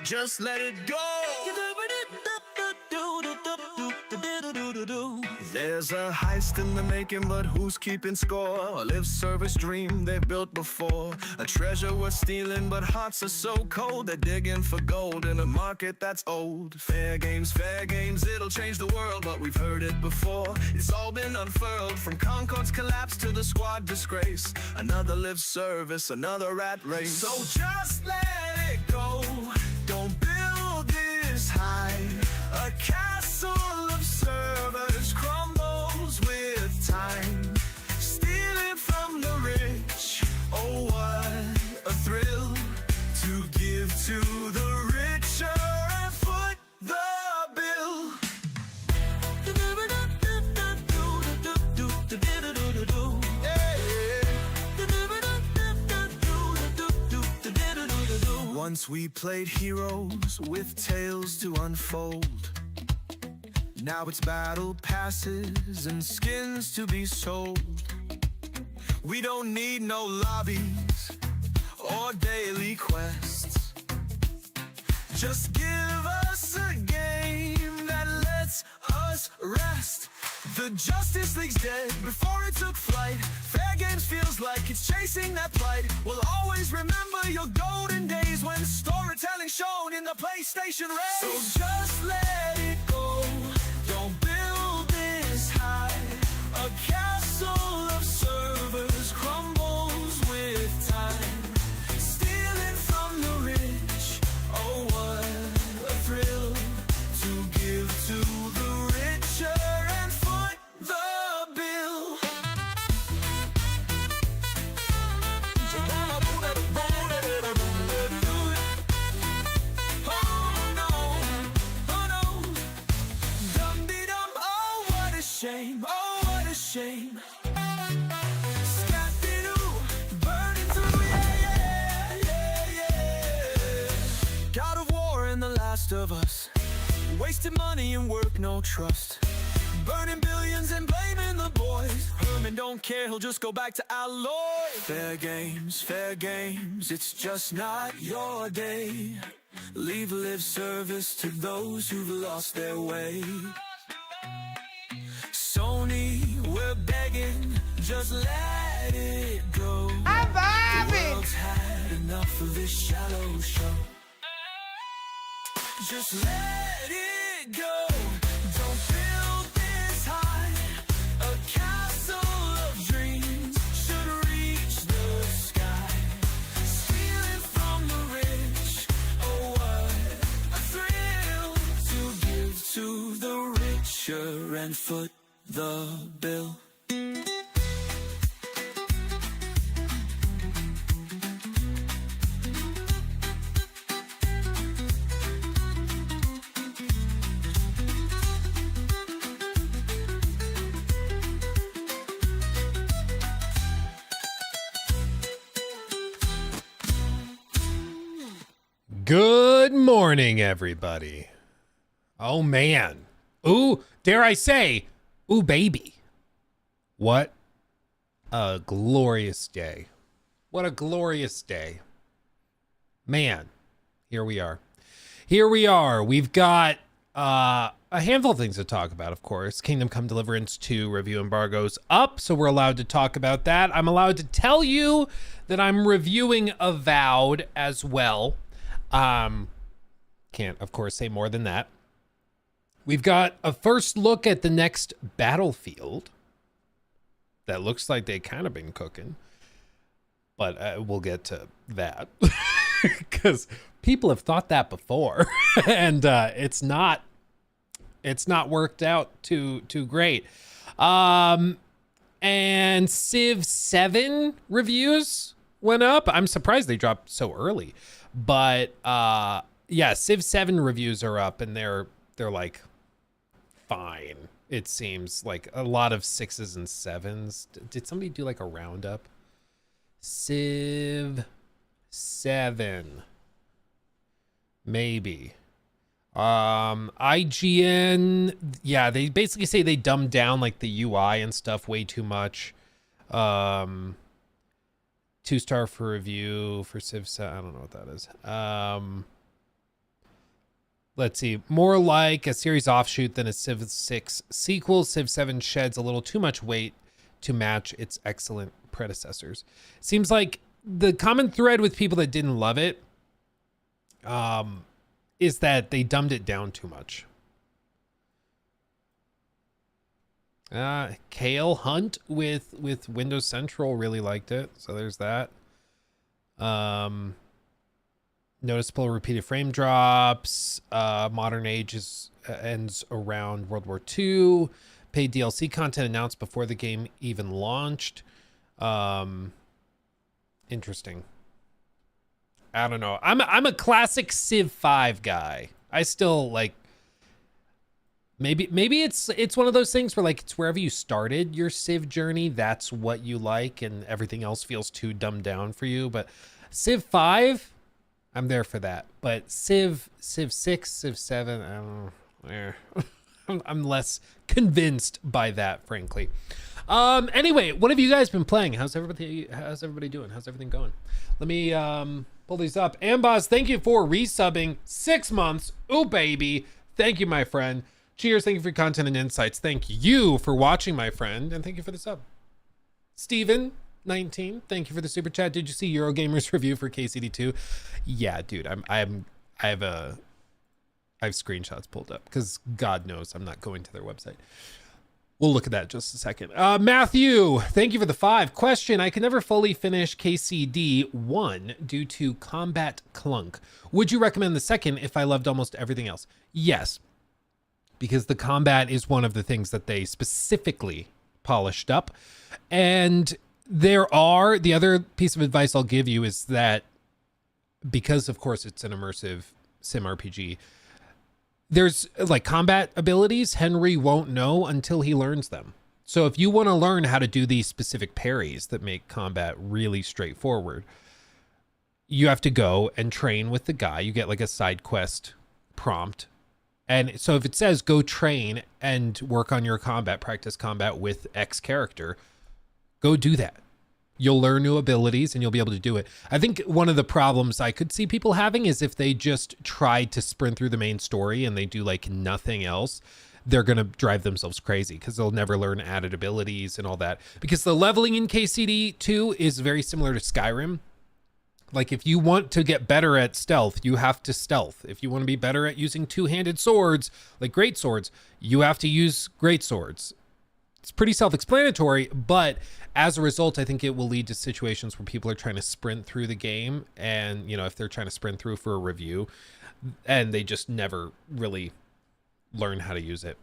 Just let it go. There's a heist in the making, but who's keeping score? A live service dream they've built before. A treasure worth stealing, but hearts are so cold. They're digging for gold in a market that's old. Fair games, it'll change the world, but we've heard it before. It's all been unfurled, from Concord's collapse to the squad disgrace. Another live service, another rat race. So just let it go. Don't build this high. A castle of servers crumbles with time, stealing from the rich. Oh, what a thrill to give to the richer and foot the bill. Once we played heroes with tales to unfold. Now it's battle passes and skins to be sold. We don't need no lobbies or daily quests. Just give us a game that lets us rest. The Justice League's dead before it took flight. Fair Games feels like it's chasing that plight. We'll always remember your golden days when storytelling shone in the PlayStation race. So just let it go. Don't build this high. A castle of servers crumbles with time, stealing from the rich. Oh, what a thrill to give to the richer and foot the bill. Oh no, dum-de-dum, oh what a shame, oh what a shame. Scap-de-doo, burning through, yeah. God of War and The Last of Us, wasted money and work, no trust. Burning billions and blaming the boys. Herman don't care, he'll just go back to Alloy. Fair games, it's just not your day. Leave live service to those who've lost their way. Sony, we're begging, just let it go. I'm vibing. The world's had enough of this shallow show. Just let it go. Don't build this high. A castle of dreams should reach the sky, stealing from the rich. Oh, what a thrill to give to the richer and foot the bill. Good morning, everybody. Oh, man. Ooh, dare I say, ooh, baby. What a glorious day. What a glorious day. Man, here we are. Here we are. We've got a handful of things to talk about, of course. Kingdom Come Deliverance 2 review embargo's up, so we're allowed to talk about that. I'm allowed to tell you that I'm reviewing Avowed as well. Can't, of course, say more than that. We've got a first look at the next Battlefield. That looks like they kind of been cooking. But we'll get to that. Because people have thought that before. And it's not worked out too great. And Civ 7 reviews went up. I'm surprised they dropped so early. But yeah, Civ 7 reviews are up, and they're like fine. It seems like a lot of 6s and 7s. Did somebody do like a roundup? Civ 7, maybe. IGN, yeah, they basically say they dumbed down like the UI and stuff way too much. 2-star for review for Civ 7. I don't know what that is. Let's see. More like a series offshoot than a Civ 6 sequel. Civ 7 sheds a little too much weight to match its excellent predecessors. Seems like the common thread with people that didn't love it is that they dumbed it down too much. Kale Hunt with Windows Central really liked it, so there's that. Noticeable repeated frame drops. Modern Age ends around World War II. Paid DLC content announced before the game even launched. Interesting. I don't know. I'm a classic Civ 5 guy. I still like. Maybe it's one of those things where like it's wherever you started your Civ journey, that's what you like, and everything else feels too dumbed down for you. But Civ 5, I'm there for that. But Civ 6, Civ 7, I don't know. I'm less convinced by that, frankly. Anyway, what have you guys been playing? How's everybody doing? How's everything going? Let me pull these up. Amboss, thank you for resubbing 6 months. Ooh, baby. Thank you, my friend. Cheers. Thank you for your content and insights. Thank you for watching, my friend. And thank you for the sub. Steven, 19. Thank you for the super chat. Did you see Eurogamer's review for KCD2? Yeah, dude. I have screenshots pulled up because God knows I'm not going to their website. We'll look at that in just a second. Matthew, thank you for the 5. Question: I can never fully finish KCD 1 due to combat clunk. Would you recommend the second if I loved almost everything else? Yes, because the combat is one of the things that they specifically polished up. And the other piece of advice I'll give you is that because, of course, it's an immersive sim RPG, there's like combat abilities Henry won't know until he learns them. So if you want to learn how to do these specific parries that make combat really straightforward, you have to go and train with the guy. You get like a side quest prompt. And so if it says go train and work on your combat, practice combat with X character, go do that. You'll learn new abilities and you'll be able to do it. I think one of the problems I could see people having is if they just tried to sprint through the main story and they do like nothing else, they're going to drive themselves crazy because they'll never learn added abilities and all that. Because the leveling in KCD 2 is very similar to Skyrim. Like if you want to get better at stealth, you have to stealth. If you want to be better at using two-handed swords, like great swords, you have to use great swords. It's pretty self-explanatory, but as a result, I think it will lead to situations where people are trying to sprint through the game. And, you know, if they're trying to sprint through for a review and they just never really learn how to use it.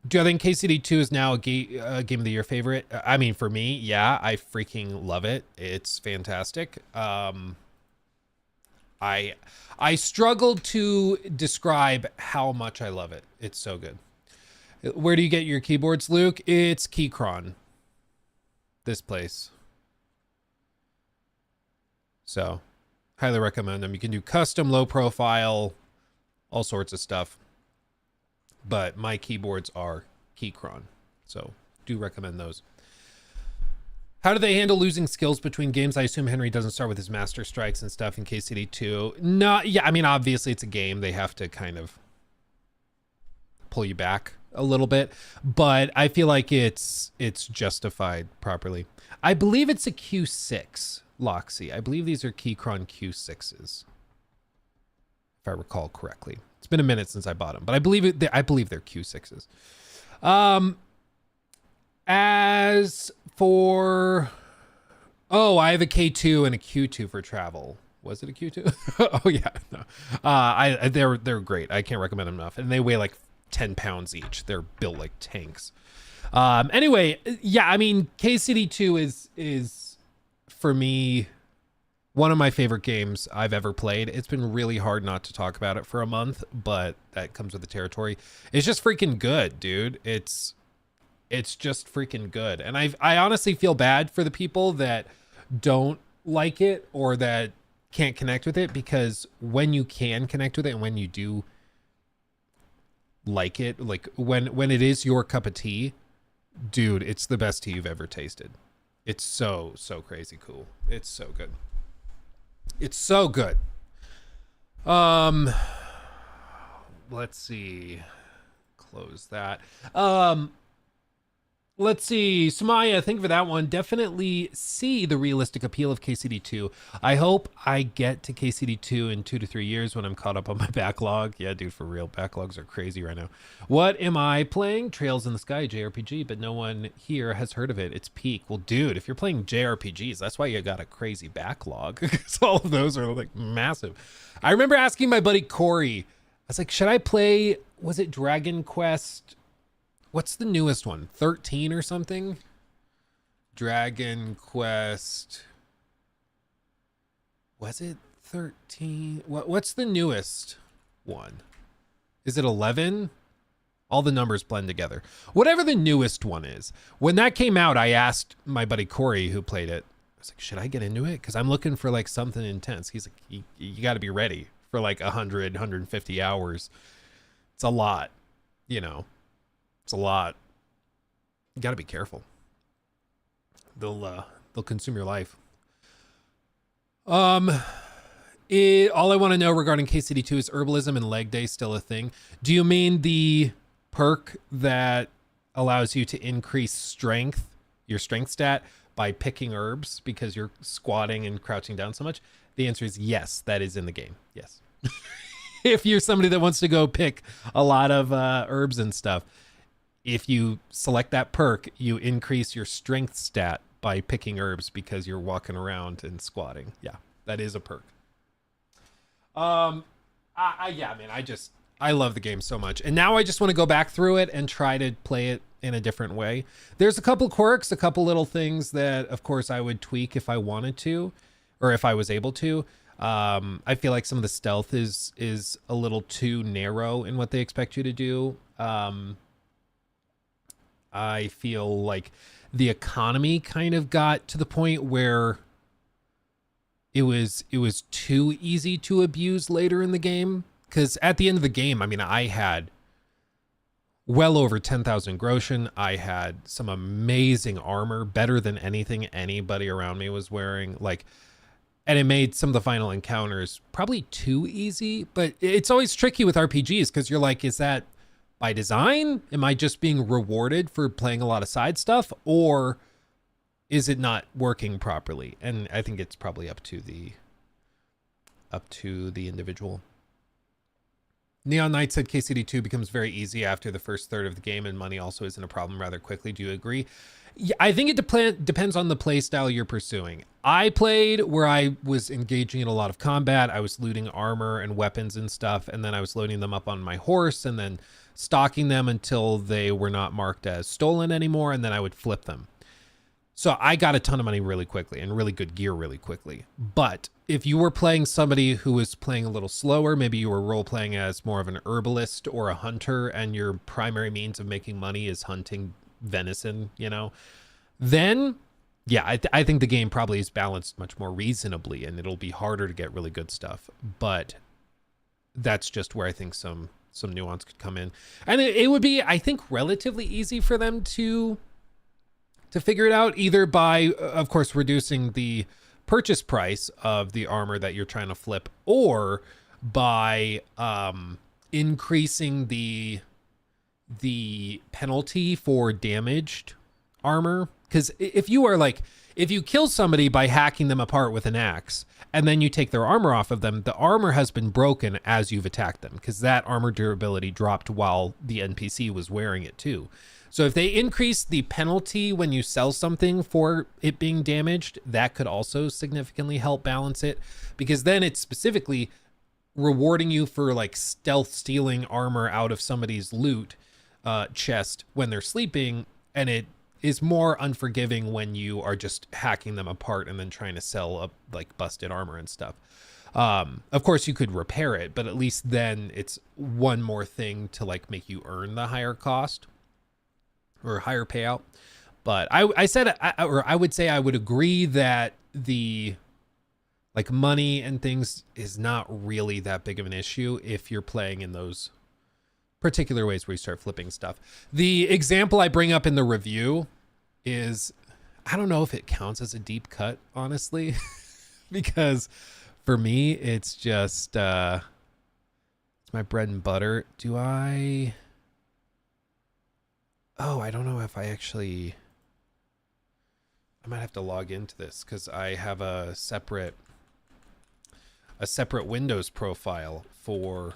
Do I think KCD 2 is now a game of the year favorite? I mean, for me, yeah, I freaking love it. It's fantastic. I struggled to describe how much I love it. It's so good. Where do you get your keyboards, Luke? It's Keychron. This place. So, highly recommend them. You can do custom, low profile, all sorts of stuff. But my keyboards are Keychron, so do recommend those. How do they handle losing skills between games? I assume Henry doesn't start with his master strikes and stuff in KCD 2. No, yeah, I mean, obviously it's a game. They have to kind of pull you back a little bit, but I feel like it's justified properly. I believe it's a Q6, Loxy. I believe these are Keychron Q6s, if I recall correctly. It's been a minute since I bought them, but I believe they're Q6s. As for, I have a K2 and a Q2 for travel. Was it a Q2? Oh yeah, no. They're great. I can't recommend them enough, and they weigh like 10 pounds each. They're built like tanks. Anyway, yeah, I mean, KCD 2 is for me one of my favorite games I've ever played. It's been really hard not to talk about it for a month, but that comes with the territory. It's just freaking good, dude. It's just freaking good. And I honestly feel bad for the people that don't like it or that can't connect with it, because when you can connect with it and when you do like it, like when it is your cup of tea, dude, it's the best tea you've ever tasted. It's so crazy cool. It's so good. It's so good. Let's see. Close that. Let's see. Samaya, thank you for that one. Definitely see the realistic appeal of KCD2. I hope I get to KCD2 in 2 to 3 years when I'm caught up on my backlog. Yeah, dude, for real. Backlogs are crazy right now. What am I playing? Trails in the Sky, JRPG, but no one here has heard of it. It's peak. Well, dude, if you're playing JRPGs, that's why you got a crazy backlog, because all of those are like massive. I remember asking my buddy Corey, I was like, should I play, was it Dragon Quest? What's the newest one? 13 or something? Dragon Quest. Was it 13? What's the newest one? Is it 11? All the numbers blend together. Whatever the newest one is. When that came out, I asked my buddy Corey who played it. I was like, should I get into it? Because I'm looking for like something intense. He's like, you got to be ready for like 100, 150 hours. It's a lot, you know. It's a lot. You got to be careful. They'll consume your life. All I want to know regarding KCD2 is herbalism and leg day still a thing? Do you mean the perk that allows you to increase strength, your strength stat, by picking herbs because you're squatting and crouching down so much? The answer is yes, that is in the game. Yes. If you're somebody that wants to go pick a lot of herbs and stuff, if you select that perk, you increase your strength stat by picking herbs because you're walking around and squatting. Yeah, that is a perk. I love the game so much. And now I just want to go back through it and try to play it in a different way. There's a couple quirks, a couple little things that, of course, I would tweak if I wanted to, or if I was able to. I feel like some of the stealth is a little too narrow in what they expect you to do. I feel like the economy kind of got to the point where it was too easy to abuse later in the game. Because at the end of the game, I mean, I had well over 10,000 groschen. I had some amazing armor, better than anything anybody around me was wearing. And it made some of the final encounters probably too easy. But it's always tricky with RPGs because you're like, is that by design? Am I just being rewarded for playing a lot of side stuff, or is it not working properly? And I think it's probably up to the individual. Neon Knight said KCD2 becomes very easy after the first third of the game, and money also isn't a problem rather quickly. Do you agree? Yeah, I think it depends on the play style you're pursuing. I played where I was engaging in a lot of combat. I was looting armor and weapons and stuff, and then I was loading them up on my horse and then stocking them until they were not marked as stolen anymore, and then I would flip them. So I got a ton of money really quickly and really good gear really quickly. But if you were playing somebody who was playing a little slower, maybe you were role playing as more of an herbalist or a hunter, and your primary means of making money is hunting venison, you know, then yeah, I think the game probably is balanced much more reasonably, and it'll be harder to get really good stuff. But that's just where I think some nuance could come in. And it would be, I think, relatively easy for them to figure it out, either by, of course, reducing the purchase price of the armor that you're trying to flip, or by increasing the penalty for damaged armor. Because if you kill somebody by hacking them apart with an axe, and then you take their armor off of them, the armor has been broken as you've attacked them, because that armor durability dropped while the NPC was wearing it too. So if they increase the penalty when you sell something for it being damaged, that could also significantly help balance it, because then it's specifically rewarding you for like stealth stealing armor out of somebody's loot chest when they're sleeping, and it is more unforgiving when you are just hacking them apart and then trying to sell up like busted armor and stuff. Of course you could repair it, but at least then it's one more thing to like make you earn the higher cost or higher payout. But I would say I would agree that the like money and things is not really that big of an issue if you're playing in those particular ways where you start flipping stuff. The example I bring up in the review is I don't know if it counts as a deep cut, honestly, because for me, it's just it's my bread and butter. Do I? Oh, I don't know if I actually. I might have to log into this because I have a separate Windows profile for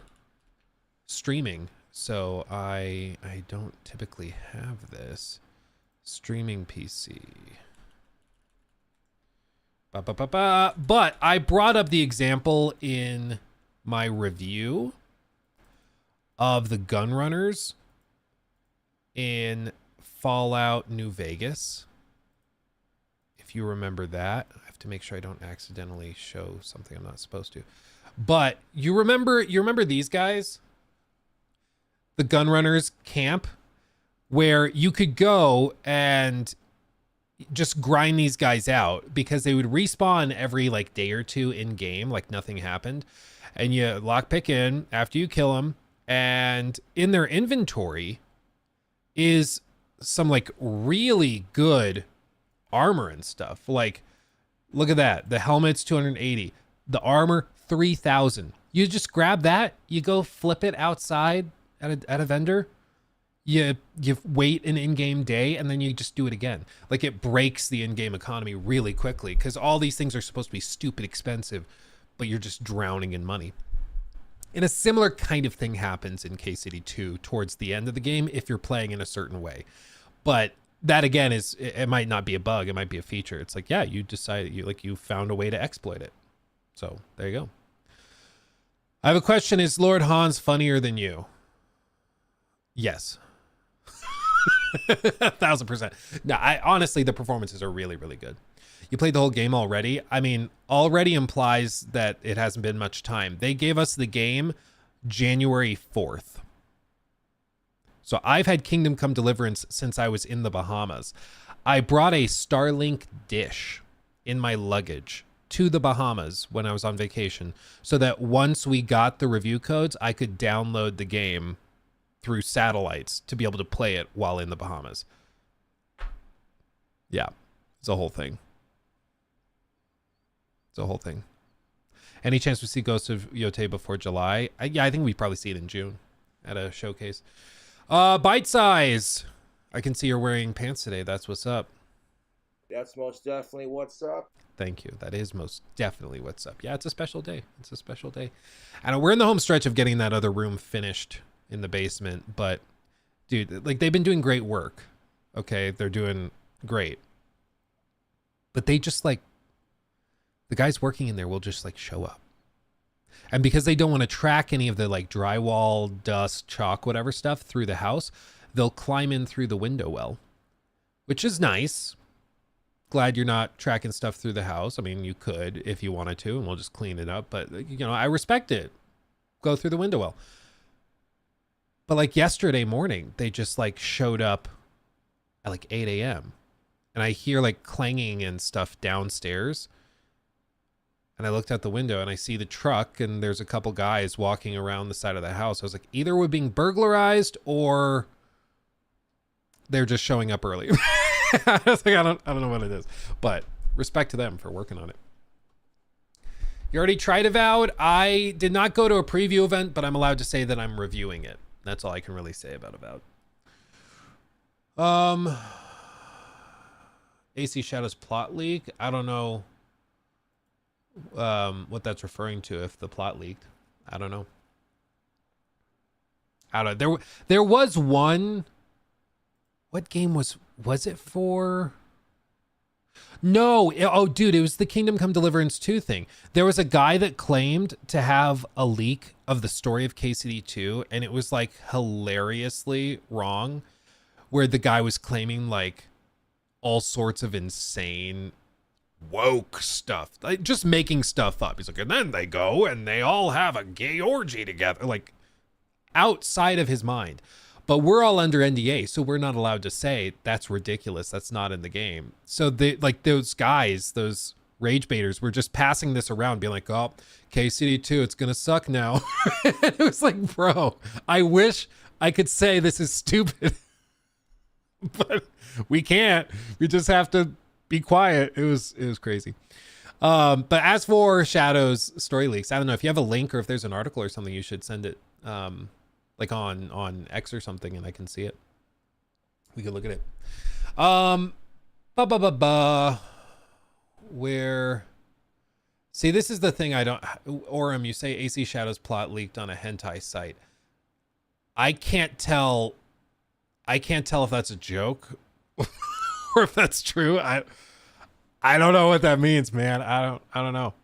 streaming. So I don't typically have this streaming PC. But I brought up the example in my review of the gun runners in Fallout New Vegas. If you remember that, I have to make sure I don't accidentally show something I'm not supposed to. But you remember these guys? The gun runners camp where you could go and just grind these guys out because they would respawn every like day or two in game, like nothing happened. And you lockpick in after you kill them. And in their inventory is some like really good armor and stuff. Like, look at that. The helmet's 280. The armor, 3,000. You just grab that. You go flip it outside at a vendor. You wait an in-game day and then you just do it again. Like, it breaks the in-game economy really quickly because all these things are supposed to be stupid expensive, but you're just drowning in money. And a similar kind of thing happens in K-City 2 towards the end of the game if you're playing in a certain way. But that again it might not be a bug, it might be a feature. It's like, yeah, you decided you found a way to exploit it. So there you go. I have a question. Is Lord Hans funnier than you? Yes. 1000%. No, honestly, the performances are really, really good. You played the whole game already? I mean, already implies that it hasn't been much time. They gave us the game January 4th. So I've had Kingdom Come Deliverance since I was in the Bahamas. I brought a Starlink dish in my luggage to the Bahamas when I was on vacation so that once we got the review codes, I could download the game through satellites to be able to play it while in the Bahamas. Yeah, it's a whole thing. It's a whole thing. Any chance we see Ghost of Yote before July? Yeah, I think we probably see it in June at a showcase. Bite size. I can see you're wearing pants today. That's what's up. That's most definitely what's up. Thank you. That is most definitely what's up. Yeah, it's a special day. It's a special day. And we're in the home stretch of getting that other room finished in the basement. But, dude, like, they've been doing great work. Okay, they're doing great. But they just, like, the guys working in there will just, like, show up. And because they don't want to track any of the, like, drywall, dust, chalk, whatever stuff through the house, they'll climb in through the window well, which is nice. Glad you're not tracking stuff through the house. I mean, you could if you wanted to, and we'll just clean it up. But, you know, I respect it. Go through the window well. But, like, yesterday morning, they just, like, showed up at, like, 8 a.m. And I hear, like, clanging and stuff downstairs. And I looked out the window and I see the truck and there's a couple guys walking around the side of the house. I was like, either we're being burglarized or they're just showing up early. I was like, I don't know what it is, but respect to them for working on it. You already tried Avowed. I did not go to a preview event, but I'm allowed to say that I'm reviewing it. That's all I can really say about Avowed. AC Shadows plot leak. I don't know what that's referring to. If the plot leaked, I don't know. There was one. What game was it for? No, oh dude, it was the Kingdom Come Deliverance 2 thing. There was a guy that claimed to have a leak of the story of KCD 2, and it was like hilariously wrong, where the guy was claiming like all sorts of insane woke stuff, like just making stuff up. He's like, and then they go and they all have a gay orgy together, like outside of his mind. But we're all under NDA, so we're not allowed to say that's ridiculous. That's not in the game. So they, like, those guys, those rage baiters, were just passing this around, being like, "Oh, KCD 2, it's gonna suck now." And it was like, bro, I wish I could say this is stupid, but we can't. We just have to be quiet. It was crazy. But as for Shadows story leaks, I don't know if you have a link or if there's an article or something, you should send it like on X or something, and I can see it. We could look at it. Where see, this is the thing I don't. Orem, you say AC Shadows plot leaked on a hentai site. I can't tell if that's a joke or if that's true. I don't know what that means, man. I don't know.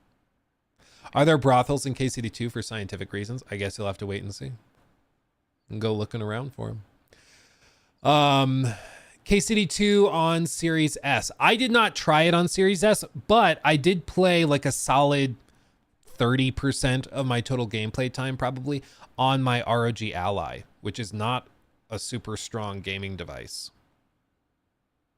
Are there brothels in KCD2 for scientific reasons? I guess you'll have to wait and see. And go looking around for them. KCD2 on Series S. I did not try it on Series S, but I did play like a solid 30% of my total gameplay time probably on my ROG Ally, which is not a super strong gaming device.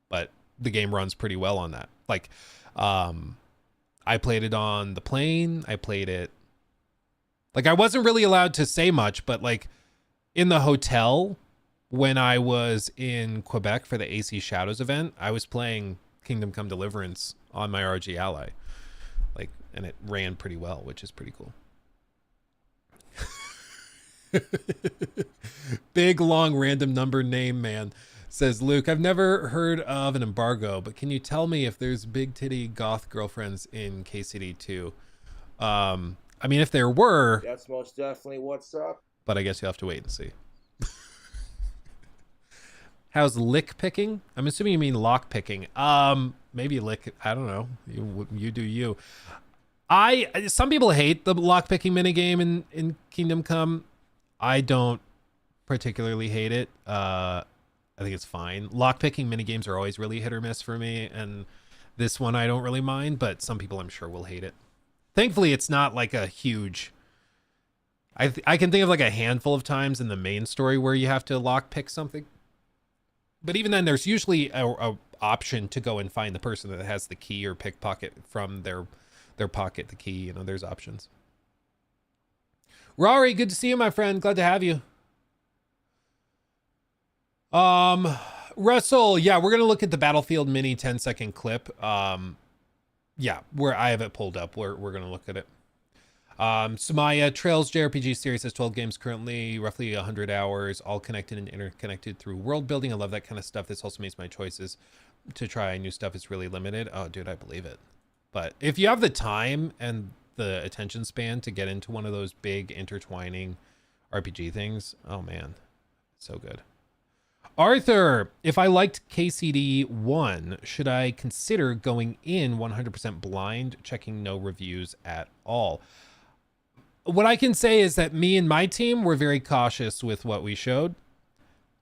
But the game runs pretty well on that. Like, I played it on the plane. I played it. Like, I wasn't really allowed to say much, but like in the hotel when I was in Quebec for the AC Shadows event, I was playing Kingdom Come Deliverance on my ROG Ally. Like, and it ran pretty well, which is pretty cool. Big, long, random number name man says, Luke, I've never heard of an embargo, but can you tell me if there's big titty goth girlfriends in KCD2? I mean, if there were... That's most definitely what's up. But I guess you'll have to wait and see. How's lick picking? I'm assuming you mean lock picking. Maybe lick, I don't know. You do you. Some people hate the lock picking minigame in Kingdom Come. I don't particularly hate it. I think it's fine. Lockpicking minigames are always really hit or miss for me, and this one I don't really mind, but some people I'm sure will hate it. Thankfully, it's not like a huge... I can think of like a handful of times in the main story where you have to lockpick something. But even then, there's usually a option to go and find the person that has the key or pickpocket from their pocket the key. You know, there's options. Rory, good to see you, my friend. Glad to have you. Russell, yeah, we're gonna look at the Battlefield Mini 10-second clip. Yeah, where I have it pulled up. We're gonna look at it. Sumaya, Trails JRPG series has 12 games currently, roughly 100 hours, all connected and interconnected through world building. I love that kind of stuff. This also makes my choices to try new stuff is really limited. Oh, dude, I believe it. But if you have the time and the attention span to get into one of those big intertwining RPG things, oh man, so good. Arthur, if I liked KCD 1, should I consider going in 100% blind, checking no reviews at all? What I can say is that me and my team were very cautious with what we showed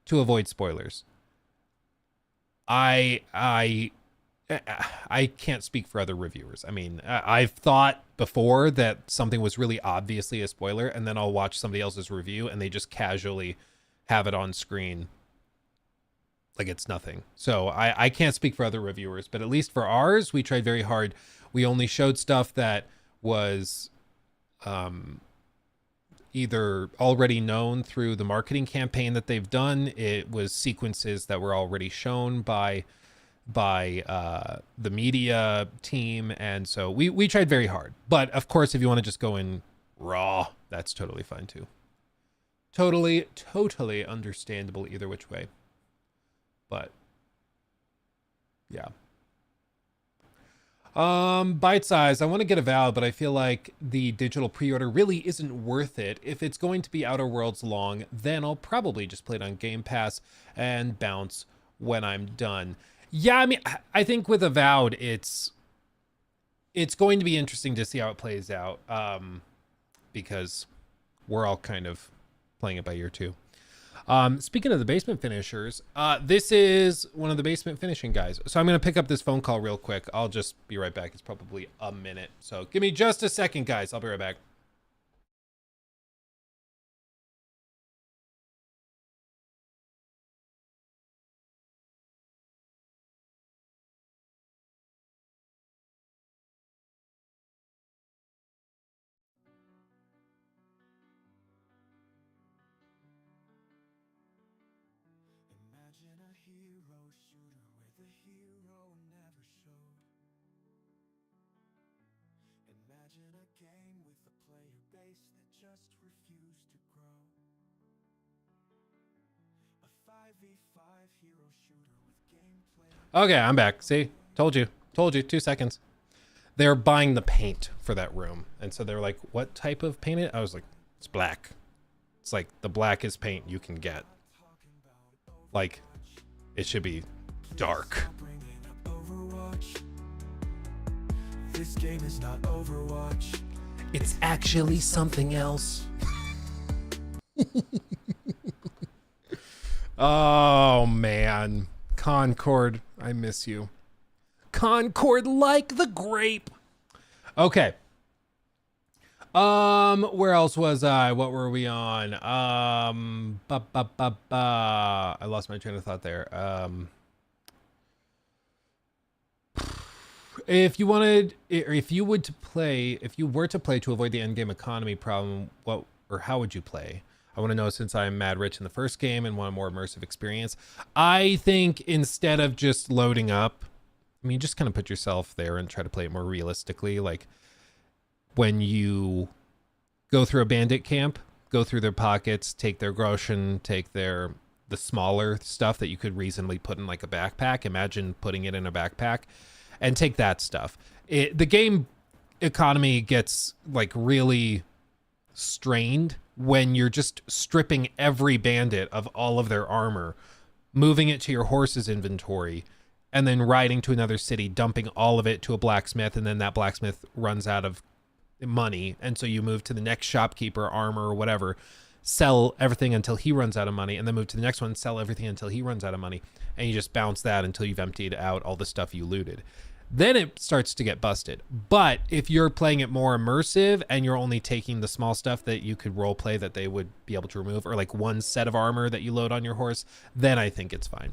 to avoid spoilers. I can't speak for other reviewers. I mean, I've thought before that something was really obviously a spoiler, and then I'll watch somebody else's review and they just casually have it on screen like it's nothing. So I can't speak for other reviewers, but at least for ours, we tried very hard. We only showed stuff that was either already known through the marketing campaign that they've done. It was sequences that were already shown by the media team, and so we tried very hard. But of course, if you want to just go in raw, that's totally fine too. Totally understandable either which way. But yeah. Bite size. I want to get Avowed, but I feel like the digital pre-order really isn't worth it. If it's going to be Outer Worlds long, then I'll probably just play it on Game Pass and bounce when I'm done. Yeah, I mean, I think with Avowed, it's going to be interesting to see how it plays out, because we're all kind of playing it by ear too. Speaking of the basement finishers, this is one of the basement finishing guys. So I'm going to pick up this phone call real quick. I'll just be right back. It's probably a minute. So give me just a second, guys. I'll be right back. Imagine a hero shooter with the hero never showed. Imagine a game with a player base that just refused to grow. A 5v5 hero shooter with gameplay. Okay, I'm back. See? Told you. 2 seconds. They're buying the paint for that room. And so they're like, what type of paint? I was like, it's black. It's like the blackest paint you can get. Like, it should be dark. Bringing up Overwatch. This game is not Overwatch. It's actually something else. Oh, man. Concord, I miss you. Concord like the grape. Okay. Where else was I? What were we on? I lost my train of thought there. If you wanted, or if you were to play to avoid the endgame economy problem, what or how would you play? I want to know, since I'm mad rich in the first game and want a more immersive experience. I think instead of just loading up, I mean, just kind of put yourself there and try to play it more realistically. Like when you go through a bandit camp, go through their pockets, take their groschen, take the smaller stuff that you could reasonably put in like a backpack. Imagine putting it in a backpack and take that stuff. The game economy gets like really strained when you're just stripping every bandit of all of their armor, moving it to your horse's inventory, and then riding to another city, dumping all of it to a blacksmith, and then that blacksmith runs out of money, and so you move to the next shopkeeper, armor or whatever, sell everything until he runs out of money, and then move to the next one, sell everything until he runs out of money, and you just bounce that until you've emptied out all the stuff you looted. Then it starts to get busted. But if you're playing it more immersive and you're only taking the small stuff that you could role play that they would be able to remove, or like one set of armor that you load on your horse, then I think it's fine.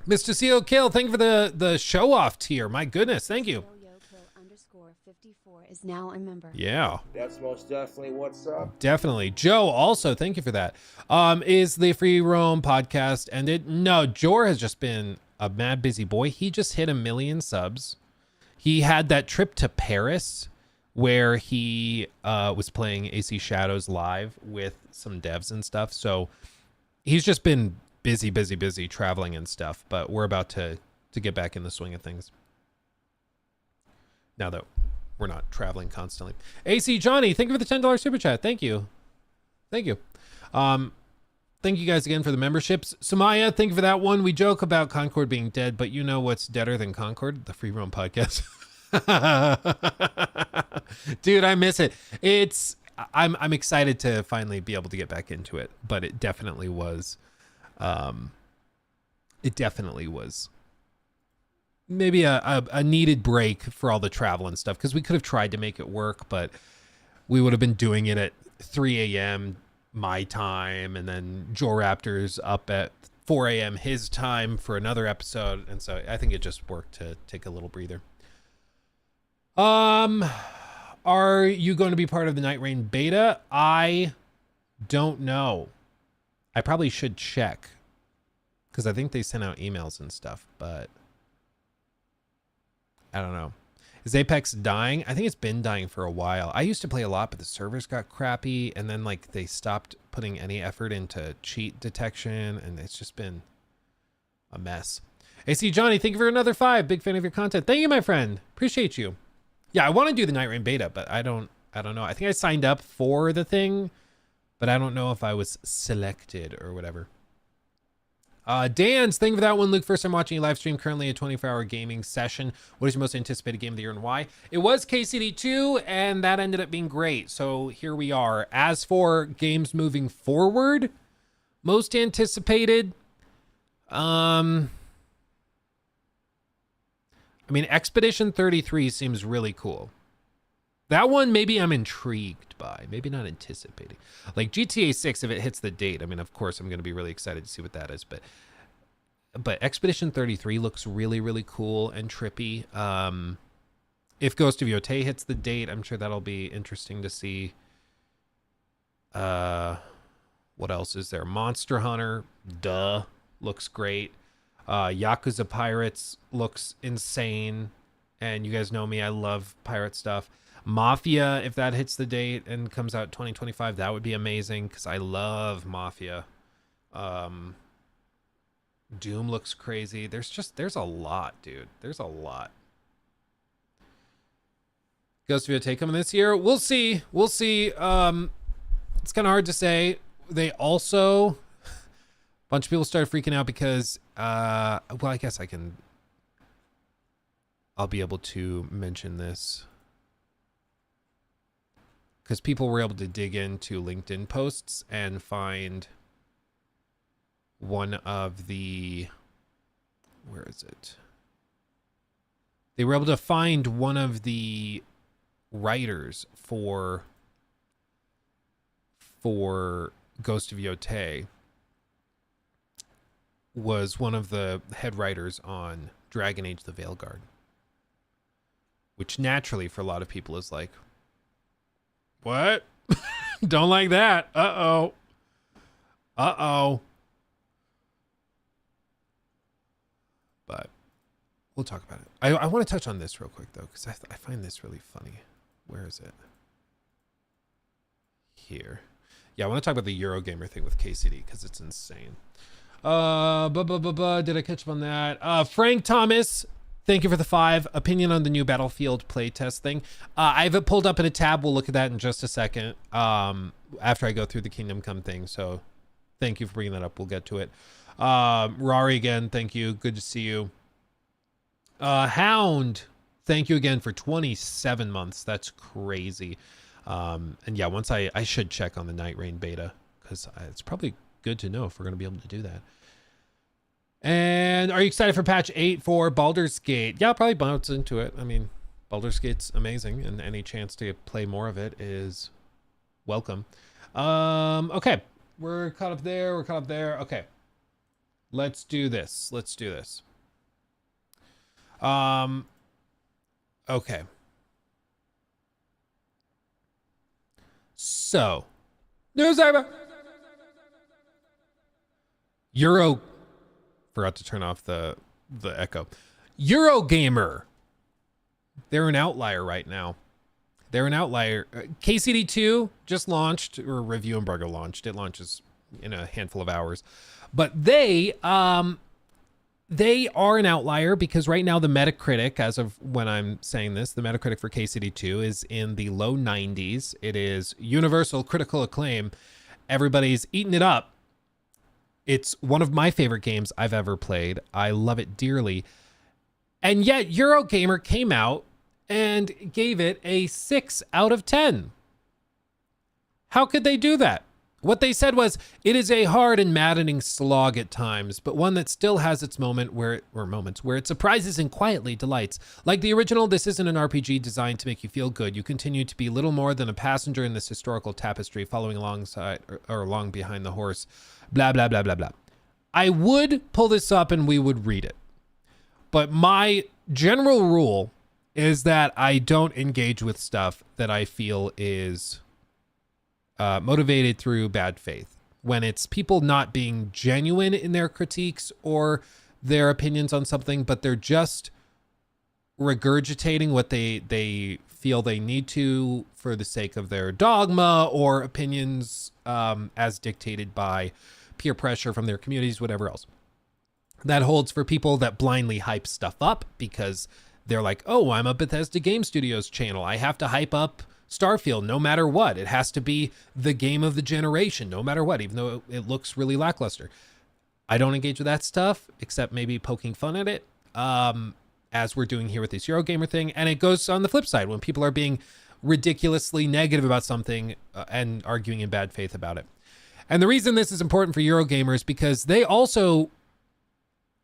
Mr. CO Kill, thank you for the show off tier. My goodness, thank you. Is now a member. Yeah. That's most definitely what's up. Definitely. Joe, also, thank you for that. Is the Free Roam podcast ended? No, Jor has just been a mad busy boy. He just hit 1 million subs. He had that trip to Paris where he was playing AC Shadows live with some devs and stuff. So he's just been busy traveling and stuff. But we're about to get back in the swing of things now that we're not traveling constantly. AC Johnny, thank you for the $10 super chat. Thank you. Thank you. Thank you guys again for the memberships. Samaya, thank you for that one. We joke about Concord being dead, but you know what's deader than Concord? The Free Roam podcast. Dude, I miss it. I'm excited to finally be able to get back into it, but it definitely was maybe a needed break for all the travel and stuff, because we could have tried to make it work, but we would have been doing it at 3 a.m. my time, and then Joe Raptor's up at 4 a.m. his time for another episode, and so I think it just worked to take a little breather. Are you going to be part of the Night Rain beta? I don't know. I probably should check, because I think they sent out emails and stuff, but I don't know. Is Apex dying? I think it's been dying for a while. I used to play a lot, but the servers got crappy, and then like they stopped putting any effort into cheat detection, and it's just been a mess. AC Johnny, thank you for another 5. Big fan of your content. Thank you, my friend. Appreciate you. Yeah, I want to do the Night Rain beta, but I don't know. I think I signed up for the thing, but I don't know if I was selected or whatever. Dan's, thank you for that one. Luke, first time watching a live stream, currently a 24-hour gaming session. What is your most anticipated game of the year and why? It was KCD2, and that ended up being great. So here we are. As for games moving forward, most anticipated, I mean, Expedition 33 seems really cool. That one, maybe I'm intrigued by, maybe not anticipating. Like GTA 6, if it hits the date, I mean, of course, I'm going to be really excited to see what that is. But Expedition 33 looks really, really cool and trippy. If Ghost of Yotei hits the date, I'm sure that'll be interesting to see. What else is there? Monster Hunter, duh, looks great. Yakuza Pirates looks insane. And you guys know me, I love pirate stuff. Mafia, if that hits the date and comes out 2025, that would be amazing because I love Mafia. Doom looks crazy. There's a lot, dude. There's a lot. Ghost of Yotei coming this year. We'll see. We'll see. It's kind of hard to say. They also, a bunch of people started freaking out because, well, I guess I'll be able to mention this because people were able to dig into LinkedIn posts and find one of the, where is it? They were able to find one of the writers for Ghost of Yotei was one of the head writers on Dragon Age the Veilguard, which naturally for a lot of people is like, what? Don't like that. Uh-oh. But we'll talk about it. I want to touch on this real quick, though, because I find this really funny. Where is it? Here. Yeah, I want to talk about the Eurogamer thing with KCD, because it's insane. Did I catch up on that? Frank Thomas, thank you for the 5. Opinion on the new Battlefield playtest thing. I have it pulled up in a tab. We'll look at that in just a second after I go through the Kingdom Come thing. So thank you for bringing that up. We'll get to it. Rari again, thank you. Good to see you. Hound, thank you again for 27 months. That's crazy. And yeah, once I should check on the Night Rain beta because it's probably good to know if we're going to be able to do that. And are you excited for patch 8 for Baldur's Gate? Yeah, I'll probably bounce into it. I mean, Baldur's Gate's amazing, and any chance to play more of it is welcome. Okay, we're caught up there. We're caught up there. Okay, let's do this. Let's do this. Okay. So, news over. Forgot to turn off the echo. Eurogamer. They're an outlier right now. They're an outlier. KCD2 just launched, or Review Embargo launched. It launches in a handful of hours. But they are an outlier because right now the Metacritic, as of when I'm saying this, the Metacritic for KCD2 is in the low 90s. It is universal critical acclaim. Everybody's eating it up. It's one of my favorite games I've ever played. I love it dearly. And yet Eurogamer came out and gave it a 6 out of 10. How could they do that? What they said was, it is a hard and maddening slog at times, but one that still has its moments where it surprises and quietly delights. Like the original, this isn't an RPG designed to make you feel good. You continue to be little more than a passenger in this historical tapestry, following alongside or along behind the horse. Blah, blah, blah, blah, blah. I would pull this up and we would read it. But my general rule is that I don't engage with stuff that I feel is motivated through bad faith. When it's people not being genuine in their critiques or their opinions on something, but they're just regurgitating what they feel they need to for the sake of their dogma or opinions as dictated by peer pressure from their communities, whatever else. That holds for people that blindly hype stuff up because they're like, oh, I'm a Bethesda Game Studios channel. I have to hype up Starfield no matter what. It has to be the game of the generation no matter what, even though it looks really lackluster. I don't engage with that stuff except maybe poking fun at it, as we're doing here with this Eurogamer thing. And it goes on the flip side when people are being ridiculously negative about something and arguing in bad faith about it. And the reason this is important for Eurogamer is because they also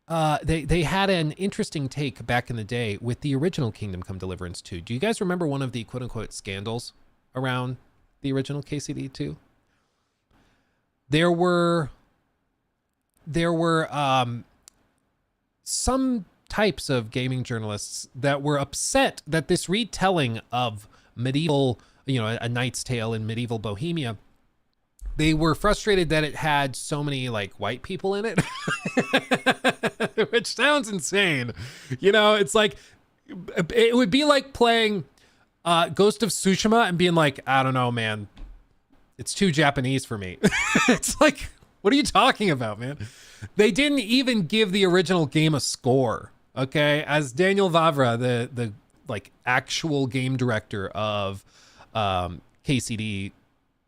they had an interesting take back in the day with the original Kingdom Come Deliverance 2. Do you guys remember one of the quote-unquote scandals around the original KCD 2? There were some types of gaming journalists that were upset that this retelling of medieval, a Knight's Tale in medieval Bohemia they were frustrated that it had so many like white people in it, which sounds insane. You know, it's like, it would be like playing Ghost of Tsushima and being like, I don't know, man, it's too Japanese for me. It's like, what are you talking about, man? They didn't even give the original game a score. Okay, as Daniel Vavra, the like actual game director of KCD,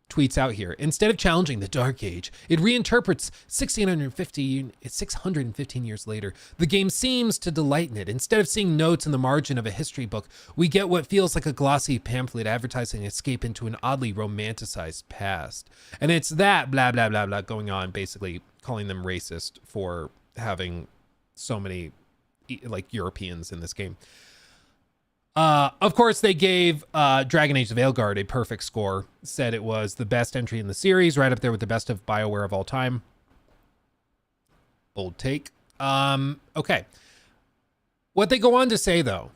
tweets out here, instead of challenging the Dark Age, it reinterprets 615 years later. The game seems to delight in it. Instead of seeing notes in the margin of a history book, we get what feels like a glossy pamphlet advertising escape into an oddly romanticized past. And it's that blah, blah, blah, blah going on, basically calling them racist for having so many like Europeans in this game. Of course, they gave Dragon Age: The Veilguard a perfect score. Said it was the best entry in the series, right up there with the best of BioWare of all time. Bold take. Okay. What they go on to say, though,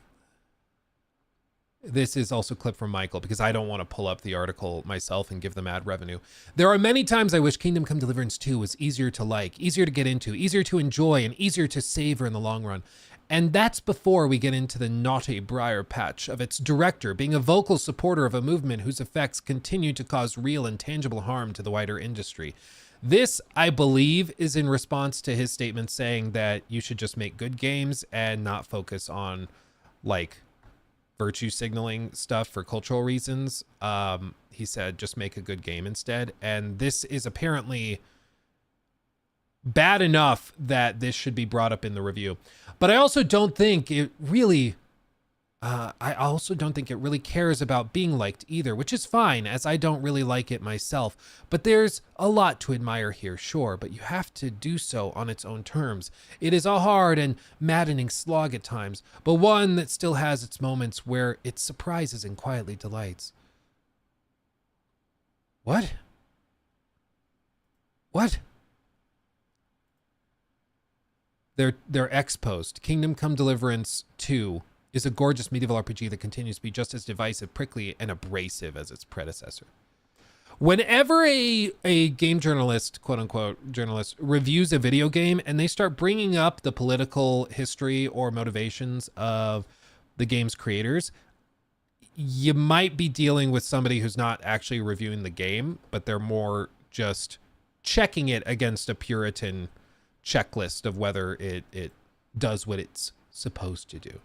this is also a clip from Michael, because I don't want to pull up the article myself and give them ad revenue. There are many times I wish Kingdom Come Deliverance 2 was easier to like, easier to get into, easier to enjoy, and easier to savor in the long run. And that's before we get into the naughty briar patch of its director being a vocal supporter of a movement whose effects continue to cause real and tangible harm to the wider industry. This, I believe, is in response to his statement saying that you should just make good games and not focus on, like, virtue signaling stuff for cultural reasons. He said, just make a good game instead. And this is apparently bad enough that this should be brought up in the review. But I also don't think it really, cares about being liked either, which is fine, as I don't really like it myself. But there's a lot to admire here, sure, but you have to do so on its own terms. It is a hard and maddening slog at times, but one that still has its moments where it surprises and quietly delights. What? What? Their X post, Kingdom Come Deliverance 2 is a gorgeous medieval RPG that continues to be just as divisive, prickly, and abrasive as its predecessor. Whenever a game journalist, quote unquote journalist, reviews a video game and they start bringing up the political history or motivations of the game's creators, you might be dealing with somebody who's not actually reviewing the game, but they're more just checking it against a Puritan checklist of whether it does what it's supposed to do.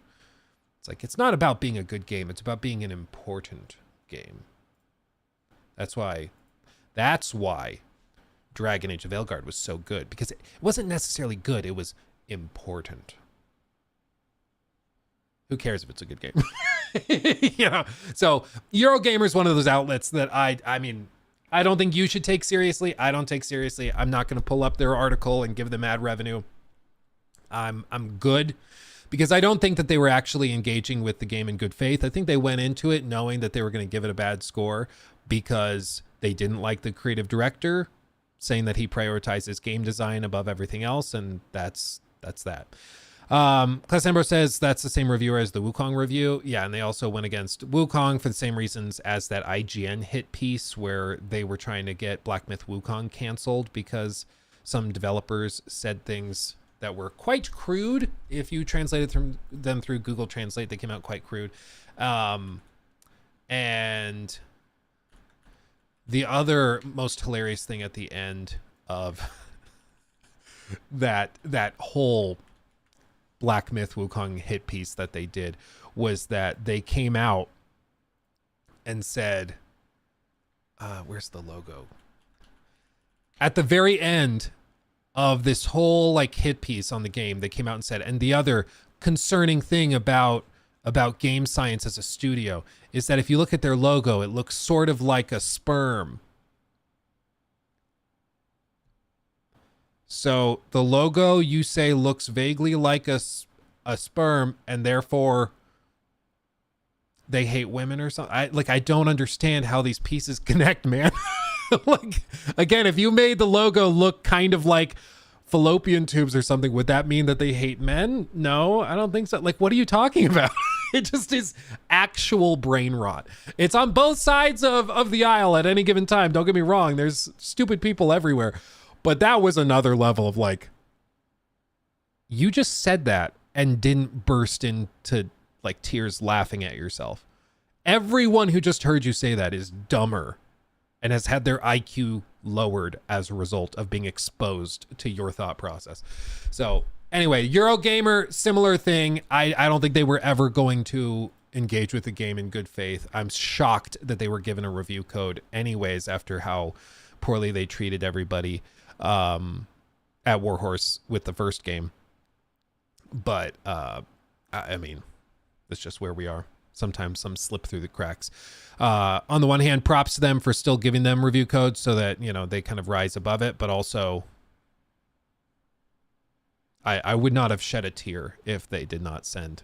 It's like, it's not about being a good game. It's about being an important game. That's why Dragon Age: The Veilguard was so good, because it wasn't necessarily good. It was important. Who cares if it's a good game? You know, so Eurogamer is one of those outlets that I mean, I don't think you should take seriously. I don't take seriously. I'm not going to pull up their article and give them ad revenue. I'm good, because I don't think that they were actually engaging with the game in good faith. I think they went into it knowing that they were going to give it a bad score because they didn't like the creative director, saying that he prioritizes game design above everything else, and that's that. Class Ambrose says that's the same reviewer as the Wukong review. Yeah, and they also went against Wukong for the same reasons as that IGN hit piece where they were trying to get Black Myth Wukong canceled because some developers said things that were quite crude. If you translated them through Google Translate, they came out quite crude. And the other most hilarious thing at the end of that whole Black Myth Wukong hit piece that they did was that they came out and said, where's the logo? At the very end of this whole like hit piece on the game, they came out and said, and the other concerning thing about Game Science as a studio is that if you look at their logo, it looks sort of like a sperm. So the logo, you say, looks vaguely like a sperm, and therefore they hate women or something. I don't understand how these pieces connect, man. Like, again, if you made the logo look kind of like fallopian tubes or something, would that mean that they hate men? No, I don't think so. Like, what are you talking about? It just is actual brain rot. It's on both sides of the aisle at any given time. Don't get me wrong. There's stupid people everywhere. But that was another level of like, you just said that and didn't burst into like tears laughing at yourself. Everyone who just heard you say that is dumber and has had their IQ lowered as a result of being exposed to your thought process. So anyway, Eurogamer, similar thing. I don't think they were ever going to engage with the game in good faith. I'm shocked that they were given a review code anyways after how poorly they treated everybody at Warhorse with the first game. But I mean, that's just where we are. Sometimes some slip through the cracks. On the one hand, props to them for still giving them review codes so that, you know, they kind of rise above it. But also, I would not have shed a tear if they did not send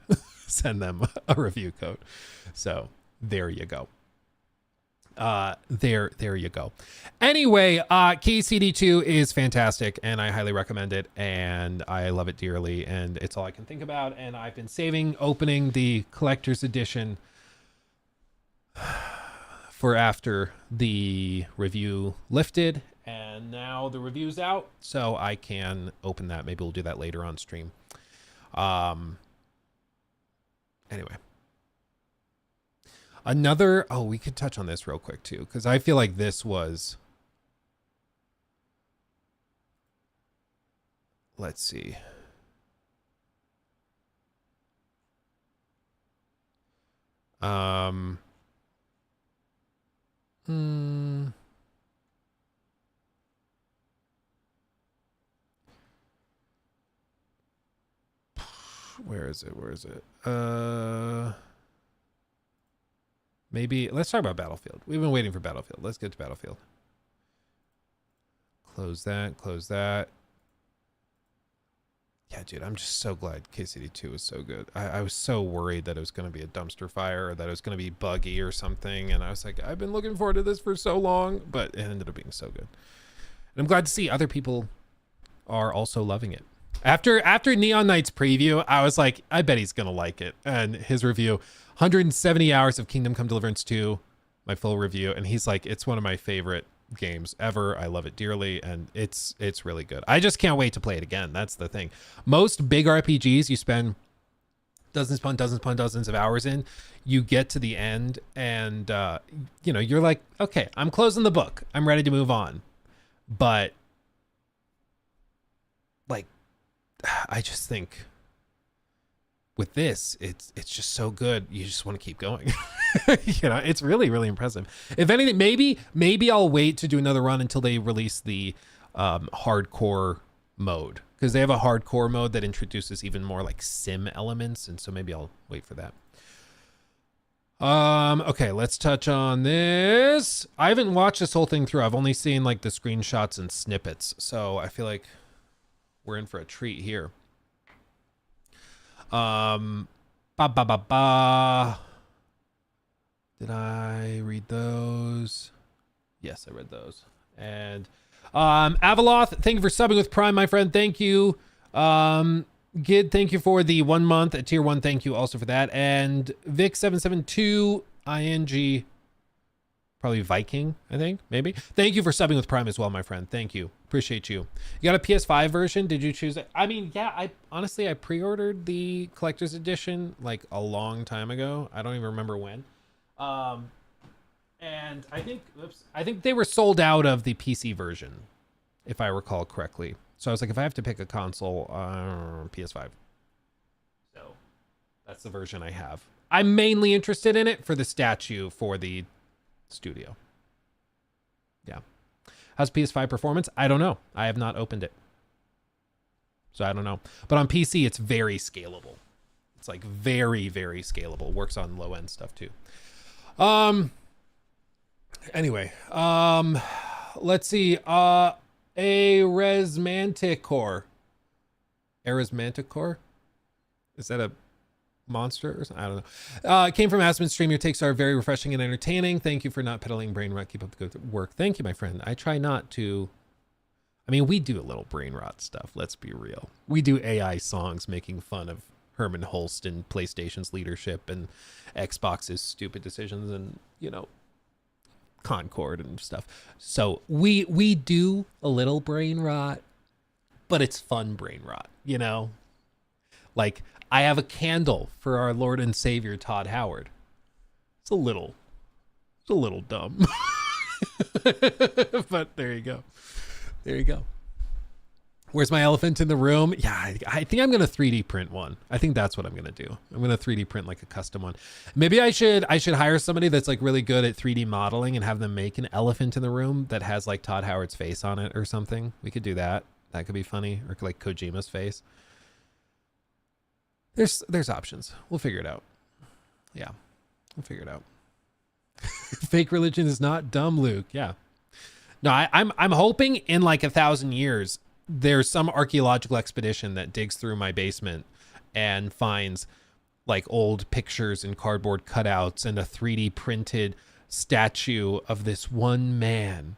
them a review code. So there you go. There you go. Anyway, KCD2 is fantastic and I highly recommend it and I love it dearly and it's all I can think about. And I've been saving opening the collector's edition for after the review lifted, and now the review's out, so I can open that. Maybe we'll do that later on stream. Anyway. Another, we could touch on this real quick too, because I feel like this was, let's see. Where is it? Maybe let's talk about Battlefield. We've been waiting for Battlefield. Let's get to Battlefield. Close that. Yeah, dude, I'm just so glad KCD2 was so good. I was so worried that it was going to be a dumpster fire or that it was going to be buggy or something. And I was like, I've been looking forward to this for so long, but it ended up being so good. And I'm glad to see other people are also loving it. After Neon Knight's preview, I was like, I bet he's going to like it. And his review, 170 hours of Kingdom Come Deliverance 2, my full review. And he's like, it's one of my favorite games ever. I love it dearly. And it's really good. I just can't wait to play it again. That's the thing. Most big RPGs you spend dozens of hours in, you get to the end and, you're like, okay, I'm closing the book. I'm ready to move on. But like, I just think with this, it's just so good. You just want to keep going. It's really, really impressive. If anything, maybe I'll wait to do another run until they release the hardcore mode, because they have a hardcore mode that introduces even more like sim elements, and so maybe I'll wait for that. Okay, let's touch on this. I haven't watched this whole thing through. I've only seen like the screenshots and snippets, so I feel like we're in for a treat here. Did I read those? Yes, I read those. And Avaloth, thank you for subbing with Prime, my friend. Thank you. Gid, thank you for the 1 month at tier 1. Thank you also for that. And Vic772 ING, probably Viking, I think, maybe. Thank you for subbing with Prime as well, my friend. Thank you. Appreciate you. You got a PS5 version? Did you choose it? I mean, yeah, I pre-ordered the collector's edition like a long time ago. I don't even remember when. And I think they were sold out of the PC version, if I recall correctly. So I was like, if I have to pick a console, PS5. So that's the version I have. I'm mainly interested in it for the statue for the studio. Yeah. How's PS5 performance? I don't know. I have not opened it. So I don't know. But on PC, it's very scalable. It's like very, very scalable. Works on low end stuff too. Anyway, let's see. Aresmanticore. Is that a monster or something? I don't know. Came from Aspen Stream. Your takes are very refreshing and entertaining. Thank you for not peddling brain rot. Keep up the good work. Thank you, my friend. I try not to. I mean, we do a little brain rot stuff. Let's be real. We do AI songs making fun of Herman Holst and PlayStation's leadership and Xbox's stupid decisions and, you know, Concord and stuff. So we do a little brain rot, but it's fun brain rot, you know? Like, I have a candle for our Lord and Savior Todd Howard. It's a little dumb. But there you go. There you go. Where's my elephant in the room? Yeah, I think I'm going to 3D print one. I think that's what I'm going to do. I'm going to 3D print like a custom one. Maybe I should hire somebody that's like really good at 3D modeling and have them make an elephant in the room that has like Todd Howard's face on it or something. We could do that. That could be funny. Or like Kojima's face. There's options. We'll figure it out. Yeah, we'll figure it out. Fake religion is not dumb, Luke. Yeah. No, I'm hoping in like 1,000 years, there's some archaeological expedition that digs through my basement and finds like old pictures and cardboard cutouts and a 3D printed statue of this one man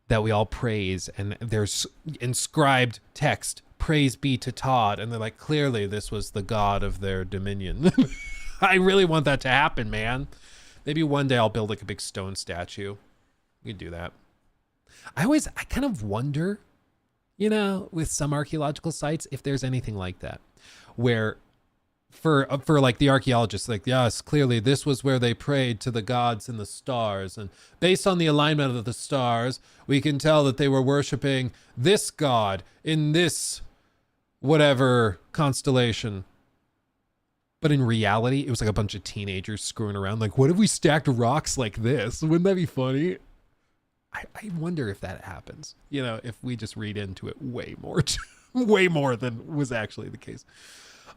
that we all praise. And there's inscribed text, "Praise be to Todd." And they're like, clearly this was the god of their dominion. I really want that to happen, man. Maybe one day I'll build like a big stone statue. We could do that. I kind of wonder, you know, with some archaeological sites, if there's anything like that, where for like the archaeologists, like, yes, clearly this was where they prayed to the gods in the stars. And based on the alignment of the stars, we can tell that they were worshiping this god in this whatever constellation. But in reality, it was like a bunch of teenagers screwing around. Like, what if we stacked rocks like this? Wouldn't that be funny? I wonder if that happens, you know, if we just read into it way more than was actually the case.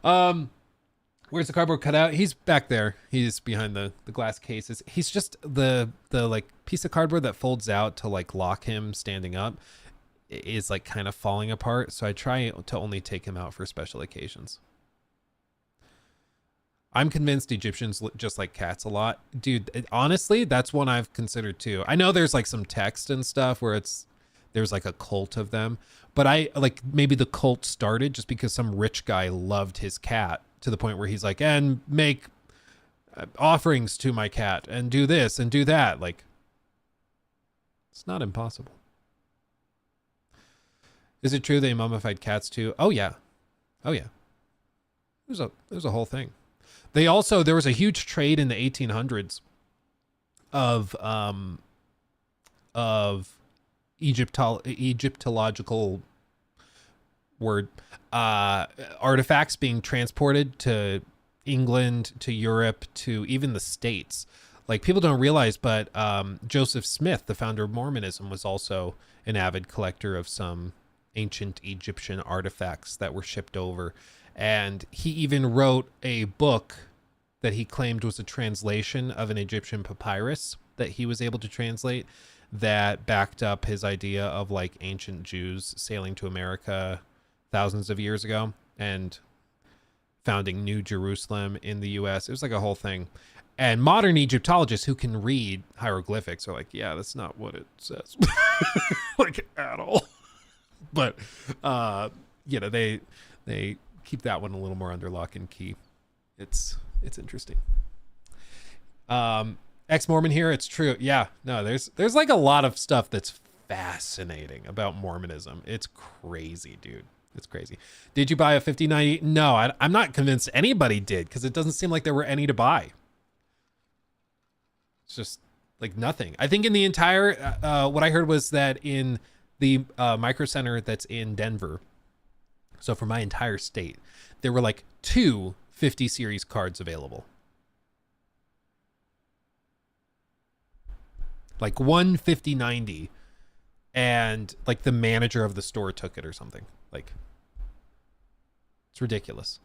Where's the cardboard cutout? He's back there. He's behind the glass cases. He's just the like piece of cardboard that folds out to like lock him standing up is like kind of falling apart. So I try to only take him out for special occasions. I'm convinced Egyptians just like cats a lot. Dude, honestly, that's one I've considered too. I know there's like some text and stuff where there's like a cult of them, but I like maybe the cult started just because some rich guy loved his cat to the point where he's like, and make offerings to my cat and do this and do that. Like, it's not impossible. Is it true they mummified cats too? Oh yeah. Oh yeah. There's a whole thing. There was a huge trade in the 1800s of Egyptological artifacts being transported to England, to Europe, to even the States. Like, people don't realize, but Joseph Smith, the founder of Mormonism, was also an avid collector of some ancient Egyptian artifacts that were shipped over. And he even wrote a book that he claimed was a translation of an Egyptian papyrus that he was able to translate that backed up his idea of like ancient Jews sailing to America thousands of years ago and founding New Jerusalem in the US. It was like a whole thing. And modern Egyptologists who can read hieroglyphics are like, yeah, that's not what it says. Like, at all. But, you know, they keep that one a little more under lock and key. It's interesting. Ex-Mormon here. It's true. Yeah, no, there's like a lot of stuff that's fascinating about Mormonism. It's crazy, dude. It's crazy. Did you buy a 5090? No, I'm not convinced anybody did because it doesn't seem like there were any to buy. It's just like nothing. I think in the entire, what I heard was that in the Micro Center that's in Denver, so for my entire state, there were like 2 50 series cards available. Like one 5090, and like the manager of the store took it or something. Like, it's ridiculous.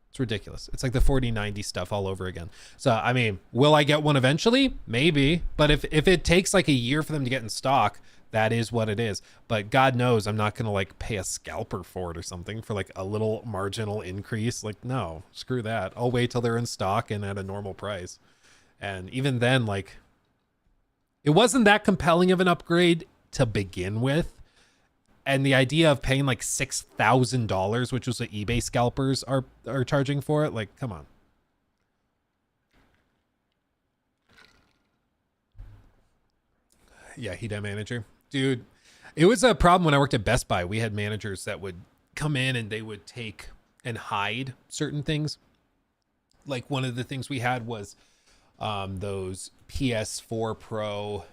It's ridiculous. It's like the 4090 stuff all over again. So, I mean, will I get one eventually? Maybe. But if it takes like a year for them to get in stock, that is what it is. But God knows I'm not going to like pay a scalper for it or something for like a little marginal increase. Like, no, screw that. I'll wait till they're in stock and at a normal price. And even then, like, it wasn't that compelling of an upgrade to begin with. And the idea of paying like $6,000, which was what eBay scalpers are charging for it, like, come on. Yeah, Hida manager. Dude, it was a problem when I worked at Best Buy. We had managers that would come in and they would take and hide certain things. Like one of the things we had was those PS4 Pro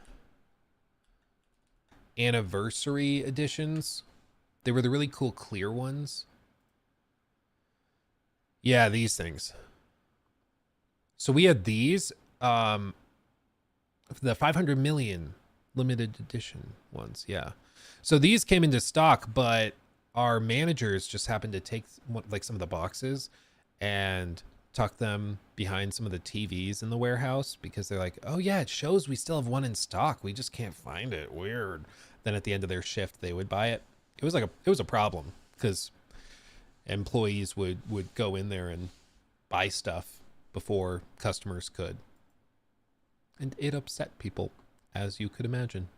anniversary editions. They were the really cool clear ones. Yeah, these things. So we had these, the 500 million limited edition ones. Yeah. So these came into stock, but our managers just happened to take like some of the boxes and tuck them behind some of the TVs in the warehouse because they're like, oh yeah, it shows we still have one in stock. We just can't find it. Weird. Then at the end of their shift, they would buy it. It was a problem because employees would go in there and buy stuff before customers could. And it upset people, as you could imagine.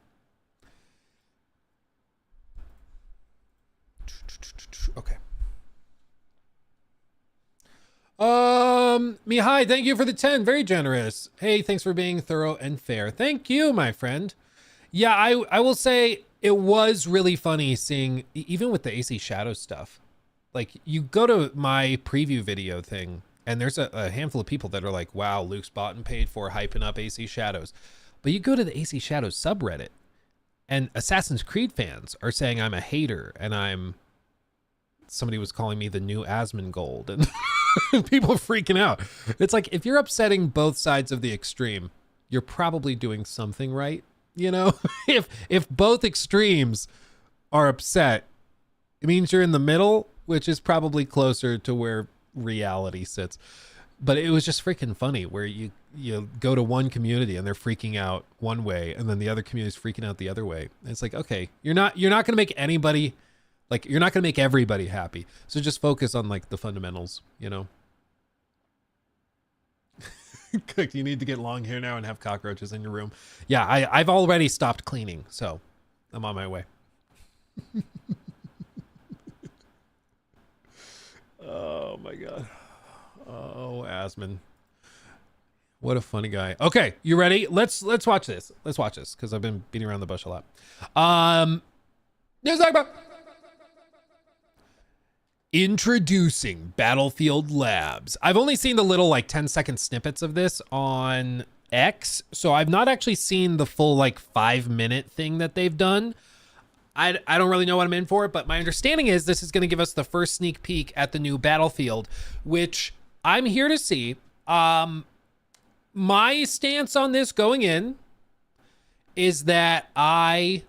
Okay. Mihai, thank you for the 10. Very generous. Hey, thanks for being thorough and fair. Thank you, my friend. Yeah, I will say it was really funny seeing, even with the AC Shadows stuff. Like, you go to my preview video thing, and there's a handful of people that are like, wow, Luke's bought and paid for hyping up AC Shadows. But you go to the AC Shadows subreddit, and Assassin's Creed fans are saying I'm a hater, and somebody was calling me the new Asmongold, and people are freaking out. It's like, if you're upsetting both sides of the extreme, you're probably doing something right. You know, if both extremes are upset, it means you're in the middle, which is probably closer to where reality sits. But it was just freaking funny where you go to one community and they're freaking out one way, and then the other community is freaking out the other way. And it's like, okay, you're not going to make anybody, like, you're not going to make everybody happy. So just focus on like the fundamentals, you know. Cook, you need to get long hair now and have cockroaches in your room. Yeah, I've already stopped cleaning, so I'm on my way. Oh my god. Oh, Asmon. What a funny guy. Okay, you ready? Let's watch this. Let's watch this because I've been beating around the bush a lot. Introducing Battlefield Labs. I've only seen the little like 10-second snippets of this on X, so I've not actually seen the full like 5-minute thing that they've done. I don't really know what I'm in for, but my understanding is this is going to give us the first sneak peek at the new Battlefield, which I'm here to see. My stance on this going in is that I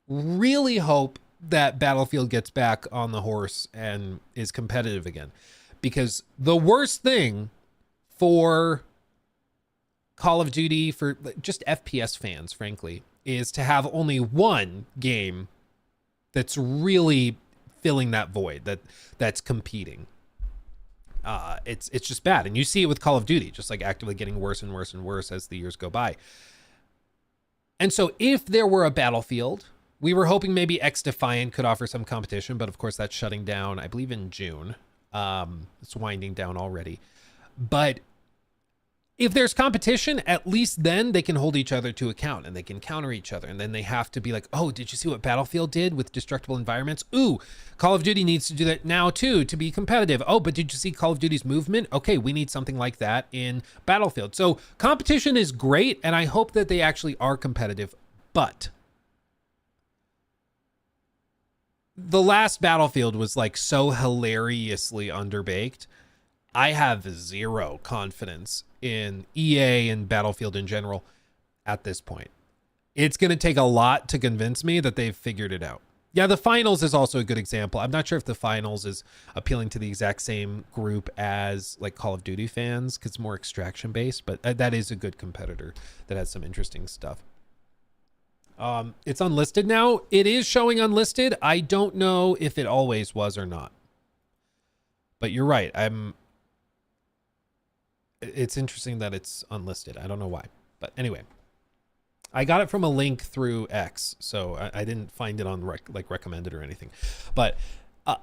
really hope that Battlefield gets back on the horse and is competitive again, because the worst thing for Call of Duty, for just FPS fans, frankly, is to have only one game that's really filling that void, that's competing. It's just bad. And you see it with Call of Duty, just like actively getting worse and worse and worse as the years go by. And so if there were a Battlefield, we were hoping maybe X Defiant could offer some competition, but of course that's shutting down, I believe, in June. It's winding down already. But if there's competition, at least then they can hold each other to account and they can counter each other. And then they have to be like, oh, did you see what Battlefield did with destructible environments? Ooh, Call of Duty needs to do that now too to be competitive. Oh, but did you see Call of Duty's movement? Okay, we need something like that in Battlefield. So competition is great, and I hope that they actually are competitive. But the last Battlefield was like so hilariously underbaked. I have zero confidence in EA and Battlefield in general at this point. It's going to take a lot to convince me that they've figured it out. Yeah, the finals is also a good example. I'm not sure if the finals is appealing to the exact same group as like Call of Duty fans, because it's more extraction based, but that is a good competitor that has some interesting stuff. It's unlisted now. It is showing unlisted. I don't know if it always was or not. But you're right. It's interesting that it's unlisted. I don't know why. But anyway. I got it from a link through X, so I didn't find it on recommended or anything. But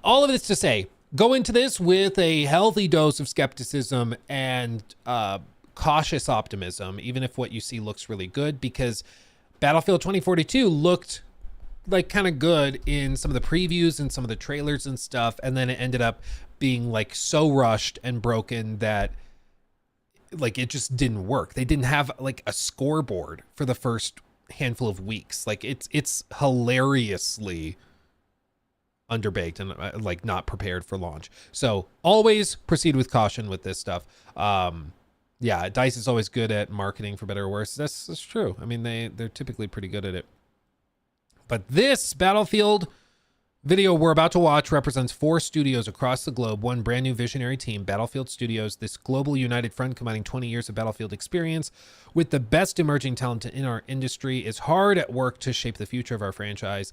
all of this to say, go into this with a healthy dose of skepticism and cautious optimism, even if what you see looks really good, because Battlefield 2042 looked like kind of good in some of the previews and some of the trailers and stuff, and then it ended up being like so rushed and broken that like it just didn't work. They didn't have like a scoreboard for the first handful of weeks. Like it's hilariously underbaked and like not prepared for launch. So always proceed with caution with this stuff. Yeah, DICE is always good at marketing, for better or worse. That's true. I mean, they're typically pretty good at it. But this Battlefield video we're about to watch represents 4 studios across the globe, one brand new visionary team, Battlefield Studios, this global united front combining 20 years of Battlefield experience with the best emerging talent in our industry, is hard at work to shape the future of our franchise,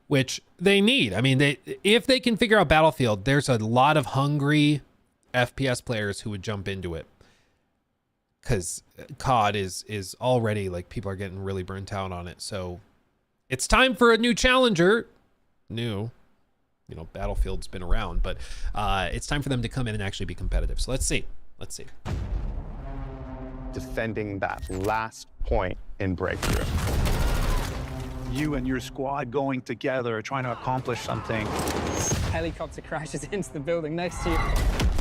which they need. I mean, if they can figure out Battlefield, there's a lot of hungry FPS players who would jump into it. Because COD is already, like, people are getting really burnt out on it. So it's time for a new challenger. New, you know, Battlefield's been around, but it's time for them to come in and actually be competitive. So let's see. Defending that last point in Breakthrough. You and your squad going together, trying to accomplish something. Helicopter crashes into the building next to you,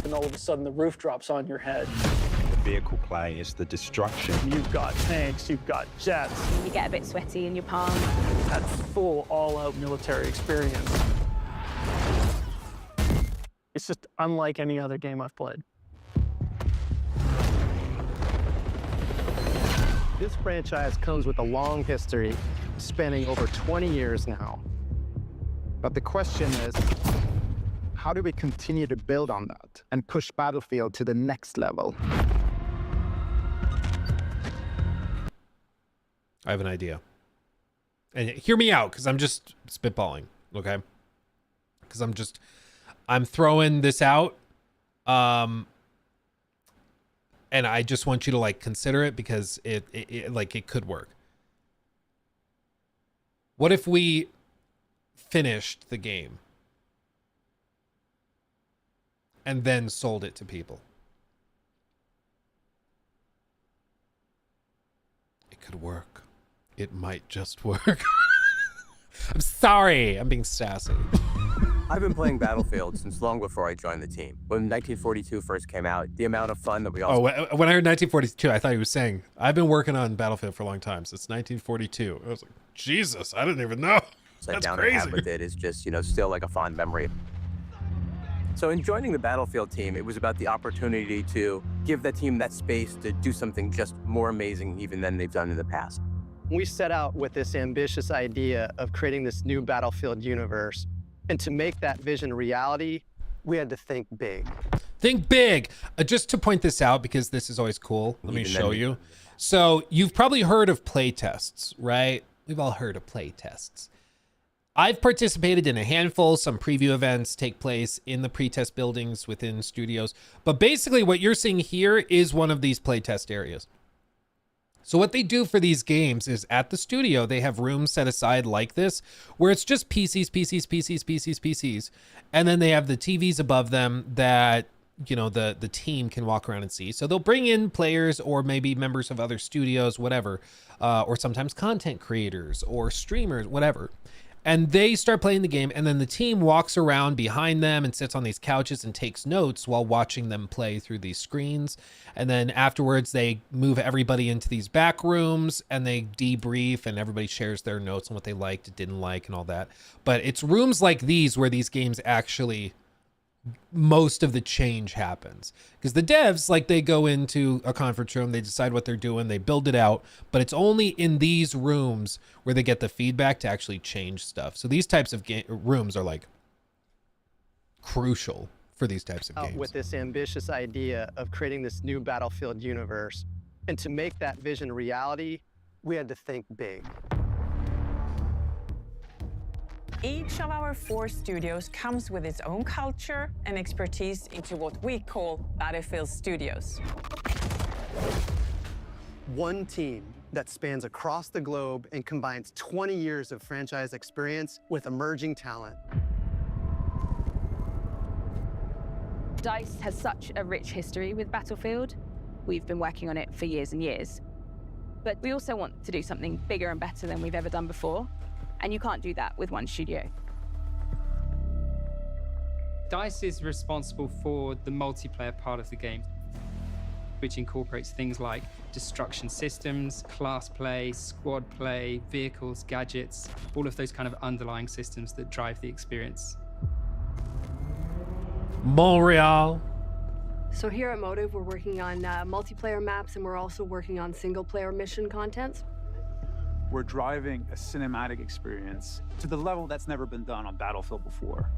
and all of a sudden the roof drops on your head. The vehicle play is the destruction. You've got tanks, you've got jets. You get a bit sweaty in your palms. That full, all-out military experience. It's just unlike any other game I've played. This franchise comes with a long history, spanning over 20 years now. But the question is, how do we continue to build on that and push Battlefield to the next level? I have an idea. And hear me out, because I'm just spitballing, okay? Because I'm throwing this out. And I just want you to like consider it, because it could work. What if we finished the game and then sold it to people? It could work. It might just work. I'm sorry. I'm being sassy. I've been playing Battlefield since long before I joined the team. When 1942 first came out, the amount of fun that we all... Oh, when I heard 1942, I thought he was saying, I've been working on Battlefield for a long time, since 1942. I was like, Jesus, I didn't even know. That's down crazy. And have with it is just, you know, still like a fond memory. So in joining the Battlefield team, it was about the opportunity to give that team that space to do something just more amazing even than they've done in the past. We set out with this ambitious idea of creating this new Battlefield universe. And to make that vision reality, we had to think big. Think big. Just to point this out, because this is always cool. Let me show you. So you've probably heard of play tests, right? We've all heard of play tests. I've participated in a handful. Some preview events take place in the pre-test buildings within studios. But basically what you're seeing here is one of these playtest areas. So what they do for these games is at the studio, they have rooms set aside like this, where it's just PCs. And then they have the TVs above them that, you know, the team can walk around and see. So they'll bring in players or maybe members of other studios, whatever, or sometimes content creators or streamers, whatever. And they start playing the game, and then the team walks around behind them and sits on these couches and takes notes while watching them play through these screens. And then afterwards, they move everybody into these back rooms and they debrief, and everybody shares their notes on what they liked, didn't like, and all that. But it's rooms like these where these games actually, most of the change happens, because the devs, like, they go into a conference room, they decide what they're doing, they build it out, but it's only in these rooms where they get the feedback to actually change stuff. So these types of rooms are like crucial for these types of games. With this ambitious idea of creating this new Battlefield universe, and to make that vision reality, we had to think big. Each of our 4 studios comes with its own culture and expertise into what we call Battlefield Studios. One team that spans across the globe and combines 20 years of franchise experience with emerging talent. DICE has such a rich history with Battlefield. We've been working on it for years and years. But we also want to do something bigger and better than we've ever done before. And you can't do that with one studio. DICE is responsible for the multiplayer part of the game, which incorporates things like destruction systems, class play, squad play, vehicles, gadgets, all of those kind of underlying systems that drive the experience. Montreal. So here at Motive, we're working on multiplayer maps, and we're also working on single-player mission contents. We're driving a cinematic experience to the level that's never been done on Battlefield before.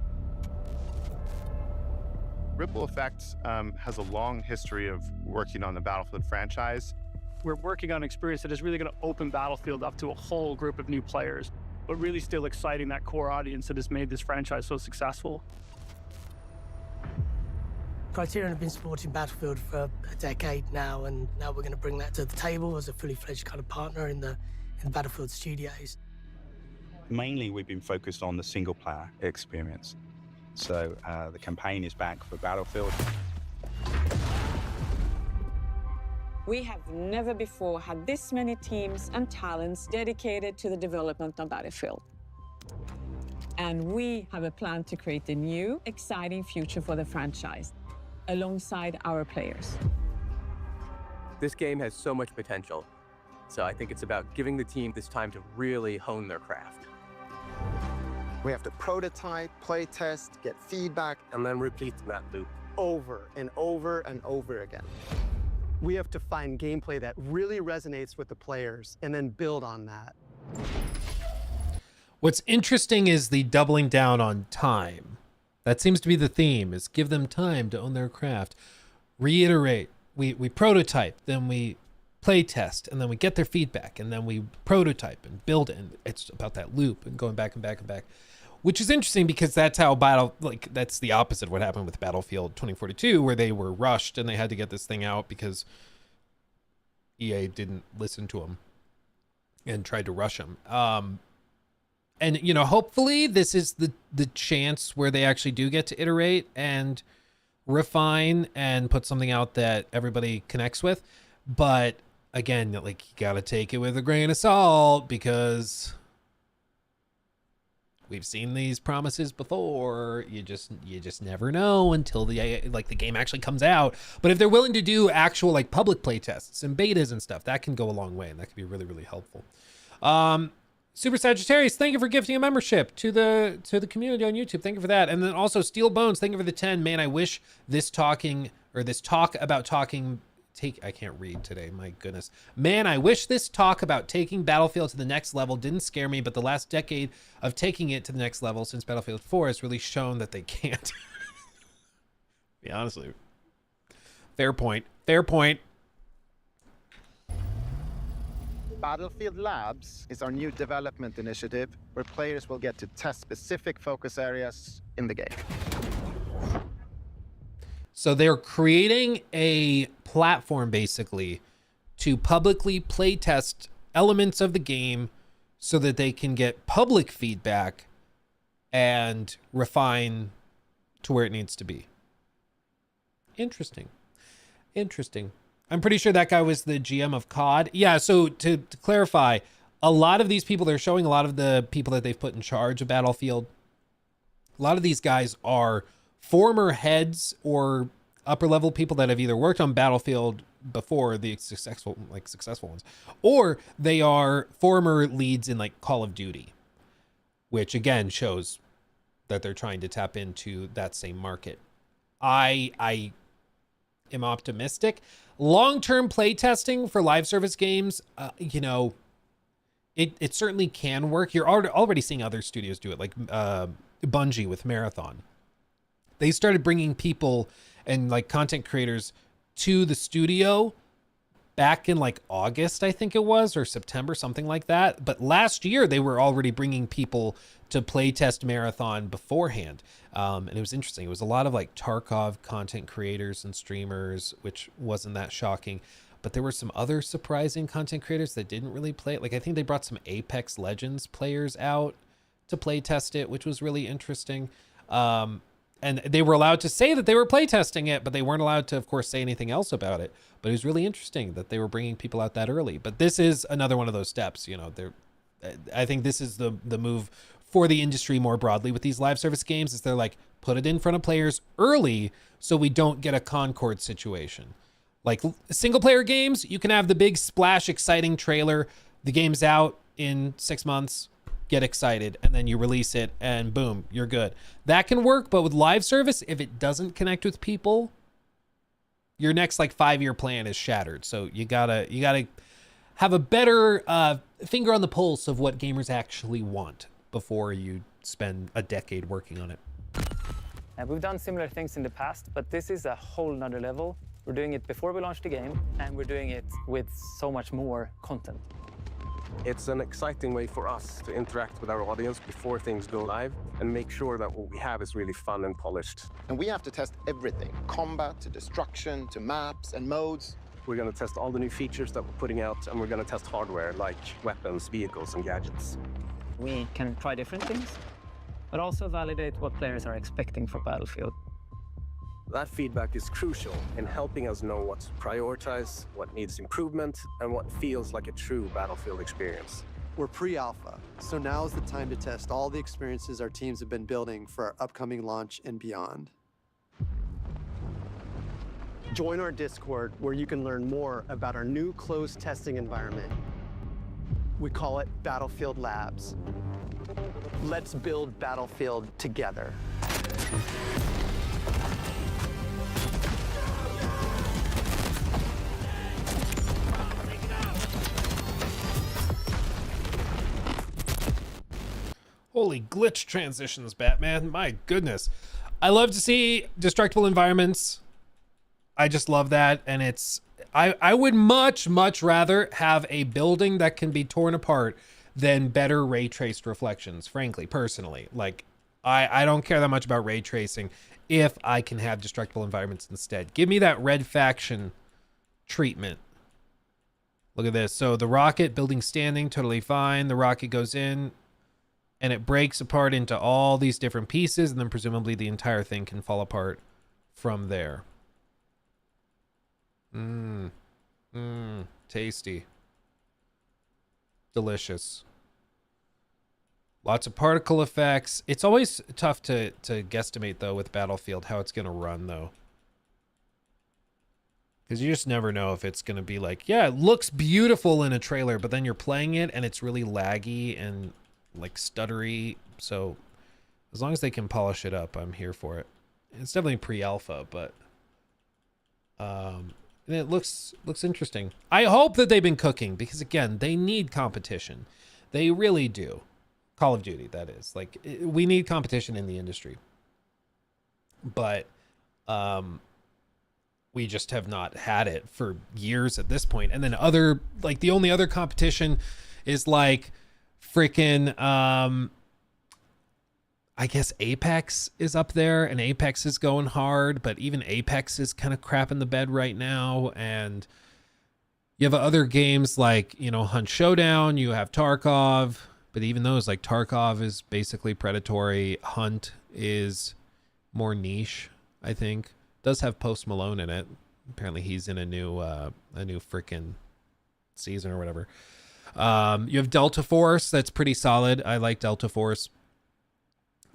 Ripple Effects has a long history of working on the Battlefield franchise. We're working on an experience that is really going to open Battlefield up to a whole group of new players, but really still exciting that core audience that has made this franchise so successful. Criterion have been supporting Battlefield for a decade now, and now we're going to bring that to the table as a fully fledged kind of partner in the Battlefield studios. Mainly, we've been focused on the single-player experience. So the campaign is back for Battlefield. We have never before had this many teams and talents dedicated to the development of Battlefield. And we have a plan to create a new, exciting future for the franchise, alongside our players. This game has so much potential. So I think it's about giving the team this time to really hone their craft. We have to prototype, play test, get feedback, And then repeat that loop. over and over and over again. We have to find gameplay that really resonates with the players and then build on that. What's interesting is the doubling down on time. That seems to be the theme, is give them time to own their craft. Reiterate. We prototype, then we play test, and then we get their feedback, and then we prototype and build it. And it's about that loop and going back and back and back, which is interesting because that's how that's the opposite of what happened with Battlefield 2042, where they were rushed and they had to get this thing out because EA didn't listen to them and tried to rush them. And, you know, hopefully this is the chance where they actually do get to iterate and refine and put something out that everybody connects with. But again, like, you got to take it with a grain of salt because we've seen these promises before. You just never know until the game actually comes out. But if they're willing to do actual like public play tests and betas and stuff, that can go a long way, and that can be really, really helpful. Super Sagittarius, thank you for gifting a membership to the community on YouTube. Thank you for that. And then also Steel Bones, thank you for the 10. Man, I wish this talk about taking I can't read today, my goodness. Man, I wish this talk about taking Battlefield to the next level didn't scare me, but the last decade of taking it to the next level since Battlefield 4 has really shown that they can't. Be honestly. Fair point. Fair point. Battlefield Labs is our new development initiative where players will get to test specific focus areas in the game. So they're creating a platform basically to publicly play test elements of the game so that they can get public feedback and refine to where it needs to be. Interesting. Interesting. I'm pretty sure that guy was the GM of COD. Yeah, so to clarify, a lot of these people they're showing, a lot of the people that they've put in charge of Battlefield, a lot of these guys are former heads or upper level people that have either worked on Battlefield before, the successful ones, or they are former leads in like Call of Duty, which again shows that they're trying to tap into that same market. I am optimistic. Long-term play testing for live service games, you know, it certainly can work. You're already seeing other studios do it, like Bungie with Marathon. They started bringing people and like content creators to the studio back in like August, I think it was, or September, something like that. But last year they were already bringing people to play test Marathon beforehand. And it was interesting. It was a lot of like Tarkov content creators and streamers, which wasn't that shocking. but there were some other surprising content creators that didn't really play it. Like I think they brought some Apex Legends players out to play test it, which was really interesting. And they were allowed to say that they were play testing it, but they weren't allowed to, of course, say anything else about it. But it was really interesting that they were bringing people out that early. But this is another one of those steps. You know, I think this is the move for the industry more broadly with these live service games. Is they're like, put it in front of players early so we don't get a Concord situation. Like single player games, you can have the big splash exciting trailer. The game's out in 6 months. Get excited, and then you release it and boom, you're good. That can work, but with live service, if it doesn't connect with people, your next like 5-year plan is shattered. So you gotta have a better finger on the pulse of what gamers actually want before you spend a decade working on it. We've done similar things in the past, but this is a whole nother level. We're doing it before we launch the game, and we're doing it with so much more content. It's an exciting way for us to interact with our audience before things go live and make sure that what we have is really fun and polished. And we have to test everything, combat to destruction to maps and modes. We're going to test all the new features that we're putting out, and we're going to test hardware like weapons, vehicles, and gadgets. We can try different things, but also validate what players are expecting from Battlefield. That feedback is crucial in helping us know what to prioritize, what needs improvement, and what feels like a true Battlefield experience. We're pre-alpha, so now is the time to test all the experiences our teams have been building for our upcoming launch and beyond. Join our Discord where you can learn more about our new closed testing environment. We call it Battlefield Labs. Let's build Battlefield together. Holy glitch transitions, Batman. My goodness. I love to see destructible environments. I just love that. And I would much rather have a building that can be torn apart than better ray traced reflections, frankly, personally. Like, I don't care that much about ray tracing if I can have destructible environments instead. Give me that Red Faction treatment. Look at this. So the rocket building standing, totally fine. The rocket goes in and it breaks apart into all these different pieces, and then presumably the entire thing can fall apart from there. Tasty. Delicious. Lots of particle effects. It's always tough to guesstimate, though, with Battlefield, how it's going to run, though. Because you just never know if it's going to be like, yeah, it looks beautiful in a trailer, but then you're playing it and it's really laggy and like stuttery. So as long as they can polish it up, I'm here for it. It's definitely pre-alpha, but and it looks interesting. I hope that they've been cooking, because again, they need competition. They really do. Call of Duty, that is. Like, we need competition in the industry. But we just have not had it for years at this point. And then the only other competition is like freaking I guess Apex is up there, and Apex is going hard, but even Apex is kind of crap in the bed right now. And you have other games like, Hunt Showdown, you have Tarkov, but even those, like Tarkov is basically predatory. Hunt is more niche, I think. Does have Post Malone in it. Apparently he's in a new freaking season or whatever. You have Delta Force, that's pretty solid. I like Delta Force.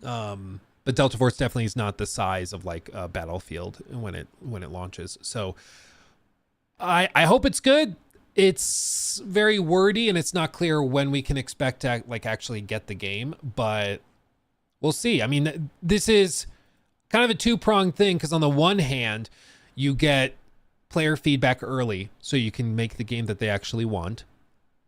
But Delta Force definitely is not the size of like Battlefield when it launches. So I hope it's good. It's very wordy, and it's not clear when we can expect to like actually get the game, but we'll see. I mean, this is kind of a two-pronged thing, because on the one hand, you get player feedback early so you can make the game that they actually want.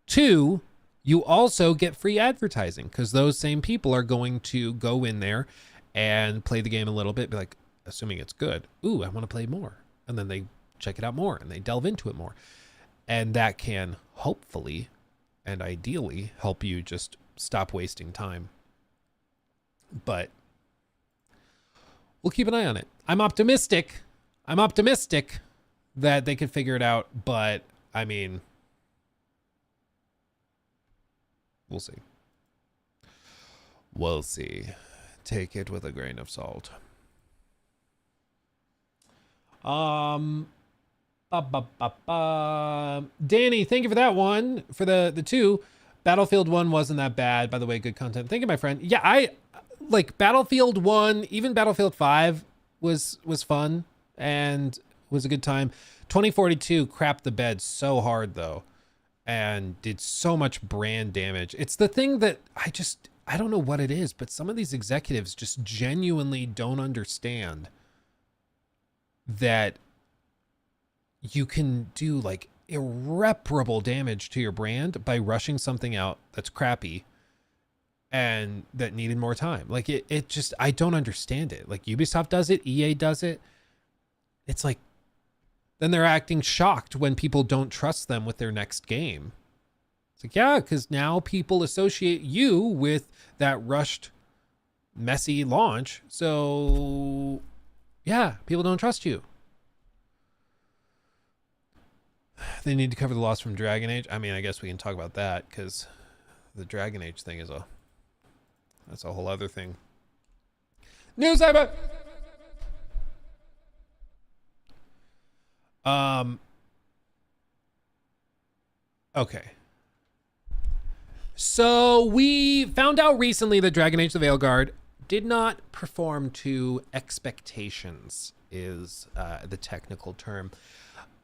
2, you also get free advertising, because those same people are going to go in there and play the game a little bit, be like, assuming it's good, ooh, I want to play more. And then they check it out more and they delve into it more. And that can hopefully and ideally help you just stop wasting time. But we'll keep an eye on it. I'm optimistic. that they could figure it out, but I mean, we'll see. We'll see. Take it with a grain of salt. Danny, thank you for that one. For the 2. Battlefield 1 wasn't that bad. By the way, good content. Thank you, my friend. Yeah, I like Battlefield 1, even Battlefield 5 was fun and was a good time. 2042 crapped the bed so hard though, and did so much brand damage. It's the thing that I don't know what it is, but some of these executives just genuinely don't understand that you can do like irreparable damage to your brand by rushing something out that's crappy and that needed more time. Like it just, I don't understand it. Like Ubisoft does it, EA does it. It's like, then they're acting shocked when people don't trust them with their next game. It's like, yeah, because now people associate you with that rushed, messy launch. So yeah, people don't trust you. They need to cover the loss from Dragon Age. I mean, I guess we can talk about that because the Dragon Age thing is that's a whole other thing. News about. Okay. So we found out recently that Dragon Age the Veilguard did not perform to expectations, is the technical term.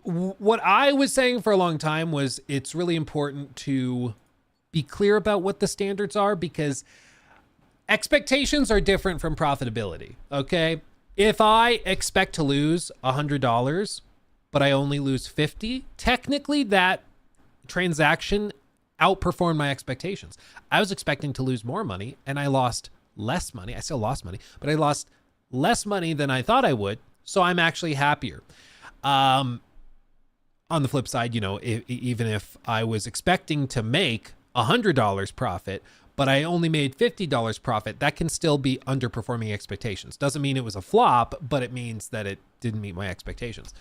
What I was saying for a long time was it's really important to be clear about what the standards are, because expectations are different from profitability. Okay. If I expect to lose $100, but I only lose 50, technically that transaction outperformed my expectations. I was expecting to lose more money and I lost less money. I still lost money, but I lost less money than I thought I would. So I'm actually happier. On the flip side, you know, even if I was expecting to make $100 profit, but I only made $50 profit, that can still be underperforming expectations. Doesn't mean it was a flop, but it means that it didn't meet my expectations.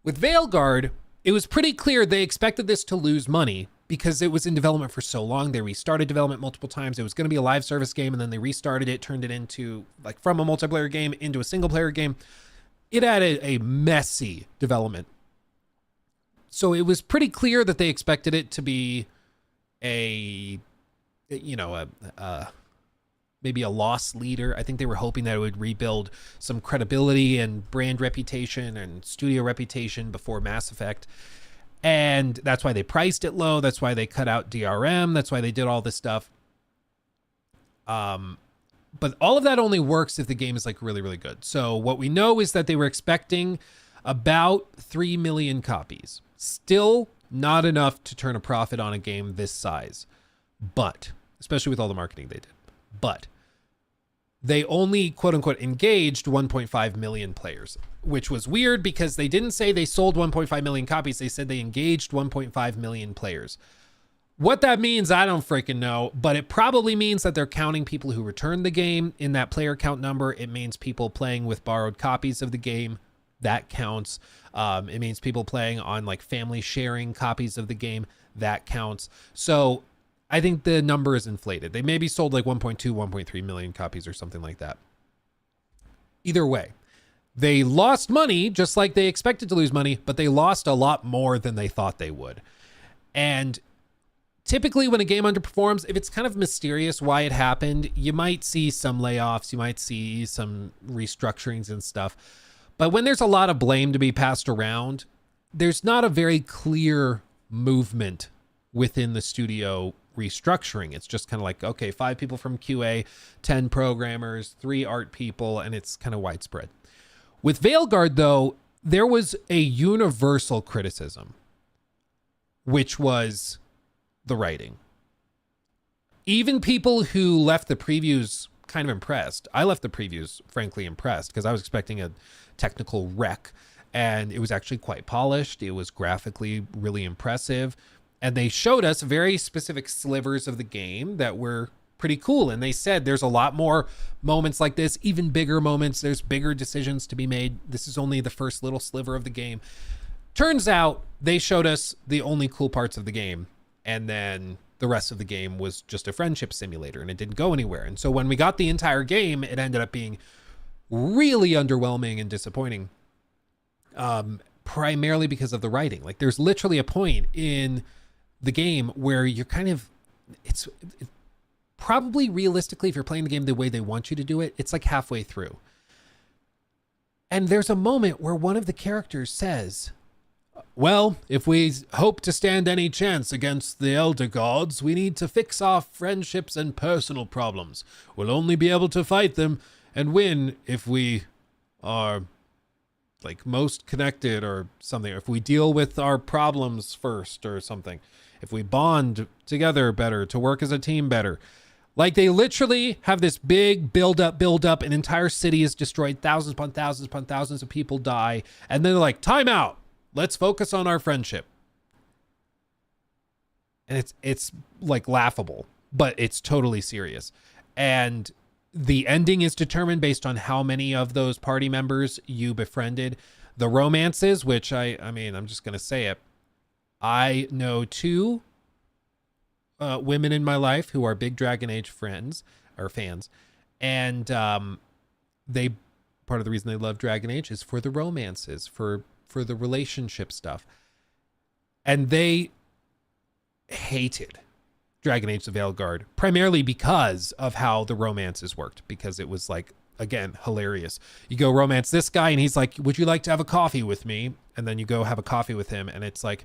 With Veilguard, it was pretty clear they expected this to lose money because it was in development for so long. They restarted development multiple times. It was going to be a live service game, and then they restarted it, turned it into, like, from a multiplayer game into a single player game. It had a messy development. So it was pretty clear that they expected it to be maybe a loss leader. I think they were hoping that it would rebuild some credibility and brand reputation and studio reputation before Mass Effect. And that's why they priced it low. That's why they cut out DRM. That's why they did all this stuff. But all of that only works if the game is like really, really good. So what we know is that they were expecting about 3 million copies. Still not enough to turn a profit on a game this size, but especially with all the marketing they did. But they only, quote unquote, engaged 1.5 million players, which was weird because they didn't say they sold 1.5 million copies. They said they engaged 1.5 million players. What that means, I don't freaking know, but it probably means that they're counting people who returned the game in that player count number. It means people playing with borrowed copies of the game. That counts. It means people playing on like family sharing copies of the game. That counts. So I think the number is inflated. They maybe sold like 1.2, 1.3 million copies or something like that. Either way, they lost money just like they expected to lose money, but they lost a lot more than they thought they would. And typically when a game underperforms, if it's kind of mysterious why it happened, you might see some layoffs, you might see some restructurings and stuff. But when there's a lot of blame to be passed around, there's not a very clear movement within the studio restructuring. It's just kind of like, okay, 5 people from QA, 10 programmers, 3 art people, and it's kind of widespread. With Veilguard, though, there was a universal criticism, which was the writing. Even people who left the previews kind of impressed. I left the previews, frankly, impressed because I was expecting a technical wreck, and it was actually quite polished. It was graphically really impressive. And they showed us very specific slivers of the game that were pretty cool. And they said there's a lot more moments like this, even bigger moments. There's bigger decisions to be made. This is only the first little sliver of the game. Turns out they showed us the only cool parts of the game, and then the rest of the game was just a friendship simulator, and it didn't go anywhere. And so when we got the entire game, it ended up being really underwhelming and disappointing, primarily because of the writing. Like, there's literally a point in the game where you're kind of, it's probably realistically, if you're playing the game the way they want you to do it, it's like halfway through. And there's a moment where one of the characters says, well, if we hope to stand any chance against the Elder Gods, we need to fix our friendships and personal problems. We'll only be able to fight them and win if we are like most connected or something. If we deal with our problems first or something. If we bond together better, to work as a team better. Like, they literally have this big build up. An entire city is destroyed. Thousands upon thousands of people die. And then they're like, time out. Let's focus on our friendship. And it's like laughable, but it's totally serious. And the ending is determined based on how many of those party members you befriended. The romances, which I mean, I'm just going to say it. I know 2 women in my life who are big Dragon Age friends or fans. And they, part of the reason they love Dragon Age is for the romances, for the relationship stuff. And they hated Dragon Age the Veilguard, primarily because of how the romances worked, because it was like, again, hilarious. You go romance this guy and he's like, would you like to have a coffee with me? And then you go have a coffee with him and it's like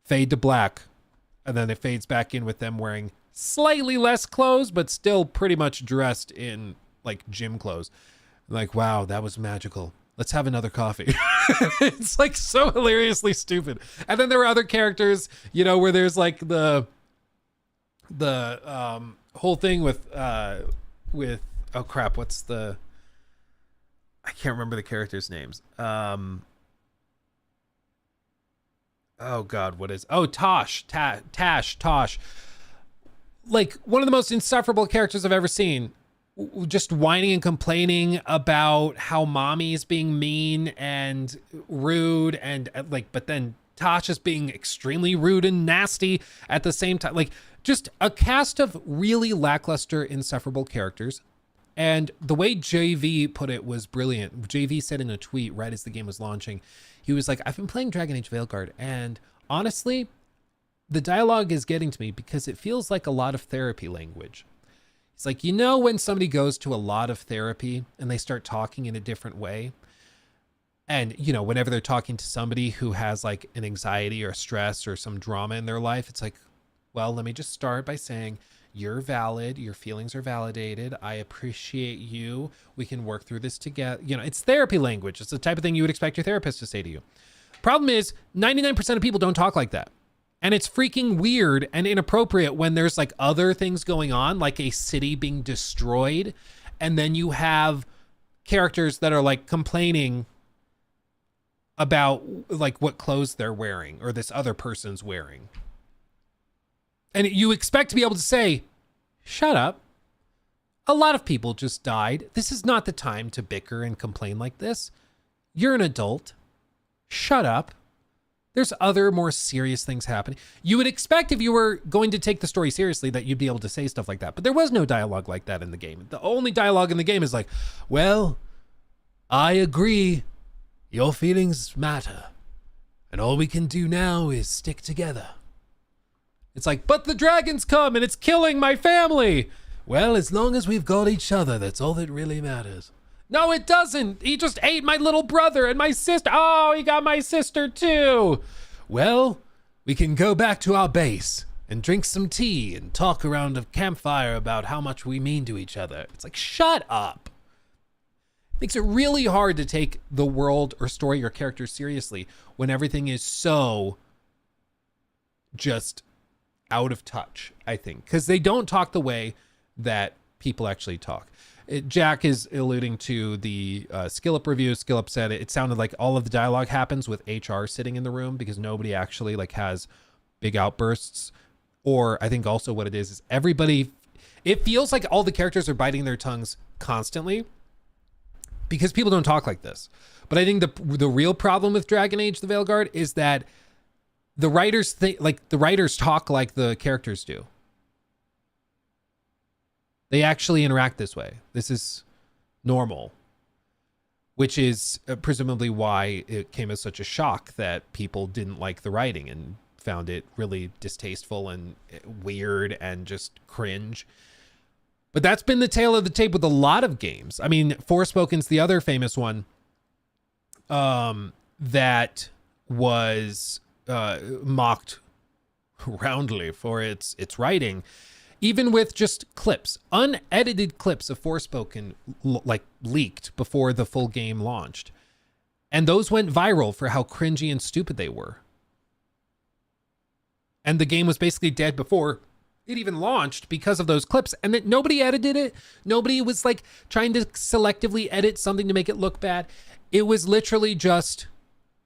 fade to black. And then it fades back in with them wearing slightly less clothes, but still pretty much dressed in like gym clothes. Like, wow, that was magical. Let's have another coffee. It's like so hilariously stupid. And then there are other characters, you know, where there's like the whole thing with oh crap, what's the, I can't remember the characters' names. Oh God, what is, Tosh. Like one of the most insufferable characters I've ever seen. Just whining and complaining about how mommy is being mean and rude and like, but then Tosh is being extremely rude and nasty at the same time. Like, just a cast of really lackluster, insufferable characters. And the way JV put it was brilliant. JV said in a tweet right as the game was launching, he was like, I've been playing Dragon Age Veilguard, and honestly, the dialogue is getting to me because it feels like a lot of therapy language. It's like, you know, when somebody goes to a lot of therapy and they start talking in a different way, and, you know, whenever they're talking to somebody who has like an anxiety or stress or some drama in their life, it's like, well, let me just start by saying you're valid. Your feelings are validated. I appreciate you. We can work through this together. You know, it's therapy language. It's the type of thing you would expect your therapist to say to you. Problem is 99% of people don't talk like that. And it's freaking weird and inappropriate when there's like other things going on, like a city being destroyed. And then you have characters that are like complaining about like what clothes they're wearing or this other person's wearing. And you expect to be able to say, shut up. A lot of people just died. This is not the time to bicker and complain like this. You're an adult. Shut up. There's other more serious things happening. You would expect if you were going to take the story seriously that you'd be able to say stuff like that. But there was no dialogue like that in the game. The only dialogue in the game is like, well, I agree. Your feelings matter. And all we can do now is stick together. It's like, but the dragon's come and it's killing my family. Well, as long as we've got each other, that's all that really matters. No, it doesn't. He just ate my little brother and my sister. Oh, he got my sister too. Well, we can go back to our base and drink some tea and talk around a campfire about how much we mean to each other. It's like, shut up. It makes it really hard to take the world or story or characters seriously when everything is so just out of touch, I think, because they don't talk the way that people actually talk. Jack is alluding to the Skillup review. Skillup said it sounded like all of the dialogue happens with HR sitting in the room because nobody actually like has big outbursts. Or I think also what it is everybody, It feels like all the characters are biting their tongues constantly because people don't talk like this. But I think the real problem with Dragon Age the Veilguard is that the writers talk like the characters do. They actually interact this way. This is normal, which is presumably why it came as such a shock that people didn't like the writing and found it really distasteful and weird and just cringe. But that's been the tale of the tape with a lot of games. I mean, Forspoken's the other famous one that was mocked roundly for its writing, even with just clips, unedited clips of Forspoken like leaked before the full game launched. And those went viral for how cringy and stupid they were. And the game was basically dead before it even launched because of those clips, and that nobody edited it. Nobody was like trying to selectively edit something to make it look bad. It was literally just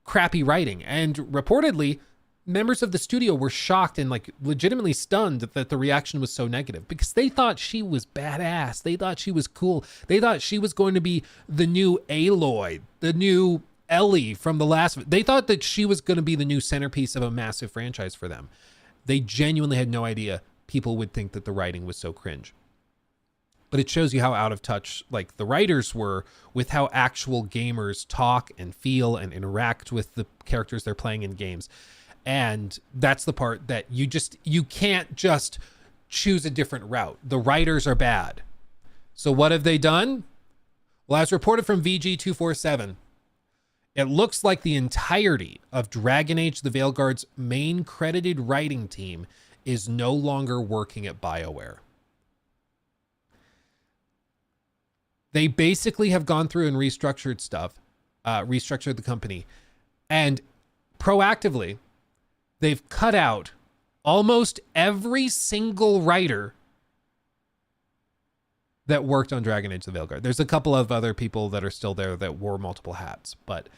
crappy writing. And reportedly, members of the studio were shocked and like legitimately stunned that the reaction was so negative because they thought she was badass. They thought she was cool. They thought she was going to be the new Aloy, the new Ellie from the last. They thought that she was going to be the new centerpiece of a massive franchise for them. They genuinely had no idea people would think that the writing was so cringe. But it shows you how out of touch like the writers were with how actual gamers talk and feel and interact with the characters they're playing in games. And that's the part that you can't just choose a different route. The writers are bad. So what have they done? Well, as reported from VG247, it looks like the entirety of Dragon Age the Veilguard's main credited writing team is no longer working at BioWare. They basically have gone through and restructured stuff, restructured the company, and proactively, they've cut out almost every single writer that worked on Dragon Age the Veilguard. There's a couple of other people that are still there that wore multiple hats, but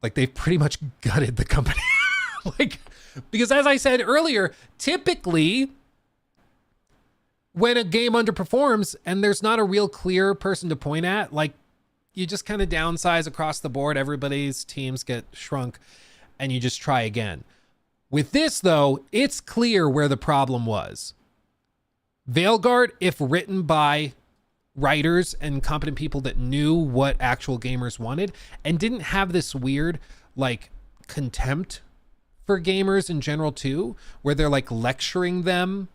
like they've pretty much gutted the company. Like, because as I said earlier, typically when a game underperforms and there's not a real clear person to point at, like you just kind of downsize across the board. Everybody's teams get shrunk and you just try again. With this though, it's clear where the problem was. Veilguard, if written by writers and competent people that knew what actual gamers wanted and didn't have this weird like contempt for gamers in general too, where they're like lecturing them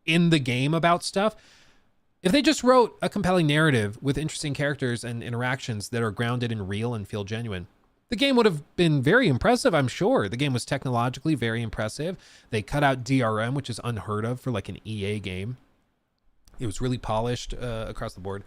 in the game about stuff. If they just wrote a compelling narrative with interesting characters and interactions that are grounded in real and feel genuine, the game would have been very impressive, I'm sure. The game was technologically very impressive. They cut out DRM, which is unheard of for like an EA game. It was really polished across the board.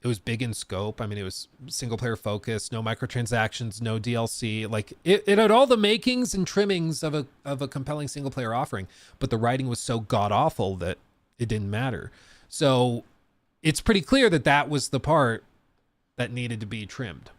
It was big in scope. I mean, it was single player focused, no microtransactions, no DLC. Like it had all the makings and trimmings of a compelling single player offering, but the writing was so god awful that it didn't matter. So it's pretty clear that that was the part that needed to be trimmed.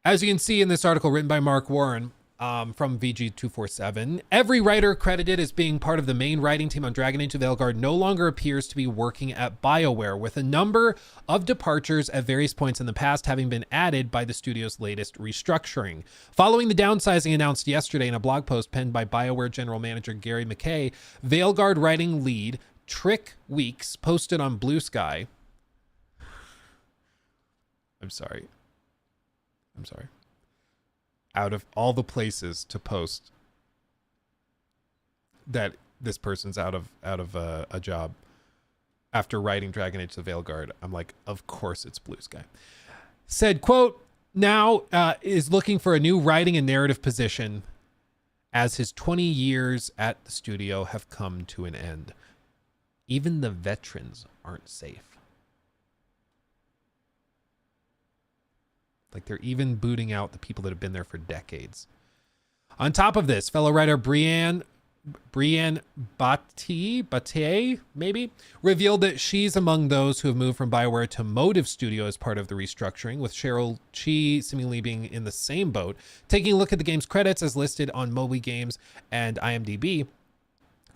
As you can see in this article written by Mark Warren from VG247, every writer credited as being part of the main writing team on Dragon Age the Veilguard no longer appears to be working at BioWare, with a number of departures at various points in the past having been added by the studio's latest restructuring. Following the downsizing announced yesterday in a blog post penned by BioWare General Manager Gary McKay, Veilguard writing lead Trick Weeks posted on Blue Sky. I'm sorry. Out of all the places to post that this person's out of a job after writing Dragon Age the Veilguard, I'm like, of course it's Blue Sky. Said, quote, now is looking for a new writing and narrative position as his 20 years at the studio have come to an end. Even the veterans aren't safe. Like they're even booting out the people that have been there for decades. On top of this, fellow writer Brienne Batier, maybe, revealed that she's among those who have moved from BioWare to Motive Studio as part of the restructuring, with Cheryl Chi seemingly being in the same boat. Taking a look at the game's credits as listed on Moby Games and IMDb,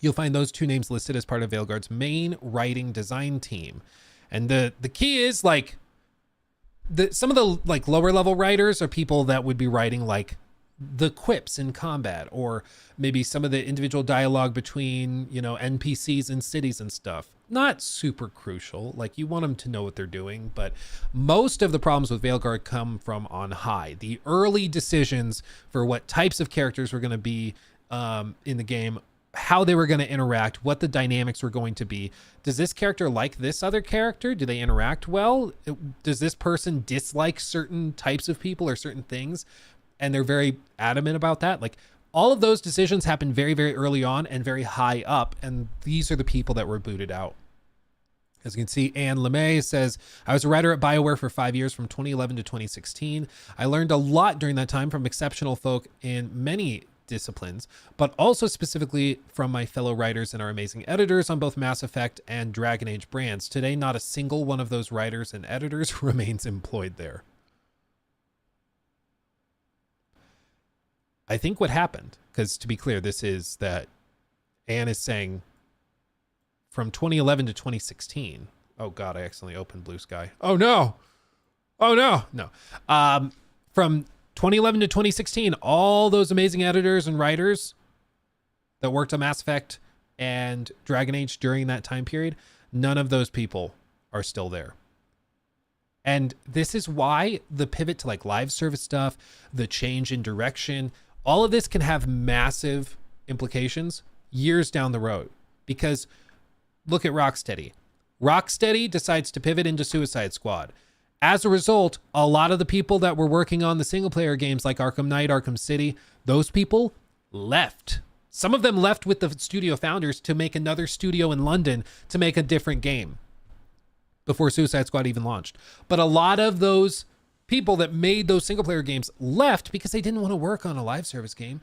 you'll find those two names listed as part of Veilguard's main writing design team. And the key is like some of the like lower level writers are people that would be writing like the quips in combat, or maybe some of the individual dialogue between, you know, NPCs and cities and stuff. Not super crucial. Like, you want them to know what they're doing, but most of the problems with Veilguard come from on high. The early decisions for what types of characters were going to be in the game, how they were going to interact, what the dynamics were going to be. Does this character like this other character? Do they interact well? Does this person dislike certain types of people or certain things? And they're very adamant about that. Like, all of those decisions happen very, very early on and very high up. And these are the people that were booted out. As you can see, Anne LeMay says, I was a writer at BioWare for 5 years from 2011 to 2016. I learned a lot during that time from exceptional folk in many disciplines, but also specifically from my fellow writers and our amazing editors on both Mass Effect and Dragon Age brands. Today, not a single one of those writers and editors remains employed there. I think what happened, because to be clear, this is that Anne is saying from 2011 to 2016. Oh God, I accidentally opened Blue Sky. Oh no. Oh no. No. From 2011 to 2016, all those amazing editors and writers that worked on Mass Effect and Dragon Age during that time period, none of those people are still there. And this is why the pivot to like live service stuff, the change in direction, all of this can have massive implications years down the road. Because look at Rocksteady. Rocksteady decides to pivot into Suicide Squad. As a result, a lot of the people that were working on the single player games like Arkham Knight, Arkham City, those people left. Some of them left with the studio founders to make another studio in London to make a different game before Suicide Squad even launched. But a lot of those people that made those single player games left because they didn't want to work on a live service game.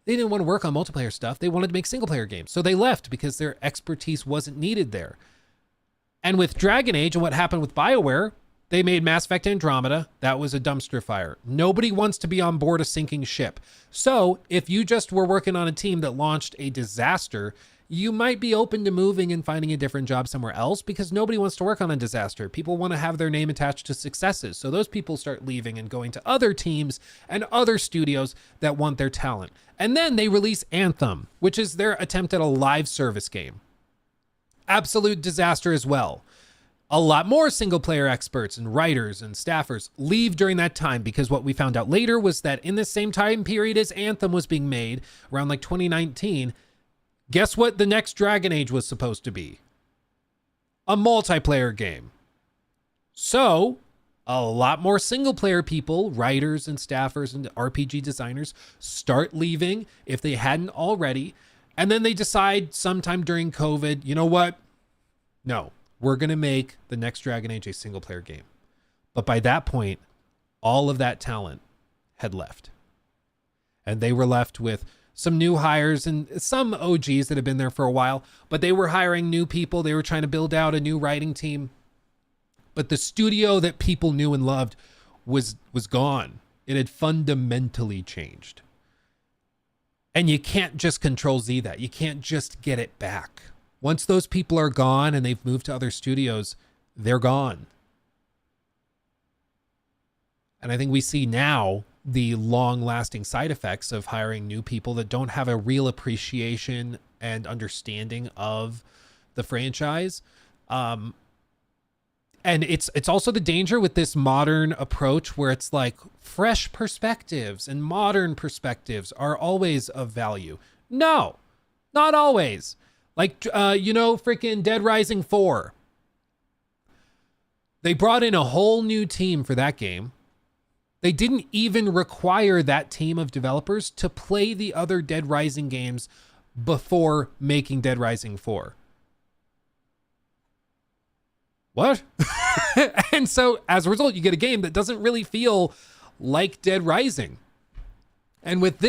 They didn't want to work on multiplayer stuff. They wanted to make single player games. So they left because their expertise wasn't needed there. And with Dragon Age and what happened with BioWare, they made Mass Effect Andromeda. That was a dumpster fire. Nobody wants to be on board a sinking ship. So if you just were working on a team that launched a disaster, you might be open to moving and finding a different job somewhere else because nobody wants to work on a disaster. People want to have their name attached to successes. So those people start leaving and going to other teams and other studios that want their talent. And then they release Anthem, which is their attempt at a live service game. Absolute disaster as well. A lot more single player experts and writers and staffers leave during that time because what we found out later was that in the same time period as Anthem was being made, around like 2019, guess what the next Dragon Age was supposed to be? A multiplayer game. So, a lot more single player people, writers and staffers and RPG designers start leaving if they hadn't already. And then they decide sometime during COVID, you know what? No, we're going to make the next Dragon Age a single player game. But by that point, all of that talent had left. And they were left with some new hires and some OGs that have been there for a while, but they were hiring new people. They were trying to build out a new writing team. But the studio that people knew and loved was gone. It had fundamentally changed. And you can't just Control Z that. You can't just get it back. Once those people are gone and they've moved to other studios, they're gone. And I think we see now the long-lasting side effects of hiring new people that don't have a real appreciation and understanding of the franchise. And it's also the danger with this modern approach where it's like fresh perspectives and modern perspectives are always of value. No, not always. Like, freaking Dead Rising 4. They brought in a whole new team for that game. They didn't even require that team of developers to play the other Dead Rising games before making Dead Rising 4. What? And so as a result, you get a game that doesn't really feel like Dead Rising. And with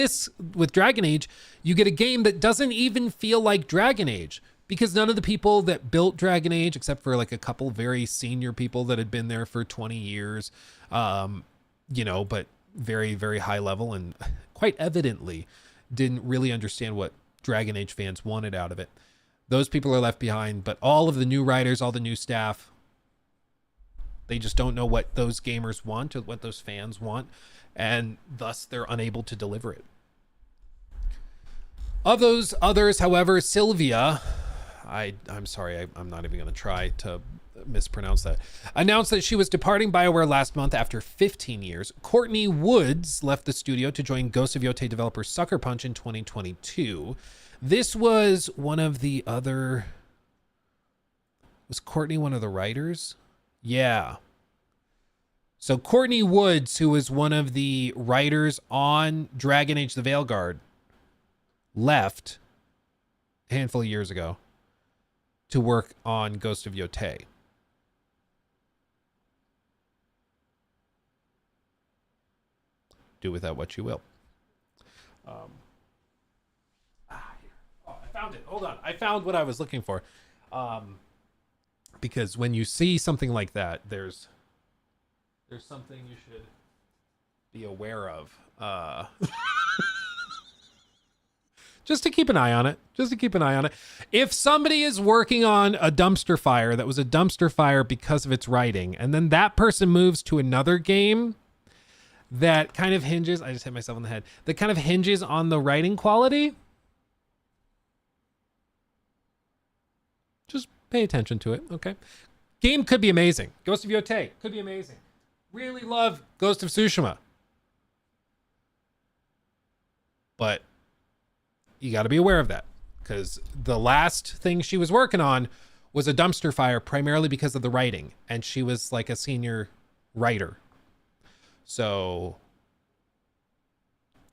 Dragon Age, you get a game that doesn't even feel like Dragon Age because none of the people that built Dragon Age, except for like a couple very senior people that had been there for 20 years, but very, very high level and quite evidently didn't really understand what Dragon Age fans wanted out of it. Those people are left behind, but all of the new writers, all the new staff, they just don't know what those gamers want or what those fans want, and thus they're unable to deliver it. Of those others, however, Sylvia, I'm sorry, I'm not even going to try to mispronounce that, announced that she was departing BioWare last month after 15 years. Courtney Woods left the studio to join Ghost of Yotei developer Sucker Punch in 2022. This was one of the other... Was Courtney one of the writers? Yeah. So Courtney Woods, who was one of the writers on Dragon Age the Veilguard, left a handful of years ago to work on Ghost of Yotei. Do with that what you will. I found it. Hold on. I found what I was looking for. Because when you see something like that, there's something you should be aware of. Just to keep an eye on it. If somebody is working on a dumpster fire that was a dumpster fire because of its writing, and then that person moves to another game that kind of hinges, I just hit myself on the head, that kind of hinges on the writing quality, just pay attention to it, okay? Game could be amazing. Ghost of Yotei could be amazing. Really love Ghost of Tsushima. But you got to be aware of that, because the last thing she was working on was a dumpster fire primarily because of the writing, and she was like a senior writer. So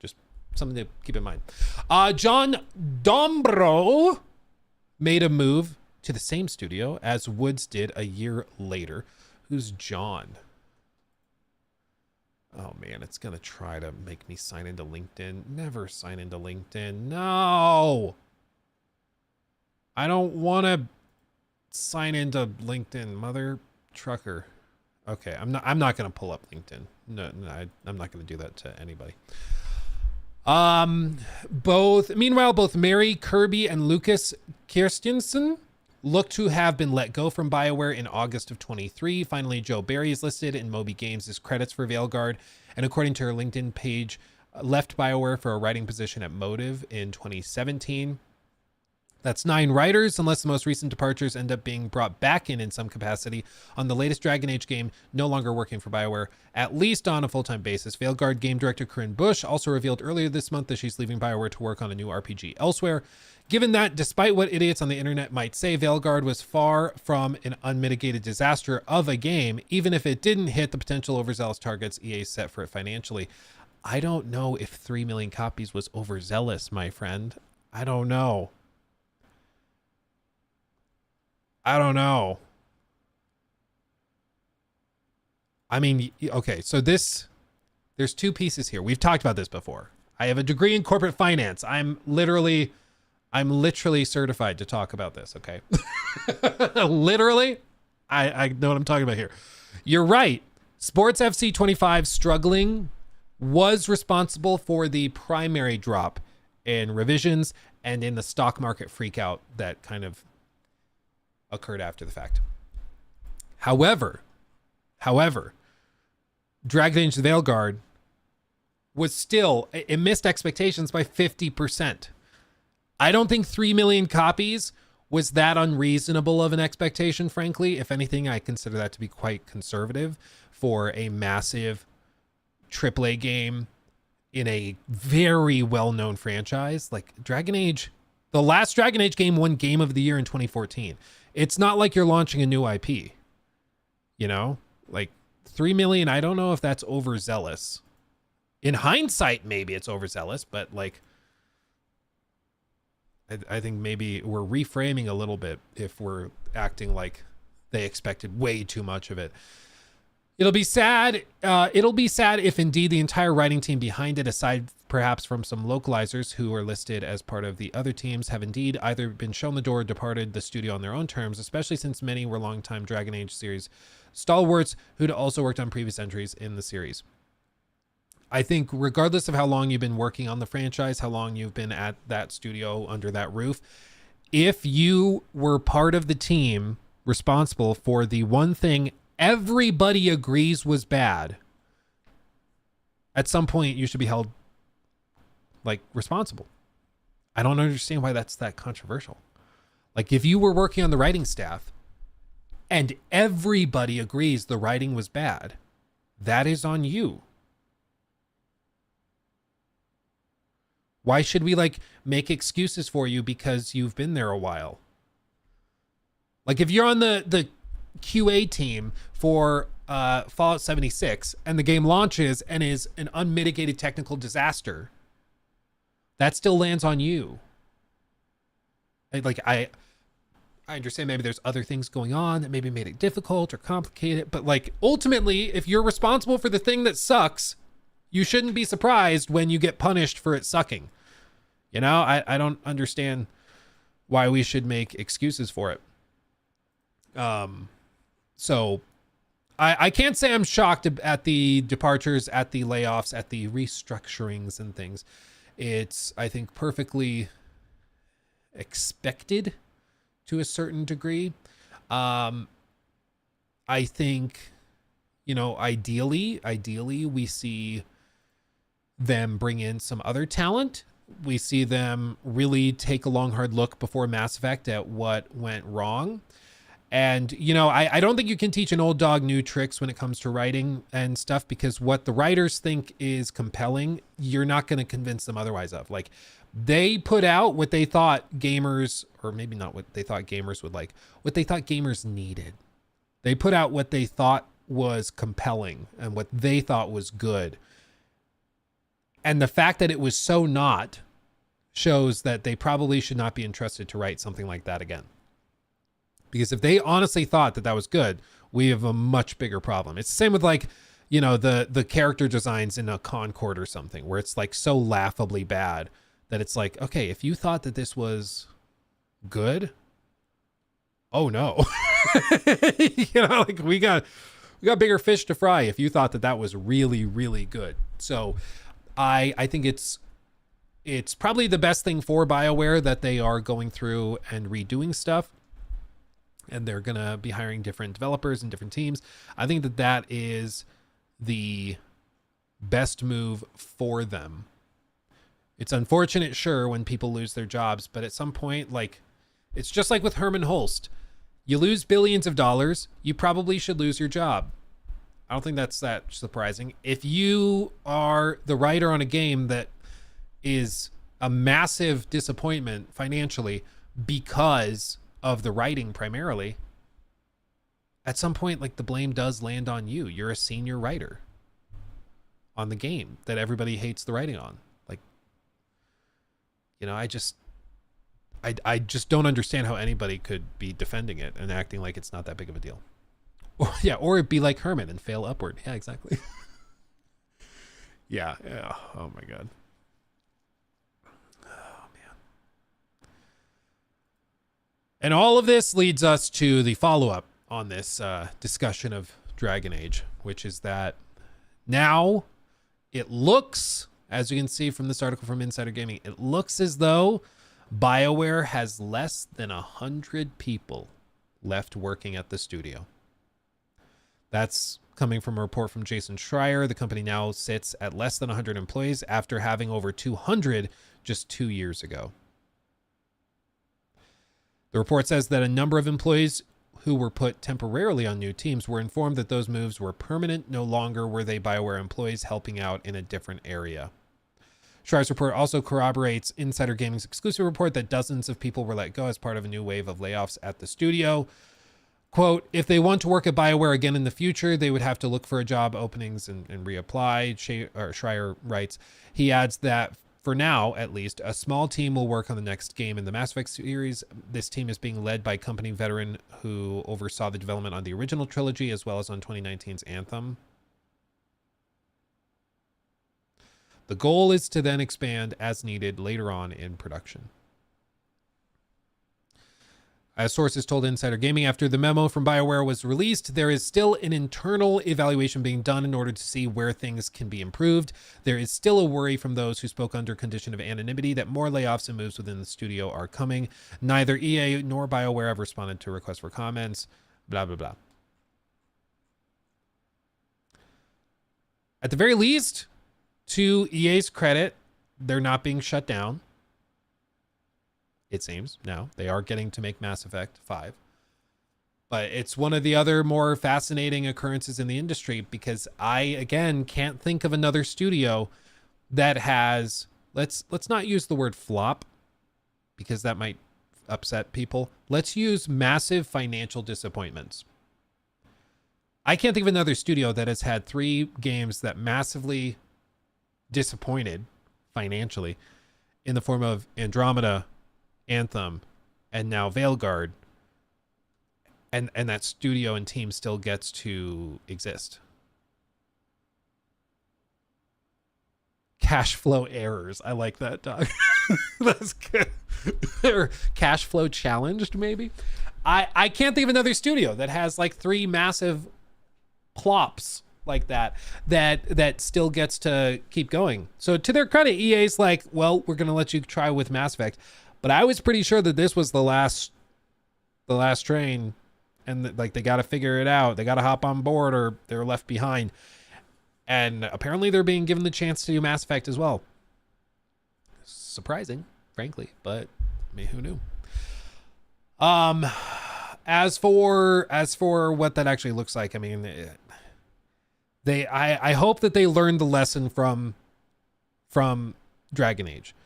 just something to keep in mind. John Dombrow made a move to the same studio as Woods did a year later. Who's John? Oh man, it's gonna try to make me sign into LinkedIn. Never sign into LinkedIn. No, I don't want to sign into LinkedIn, mother trucker. Okay, I'm not gonna pull up LinkedIn. No, I'm not gonna do that to anybody. Meanwhile, both Mary Kirby and Lucas Kirstensen look to have been let go from BioWare in August of 23. Finally, Joe Barry is listed in Moby Games as credits for Veilguard, and according to her LinkedIn page, left BioWare for a writing position at Motive in 2017. That's 9 writers, unless the most recent departures end up being brought back in some capacity on the latest Dragon Age game, no longer working for BioWare, at least on a full-time basis. Veilguard game director Corinne Bush also revealed earlier this month that she's leaving BioWare to work on a new RPG elsewhere. Given that, despite what idiots on the internet might say, Veilguard was far from an unmitigated disaster of a game, even if it didn't hit the potential overzealous targets EA set for it financially. I don't know if 3 million copies was overzealous, my friend. I don't know. I mean, okay, so there's 2 pieces here. We've talked about this before. I have a degree in corporate finance. I'm literally certified to talk about this, okay? Literally, I know what I'm talking about here. You're right. Sports FC 25 struggling was responsible for the primary drop in revisions and in the stock market freakout that kind of occurred after the fact. However, Dragon Age the Veilguard was still, it missed expectations by 50%. I don't think 3 million copies was that unreasonable of an expectation, frankly. If anything, I consider that to be quite conservative for a massive AAA game in a very well-known franchise. Like Dragon Age, the last Dragon Age game won Game of the Year in 2014. It's not like you're launching a new IP, you know? Like 3 million, I don't know if that's overzealous. In hindsight, maybe it's overzealous, but like, I think maybe we're reframing a little bit if we're acting like they expected way too much of it. It'll be sad. It'll be sad if indeed the entire writing team behind it, aside perhaps from some localizers who are listed as part of the other teams, have indeed either been shown the door or departed the studio on their own terms, especially since many were longtime Dragon Age series stalwarts who'd also worked on previous entries in the series. I think regardless of how long you've been working on the franchise, how long you've been at that studio under that roof, if you were part of the team responsible for the one thing everybody agrees was bad, at some point you should be held like responsible. I don't understand why that's that controversial. Like, if you were working on the writing staff and everybody agrees the writing was bad, that is on you. Why should we like make excuses for you because you've been there a while? Like, if you're on the QA team for Fallout 76 and the game launches and is an unmitigated technical disaster, that still lands on you. Like, I understand maybe there's other things going on that maybe made it difficult or complicated, but like, ultimately, if you're responsible for the thing that sucks, you shouldn't be surprised when you get punished for it sucking. You know, I don't understand why we should make excuses for it. So I can't say I'm shocked at the departures, at the layoffs, at the restructurings and things. It's, I think, perfectly expected to a certain degree. I think, you know, ideally we see them bring in some other talent. We see them really take a long, hard look before Mass Effect at what went wrong. And, you know, I don't think you can teach an old dog new tricks when it comes to writing and stuff, because what the writers think is compelling, you're not going to convince them otherwise of. Like, they put out what they thought gamers, or maybe not what they thought gamers would like, what they thought gamers needed. They put out what they thought was compelling and what they thought was good. And the fact that it was so not shows that they probably should not be entrusted to write something like that again. Because if they honestly thought that that was good, we have a much bigger problem. It's the same with, like, you know, the character designs in a Concord or something, where it's like so laughably bad that it's like, okay, if you thought that this was good, oh no. You know, like, we got bigger fish to fry if you thought that that was really, really good. So I think it's probably the best thing for BioWare that they are going through and redoing stuff. And they're going to be hiring different developers and different teams. I think that that is the best move for them. It's unfortunate, sure, when people lose their jobs, but at some point, like, it's just like with Herman Holst. You lose billions of dollars, you probably should lose your job. I don't think that's that surprising. If you are the writer on a game that is a massive disappointment financially because of the writing primarily, at some point, like, the blame does land on you. You're a senior writer on the game that everybody hates the writing on. Like, you know, I just don't understand how anybody could be defending it and acting like it's not that big of a deal. Or, yeah, or be like Herman and fail upward. Yeah, exactly. Yeah. Oh my God. Oh man. And all of this leads us to the follow-up on this discussion of Dragon Age, which is that now it looks, as you can see from this article from Insider Gaming, it looks as though BioWare has less than 100 people left working at the studio. That's coming from a report from Jason Schreier. The company now sits at less than 100 employees after having over 200 just 2 years ago. The report says that a number of employees who were put temporarily on new teams were informed that those moves were permanent. No longer were they BioWare employees helping out in a different area. Schreier's report also corroborates Insider Gaming's exclusive report that dozens of people were let go as part of a new wave of layoffs at the studio. Quote, if they want to work at BioWare again in the future, they would have to look for a job openings and reapply, Schreier writes. He adds that for now, at least, a small team will work on the next game in the Mass Effect series. This team is being led by company veteran who oversaw the development on the original trilogy as well as on 2019's Anthem. The goal is to then expand as needed later on in production. As sources told Insider Gaming, after the memo from BioWare was released, there is still an internal evaluation being done in order to see where things can be improved. There is still a worry from those who spoke under condition of anonymity that more layoffs and moves within the studio are coming. Neither EA nor BioWare have responded to requests for comments. Blah, blah, blah. At the very least, to EA's credit, they're not being shut down. It seems. Now, they are getting to make Mass Effect 5. But it's one of the other more fascinating occurrences in the industry because I, again, can't think of another studio that has, let's not use the word flop because that might upset people. Let's use massive financial disappointments. I can't think of another studio that has had 3 games that massively disappointed financially in the form of Andromeda, Anthem, and now Veilguard, and that studio and team still gets to exist. Cash flow errors. I like that, dog. That's good. Or cash flow challenged, maybe. I can't think of another studio that has like 3 massive plops like that still gets to keep going. So to their credit, EA's like, well, we're gonna let you try with Mass Effect. But I was pretty sure that this was the last train, and like they got to figure it out. They got to hop on board, or they're left behind. And apparently, they're being given the chance to do Mass Effect as well. Surprising, frankly, but I mean, who knew? As for what that actually looks like, I mean, I hope that they learned the lesson from Dragon Age.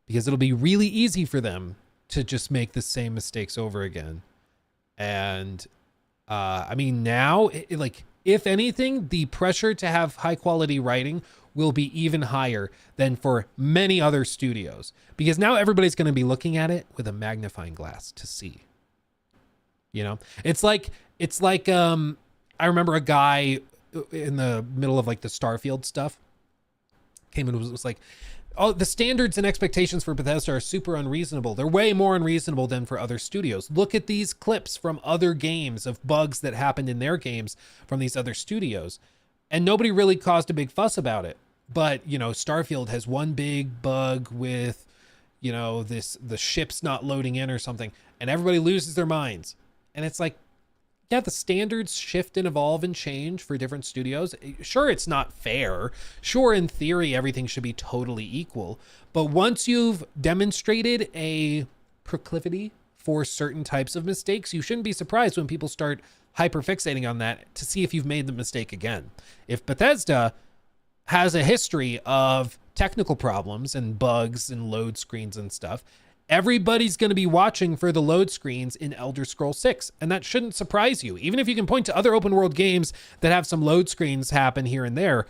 Because it'll be really easy for them to just make the same mistakes over again. And I mean, now, like, if anything, the pressure to have high quality writing will be even higher than for many other studios. Because now everybody's going to be looking at it with a magnifying glass to see. You know, it's like I remember a guy in the middle of like the Starfield stuff came and was like, oh, the standards and expectations for Bethesda are super unreasonable. They're way more unreasonable than for other studios. Look at these clips from other games of bugs that happened in their games from these other studios. And nobody really caused a big fuss about it. But, you know, Starfield has one big bug with, you know, the ship's not loading in or something, and everybody loses their minds. And it's like, yeah, the standards shift and evolve and change for different studios. Sure, it's not fair. Sure, in theory, everything should be totally equal. But once you've demonstrated a proclivity for certain types of mistakes, you shouldn't be surprised when people start hyperfixating on that to see if you've made the mistake again. If Bethesda has a history of technical problems and bugs and load screens and stuff, everybody's going to be watching for the load screens in Elder Scrolls 6, and that shouldn't surprise you. Even if you can point to other open world games that have some load screens happen here and there,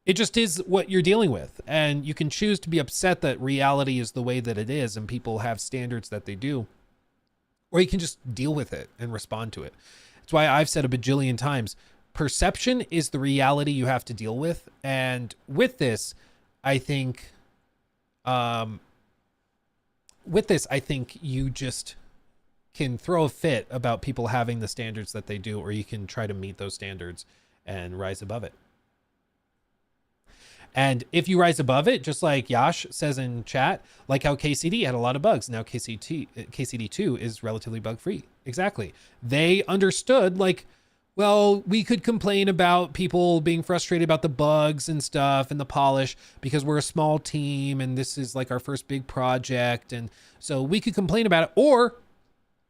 it just is what you're dealing with. And you can choose to be upset that reality is the way that it is and people have standards that they do, or you can just deal with it and respond to it. That's why I've said a bajillion times, perception is the reality you have to deal with. And with this, I think you just can throw a fit about people having the standards that they do, or you can try to meet those standards and rise above it. And if you rise above it, just like Yash says in chat, like how KCD had a lot of bugs, now KCD2 is relatively bug-free. Exactly. They understood, like, well, we could complain about people being frustrated about the bugs and stuff and the polish because we're a small team and this is like our first big project. And so we could complain about it, or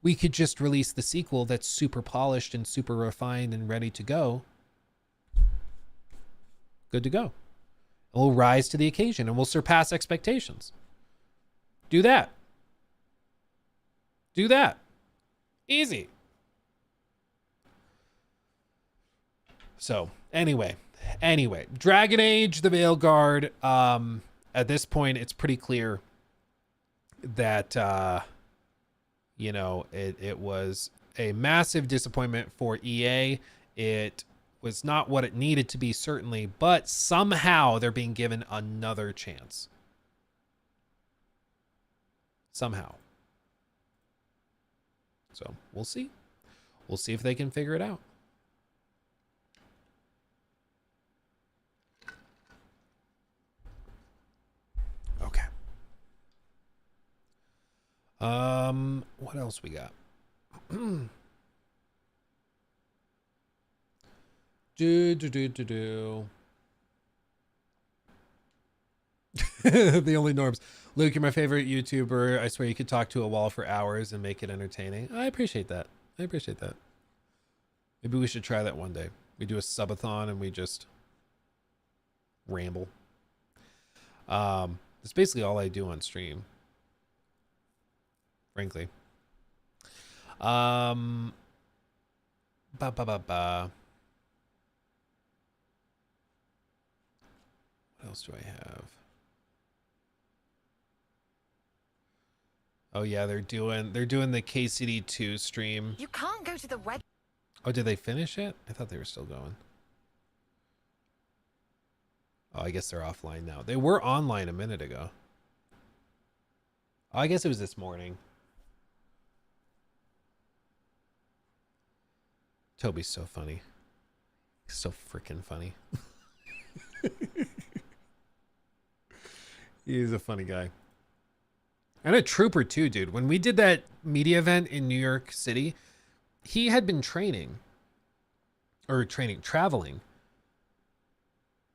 we could just release the sequel that's super polished and super refined and ready to go. Good to go. We'll rise to the occasion and we'll surpass expectations. Do that. Do that. Easy. So anyway, Dragon Age, the Veilguard, at this point, it's pretty clear that, you know, it was a massive disappointment for EA. It was not what it needed to be, certainly, but somehow they're being given another chance. Somehow. So we'll see. We'll see if they can figure it out. Okay. What else we got? The only norms. Luke, you're my favorite YouTuber. I swear you could talk to a wall for hours and make it entertaining. I appreciate that. I appreciate that. Maybe we should try that one day. We do a subathon and we just ramble. It's basically all I do on stream. Frankly. Ba ba ba ba. What else do I have? Oh yeah, they're doing the KCD2 stream. You can't go to the web. Oh, did they finish it? I thought they were still going. Oh, I guess they're offline now. They were online a minute ago. Oh, I guess it was this morning. Toby's so funny. He's so freaking funny. He's a funny guy. And a trooper too, dude. When we did that media event in New York City, he had been traveling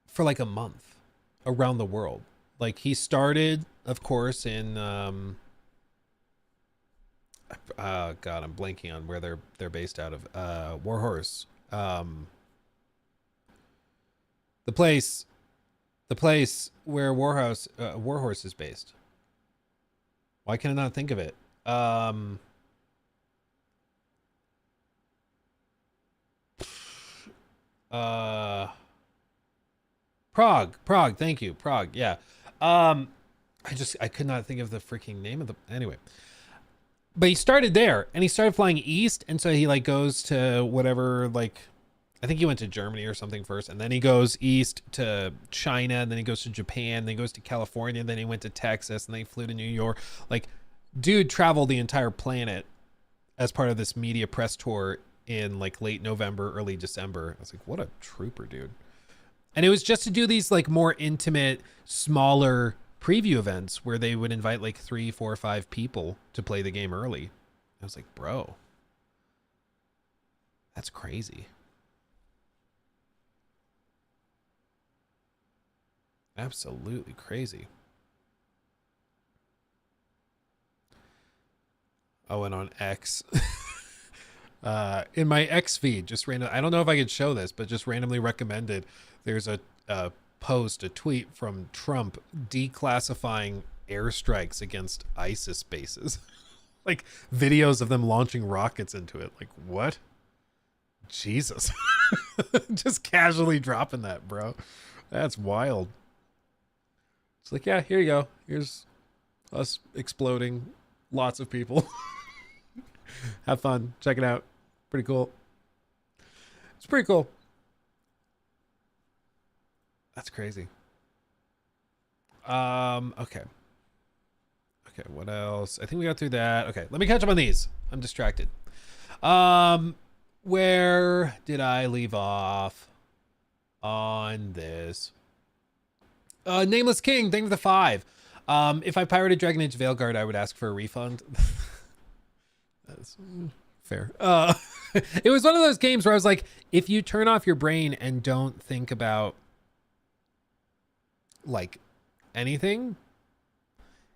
for like a month around the world. Like he started, of course, in God, I'm blanking on where they're based out of. Warhorse. The place where Warhorse is based. Why can I not think of it? Prague. Thank you. Prague. Yeah. I could not think of the freaking name of the, anyway. But he started there and he started flying east. And so he like goes to whatever, like, I think he went to Germany or something first. And then he goes east to China. And then he goes to Japan. Then he goes to California. And then he went to Texas. And then he flew to New York. Like, dude traveled the entire planet as part of this media press tour in like late November, early December. I was like, what a trooper, dude. And it was just to do these like more intimate, smaller preview events where they would invite like 3, 4, 5 people to play the game early. I was like, bro, that's crazy. Absolutely crazy. Oh, and on X. In my X feed, just random. I don't know if I could show this, but just randomly recommended. There's a tweet from Trump declassifying airstrikes against ISIS bases. Like videos of them launching rockets into it. Like, what? Jesus. Just casually dropping that, bro. That's wild. It's like, yeah, here you go. Here's us exploding lots of people. Have fun. Check it out. Pretty cool. It's pretty cool. That's crazy. Okay. Okay, what else? I think we got through that. Okay, let me catch up on these. I'm distracted. Where did I leave off on this? Nameless King, thank you for the 5. If I pirated Dragon Age Veilguard, I would ask for a refund. That's fair. It was one of those games where I was like, if you turn off your brain and don't think about like anything,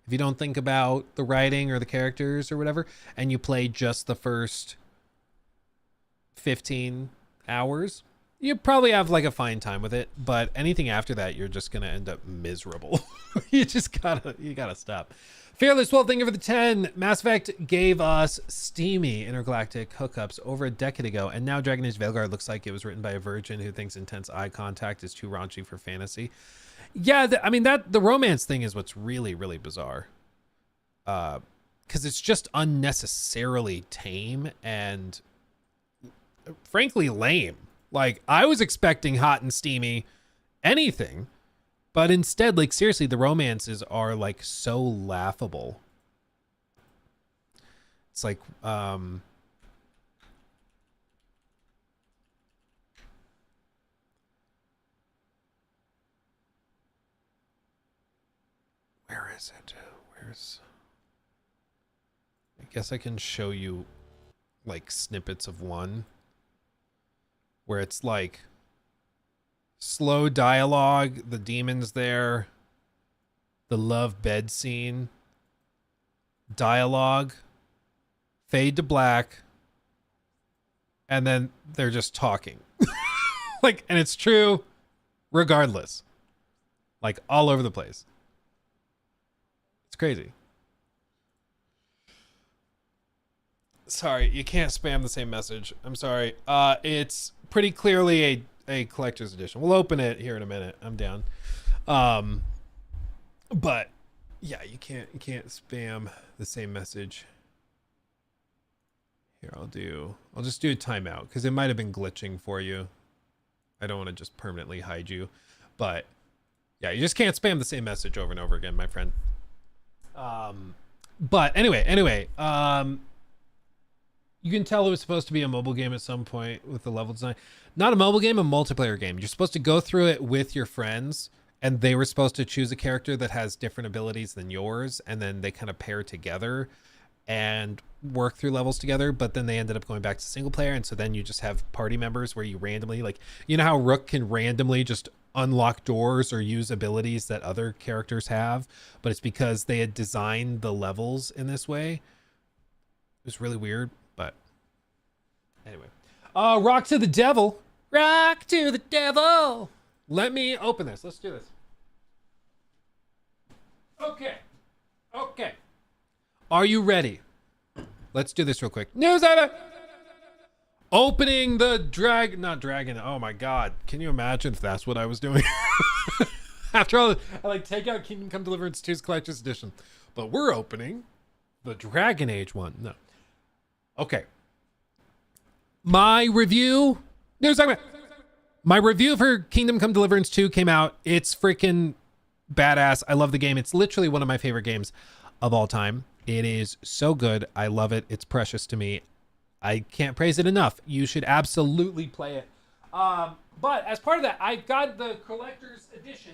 if you don't think about the writing or the characters or whatever, and you play just the first 15 hours, you probably have like a fine time with it. But anything after that, you're just gonna end up miserable. You gotta stop. Fearless 12, thank you for the 10. Mass Effect gave us steamy intergalactic hookups over a decade ago, and now Dragon Age Veilguard looks like it was written by a virgin who thinks intense eye contact is too raunchy for fantasy. Yeah, I mean, the romance thing is what's really, really bizarre. Because it's just unnecessarily tame and frankly lame. Like, I was expecting hot and steamy anything. But instead, like, seriously, the romances are, like, so laughable. It's like, is it? Where's... I guess I can show you like snippets of one where it's like slow dialogue, the demon's there, the love bed scene, dialogue, fade to black, and then they're just talking. Like, and it's true regardless. Like all over the place. It's crazy. Sorry, you can't spam the same message. I'm sorry. It's pretty clearly a collector's edition. We'll open it here in a minute. I'm down. But yeah, you can't spam the same message. Here, I'll just do a timeout because it might have been glitching for you. I don't want to just permanently hide you, but yeah, you just can't spam the same message over and over again, my friend. But anyway, you can tell it was supposed to be a mobile game at some point with the level design. Not a mobile game, a multiplayer game. You're supposed to go through it with your friends, and they were supposed to choose a character that has different abilities than yours, and then they kind of pair together and work through levels together. But then they ended up going back to single player, and so then you just have party members where you randomly, like, you know how Rook can randomly just unlock doors or use abilities that other characters have, but it's because they had designed the levels in this way. It was really weird. But anyway, rock to the devil. Rock to the devil. Let me open this. Let's do this. Okay. Are you ready? Let's do this real quick. News item. Opening the not dragon. Oh my God. Can you imagine if that's what I was doing? After all, I like take out Kingdom Come Deliverance 2's Collector's Edition. But we're opening the Dragon Age one. No. Okay. My review for Kingdom Come Deliverance 2 came out. It's freaking badass. I love the game. It's literally one of my favorite games of all time. It is so good. I love it. It's precious to me. I can't praise it enough. You should absolutely play it. But as part of that, I've got the collector's edition.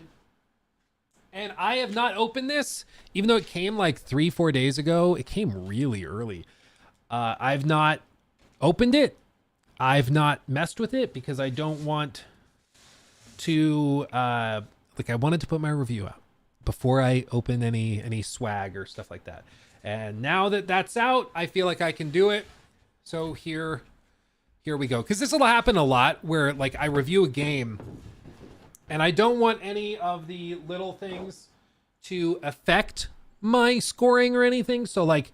And I have not opened this, even though it came like 3-4 days ago. It came really early. I've not opened it. I've not messed with it because I don't want to, I wanted to put my review out before I open any swag or stuff like that. And now that that's out, I feel like I can do it. So here we go. Because this will happen a lot where like I review a game and I don't want any of the little things to affect my scoring or anything. So like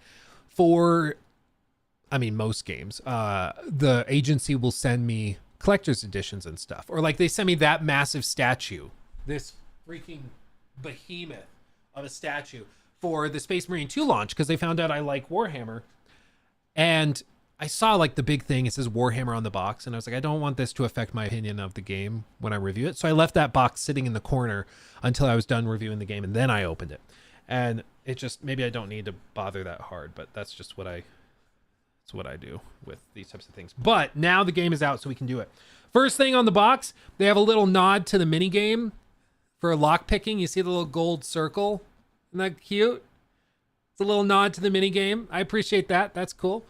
most games, the agency will send me collector's editions and stuff. Or like they send me that massive statue, this freaking behemoth of a statue for the Space Marine 2 launch because they found out I like Warhammer. And I saw like the big thing, it says Warhammer on the box, and I was like, I don't want this to affect my opinion of the game when I review it. So I left that box sitting in the corner until I was done reviewing the game, and then I opened it. And it just, maybe I don't need to bother that hard, but that's just what I do with these types of things. But now the game is out, so we can do it. First thing on the box, they have a little nod to the mini game for lock picking. You see the little gold circle? Isn't that cute? It's a little nod to the mini game. I appreciate that. That's cool.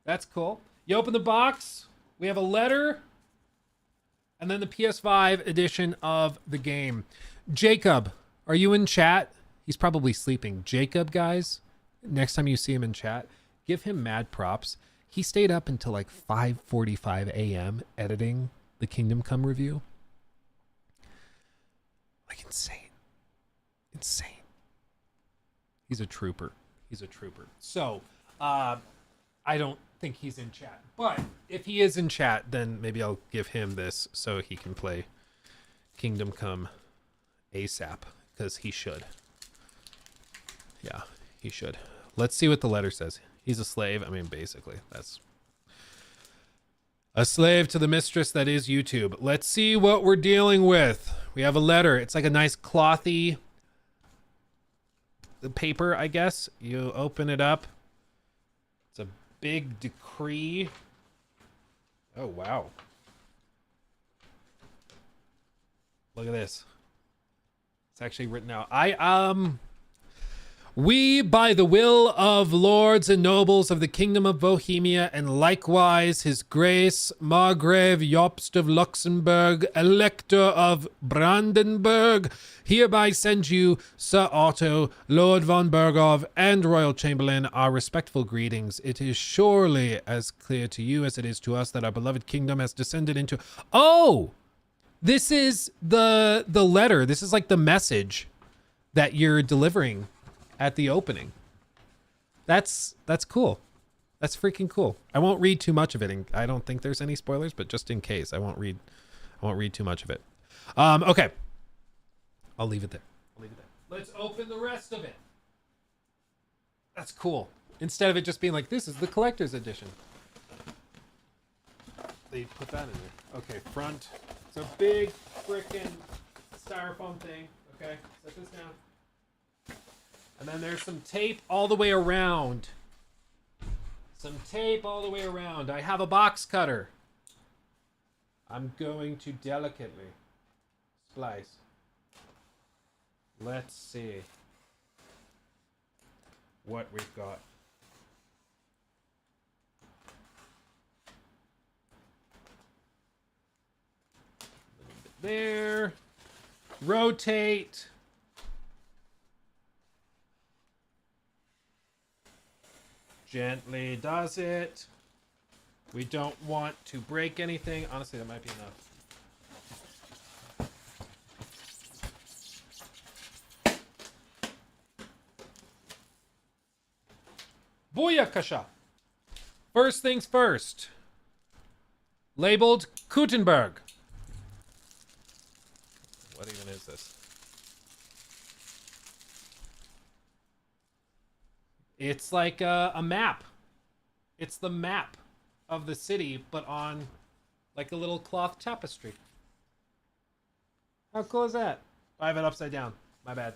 That's cool. You open the box. We have a letter. And then the PS5 edition of the game. Jacob, are you in chat? He's probably sleeping. Jacob, guys, next time you see him in chat, give him mad props. He stayed up until like 5:45 a.m. editing the Kingdom Come review. Like insane. He's a trooper. So, I don't think he's in chat. But if he is in chat, then maybe I'll give him this so he can play Kingdom Come ASAP, because he should. Yeah, he should. Let's see what the letter says. He's a slave. I mean, basically, that's a slave to the mistress that is YouTube. Let's see what we're dealing with. We have a letter. It's like a nice clothy paper, I guess. You open it up. It's a big decree. Oh, wow. Look at this. It's actually written out. We, by the will of lords and nobles of the kingdom of Bohemia, and likewise his grace Margrave Jobst of Luxembourg, elector of Brandenburg, hereby send you, Sir Otto, Lord von Bergov, and Royal Chamberlain, our respectful greetings. It is surely as clear to you as it is to us that our beloved kingdom has descended into... Oh! This is the letter. This is like the message that you're delivering at the opening. That's cool. That's freaking cool. I won't read too much of it, and I don't think there's any spoilers, but just in case, I won't read too much of it. Okay. I'll leave it there. Let's open the rest of it. That's cool. Instead of it just being like, this is the collector's edition. They put that in there. Okay, front. It's a big freaking styrofoam thing. Okay, set this down. And then there's some tape all the way around. I have a box cutter. I'm going to delicately slice. Let's see what we've got. There. Rotate. Gently does it. We don't want to break anything. Honestly, that might be enough. Booyakasha. First things first. Labeled Gutenberg. What even is this? It's like a map. It's the map of the city, but on like a little cloth tapestry. How cool is that? I have it upside down. My bad.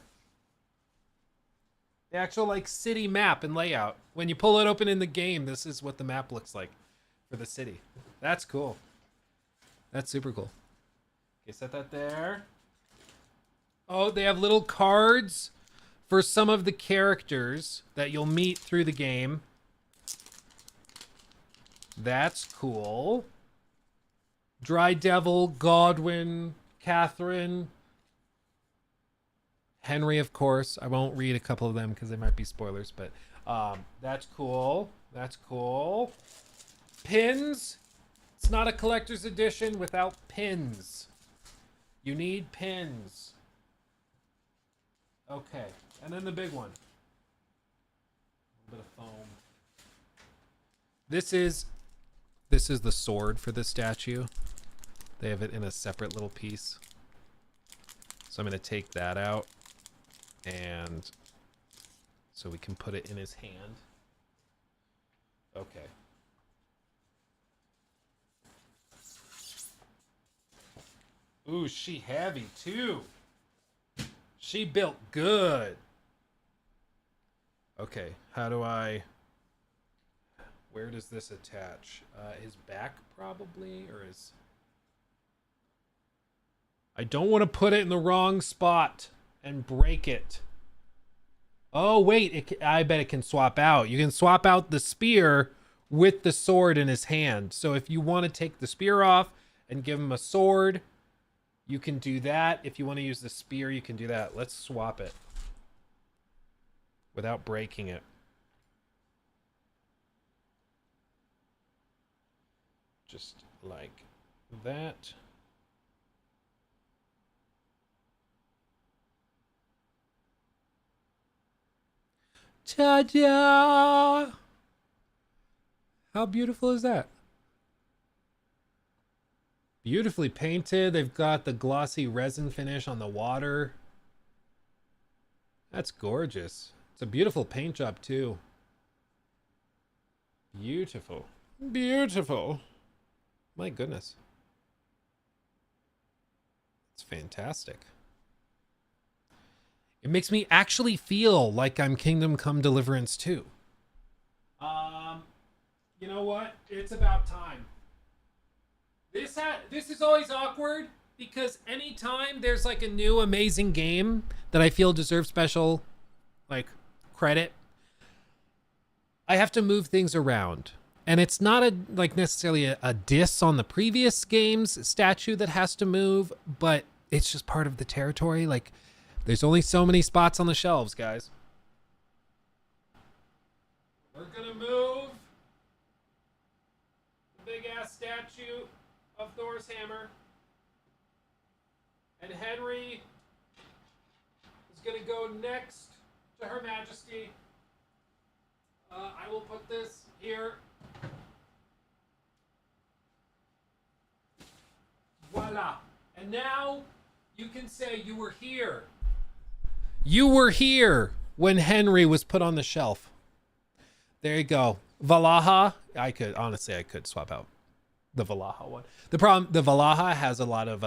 The actual like city map and layout. When you pull it open in the game, this is what the map looks like for the city. That's cool. That's super cool. Okay, set that there. Oh, they have little cards for some of the characters that you'll meet through the game. That's cool. Dry Devil, Godwin, Catherine, Henry, of course. I won't read a couple of them because they might be spoilers, but that's cool. That's cool. Pins. It's not a collector's edition without pins. You need pins. Okay. And then the big one. A little bit of foam. This is the sword for the statue. They have it in a separate little piece. So I'm going to take that out. And so we can put it in his hand. Okay. Ooh, she heavy too. She built good. Okay, how do I... Where does this attach? His back probably, or his... I don't want to put it in the wrong spot and break it. Oh, wait, I bet it can swap out. You can swap out the spear with the sword in his hand. So if you want to take the spear off and give him a sword, you can do that. If you want to use the spear, you can do that. Let's swap it without breaking it. Just like that. Ta-da! How beautiful is that? Beautifully painted. They've got the glossy resin finish on the water. That's gorgeous. It's a beautiful paint job too. Beautiful. Beautiful. My goodness. It's fantastic. It makes me actually feel like I'm Kingdom Come Deliverance 2. You know what? It's about time. This is always awkward because anytime there's like a new amazing game that I feel deserves special like credit, I have to move things around. And it's not a like necessarily a diss on the previous game's statue that has to move, but it's just part of the territory. Like, there's only so many spots on the shelves, guys. We're gonna move the big ass statue of Thor's hammer. And Henry is gonna go next to Her Majesty. I will put this here. Voila. And now you can say you were here. You were here when Henry was put on the shelf. There you go. Valaha. I could swap out the Valaha one. The problem, the Valaha has a lot of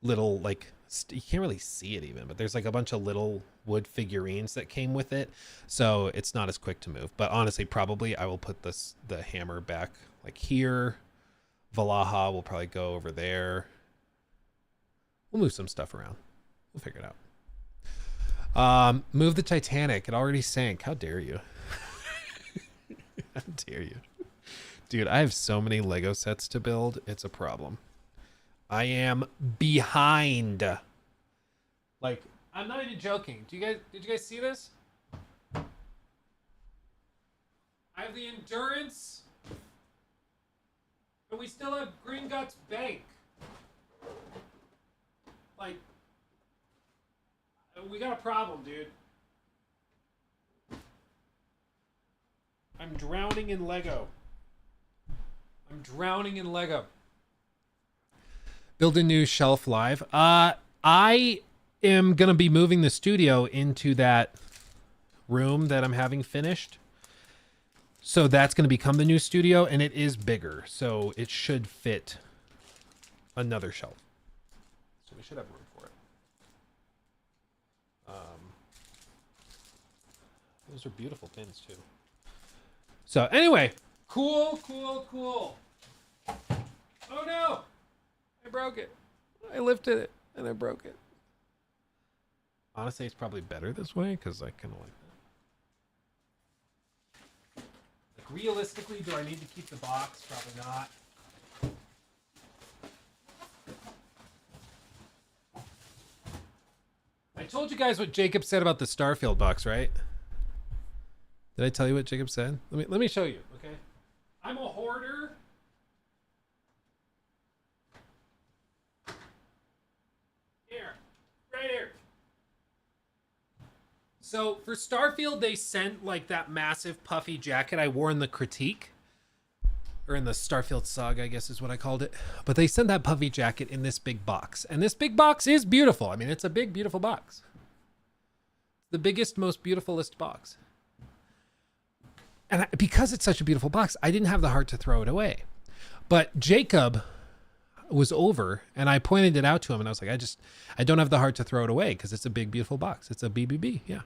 little, like, you can't really see it even, but there's like a bunch of little wood figurines that came with it, so it's not as quick to move. But honestly, probably I will put the hammer back like here. Valaha will probably go over there. We'll move some stuff around. We'll figure it out. Move the Titanic. It already sank. How dare you? How dare you? Dude, I have so many Lego sets to build. It's a problem. I am behind. Like, I'm not even joking. Did you guys see this? I have the Endurance, and we still have Gringotts Bank. Like, we got a problem, dude. I'm drowning in Lego. I'm drowning in Lego. Build a new shelf live. I am going to be moving the studio into that room that I'm having finished. So that's going to become the new studio, and it is bigger. So it should fit another shelf. So we should have room for it. Those are beautiful pins too. So anyway, cool. Oh no! I broke it. I lifted it and I broke it. Honestly, it's probably better this way because I kind of like that. Like, realistically, do I need to keep the box? Probably not. I told you guys what Jacob said about the Starfield box, right? Did I tell you what Jacob said? Let me show you, okay? I'm a hoarder. Here, right here. So for Starfield, they sent like that massive puffy jacket I wore in the critique, or in the Starfield Saga, I guess is what I called it. But they sent that puffy jacket in this big box, and this big box is beautiful. I mean, it's a big, beautiful box. The biggest, most beautifulest box. And because it's such a beautiful box, I didn't have the heart to throw it away. But Jacob was over, and I pointed it out to him, and I was like, I don't have the heart to throw it away because it's a big, beautiful box. It's a BBB, yeah.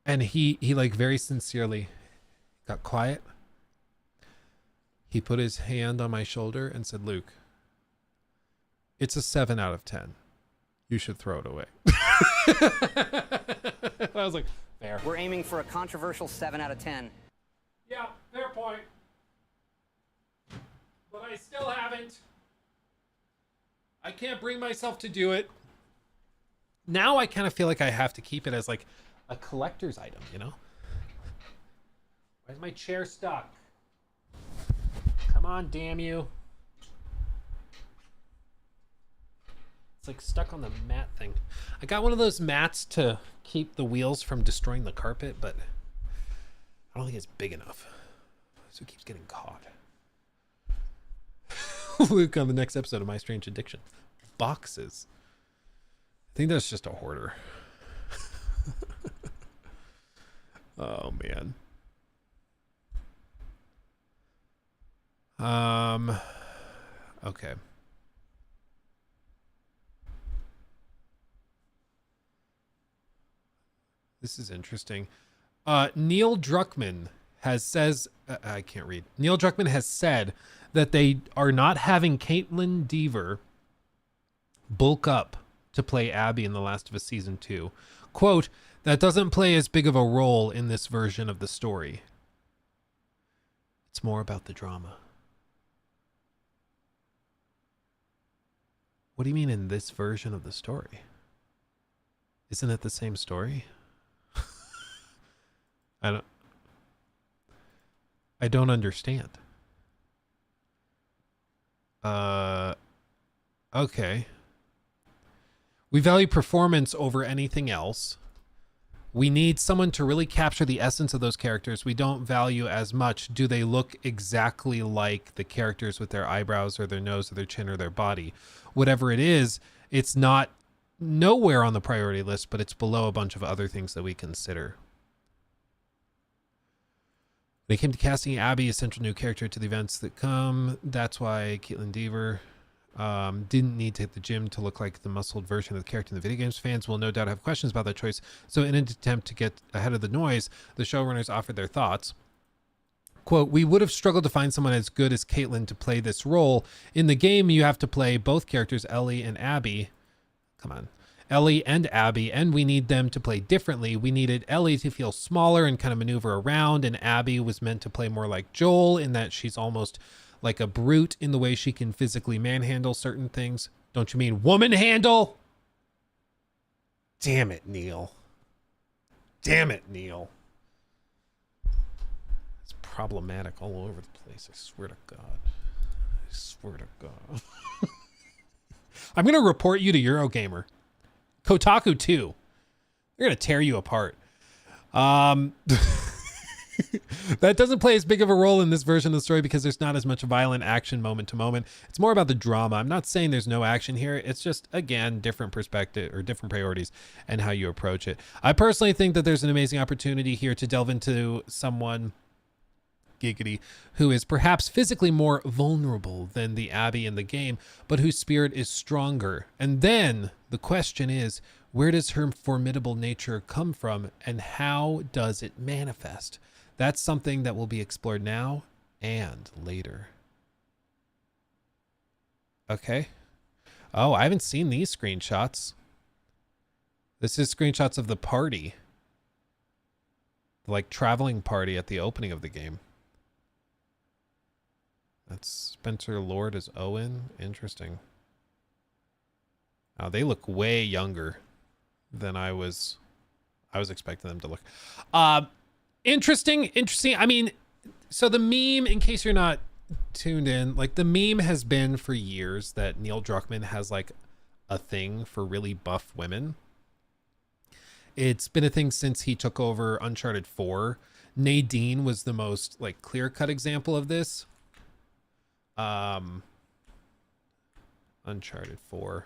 And he like very sincerely got quiet. He put his hand on my shoulder and said, Luke, it's a 7 out of 10. You should throw it away. I was like, fair. We're aiming for a controversial 7 out of 10. Yeah, fair point. But I still haven't. I can't bring myself to do it. Now I kind of feel like I have to keep it as like a collector's item, you know? Where's my chair stuck? Come on, damn you. It's like stuck on the mat thing. I got one of those mats to keep the wheels from destroying the carpet, but I don't think it's big enough. So it keeps getting caught. Luke on the next episode of My Strange Addiction. Boxes. I think that's just a hoarder. Oh, man. Okay. This is interesting. Neil Druckmann says I can't read. Neil Druckmann has said that they are not having Caitlin Dever bulk up to play Abby in The Last of Us Season 2. Quote, That doesn't play as big of a role in this version of the story. It's more about the drama. What do you mean in this version of the story? Isn't it the same story? I don't understand. Okay. We value performance over anything else. We need someone to really capture the essence of those characters. We don't value as much, do they look exactly like the characters with their eyebrows or their nose or their chin or their body. Whatever it is, it's not nowhere on the priority list, but it's below a bunch of other things that we consider. When it came to casting Abby, a central new character to the events that come, that's why Caitlin Dever didn't need to hit the gym to look like the muscled version of the character in the video games. Fans will no doubt have questions about that choice. So in an attempt to get ahead of the noise, the showrunners offered their thoughts. Quote, we would have struggled to find someone as good as Caitlin to play this role. In the game, you have to play both characters, Ellie and Abby. Come on. Ellie and Abby, and we need them to play differently. We needed Ellie to feel smaller and kind of maneuver around, and Abby was meant to play more like Joel in that she's almost like a brute in the way she can physically manhandle certain things. Don't you mean woman handle? Damn it, Neil. Damn it, Neil. It's problematic all over the place. I swear to God. I swear to God. I'm going to report you to Eurogamer. Kotaku too. They're going to tear you apart. That doesn't play as big of a role in this version of the story because there's not as much violent action moment to moment. It's more about the drama. I'm not saying there's no action here. It's just, again, different perspective or different priorities and how you approach it. I personally think that there's an amazing opportunity here to delve into someone, giggity, who is perhaps physically more vulnerable than the Abby in the game, but whose spirit is stronger. And then the question is, where does her formidable nature come from and how does it manifest? That's something that will be explored now and later. Okay. Oh, I haven't seen these screenshots. This is screenshots of the party. Like traveling party at the opening of the game. That's Spencer Lord as Owen. Interesting. Oh, they look way younger than I was expecting them to look. Interesting. I mean, so the meme, in case you're not tuned in, like the meme has been for years that Neil Druckmann has like a thing for really buff women. It's been a thing since he took over Uncharted 4. Nadine was the most like clear-cut example of this. Uncharted 4.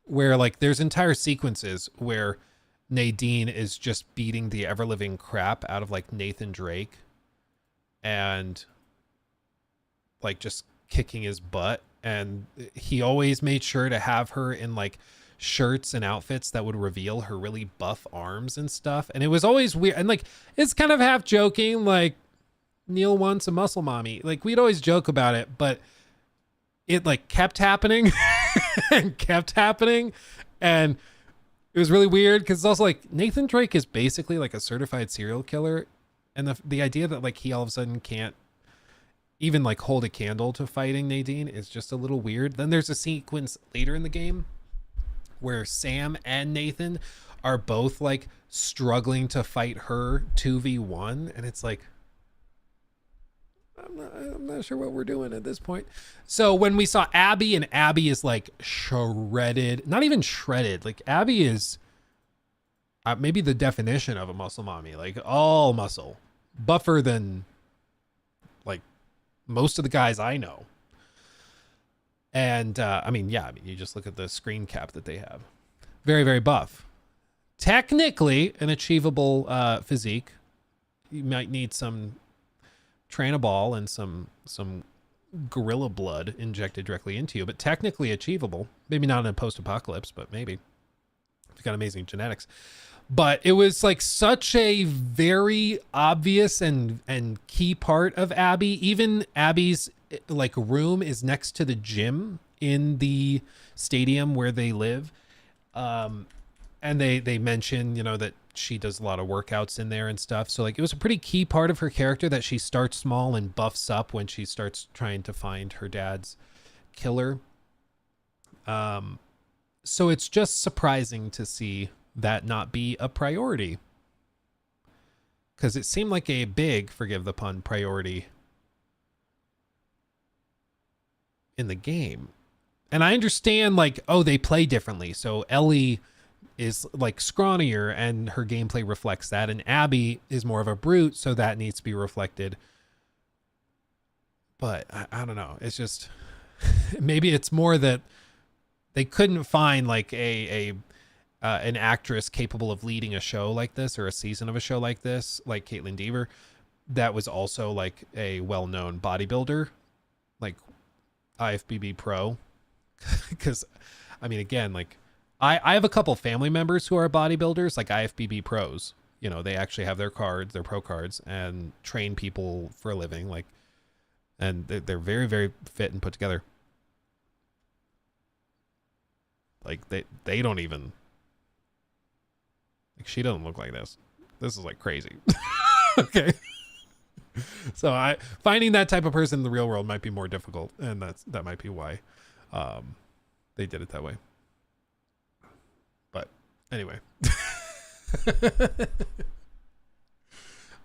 Where like there's entire sequences where Nadine is just beating the ever-living crap out of like Nathan Drake and like just kicking his butt, and he always made sure to have her in like shirts and outfits that would reveal her really buff arms and stuff, and it was always weird, and like it's kind of half joking like Neil wants a muscle mommy, like we'd always joke about it, but it like kept happening and kept happening, and it was really weird because it's also like Nathan Drake is basically like a certified serial killer, and the idea that like he all of a sudden can't even like hold a candle to fighting Nadine is just a little weird. Then there's a sequence later in the game where Sam and Nathan are both like struggling to fight her 2v1, and it's like I'm not sure what we're doing at this point. So when we saw Abby, and Abby is like shredded, not even shredded, like Abby is maybe the definition of a muscle mommy, like all muscle, buffer than like most of the guys I know. And I mean, you just look at the screen cap that they have. Very, very buff. Technically an achievable physique. You might need some Tranabol and some gorilla blood injected directly into you, but technically achievable. Maybe not in a post-apocalypse, but maybe. It's got amazing genetics. But it was like such a very obvious and key part of Abby. Even Abby's like room is next to the gym in the stadium where they live. And And they mention, you know, that she does a lot of workouts in there and stuff. So like it was a pretty key part of her character that she starts small and buffs up when she starts trying to find her dad's killer. So it's just surprising to see that not be a priority. Because it seemed like a big, forgive the pun, priority in the game. And I understand, like, oh, they play differently. So Ellie is, like, scrawnier, and her gameplay reflects that. And Abby is more of a brute, so that needs to be reflected. But, I don't know. It's just... maybe it's more that they couldn't find, like, an actress capable of leading a show like this or a season of a show like this, like Caitlin Dever, that was also like a well-known bodybuilder, like IFBB pro. Because I mean, again, like I have a couple family members who are bodybuilders, like IFBB pros. You know, they actually have their cards, their pro cards, and train people for a living, like, and they're very, very fit and put together. Like they don't even, like, she doesn't look like this. This is like crazy. Okay. So finding that type of person in the real world might be more difficult, and that might be why they did it that way. But anyway.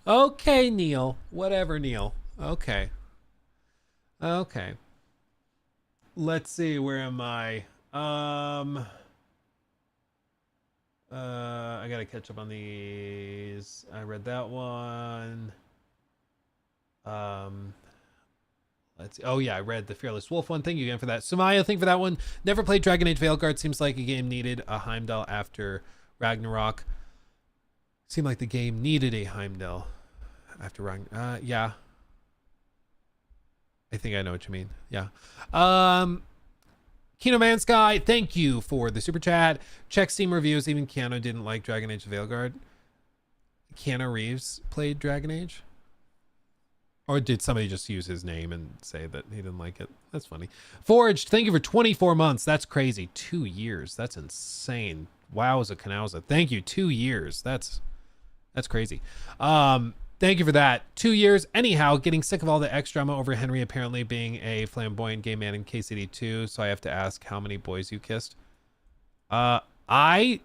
Okay, Neil. Whatever, Neil. Okay. Let's see, where am I? I gotta catch up on these. I read that one. Let's see. Oh yeah, I read the Fearless Wolf one. Thank you again for that. Sumaya, thank you for that one. Never played Dragon Age Veilguard. Seems like a game needed a Heimdall after Ragnarok. Seemed like the game needed a Heimdall after Ragnarok. Yeah. I think I know what you mean. Yeah. Kino Man Sky, thank you for the super chat. Check Steam reviews. Even Keanu didn't like Dragon Age Veilguard. Keanu Reeves played Dragon Age? Or did somebody just use his name and say that he didn't like it? That's funny. Forged, thank you for 24 months. That's crazy. 2 years. That's insane. Wowza Canowza. Thank you. 2 years. That's crazy. Thank you for that. 2 years. Anyhow, getting sick of all the X drama over Henry apparently being a flamboyant gay man in KCD2. So I have to ask how many boys you kissed. I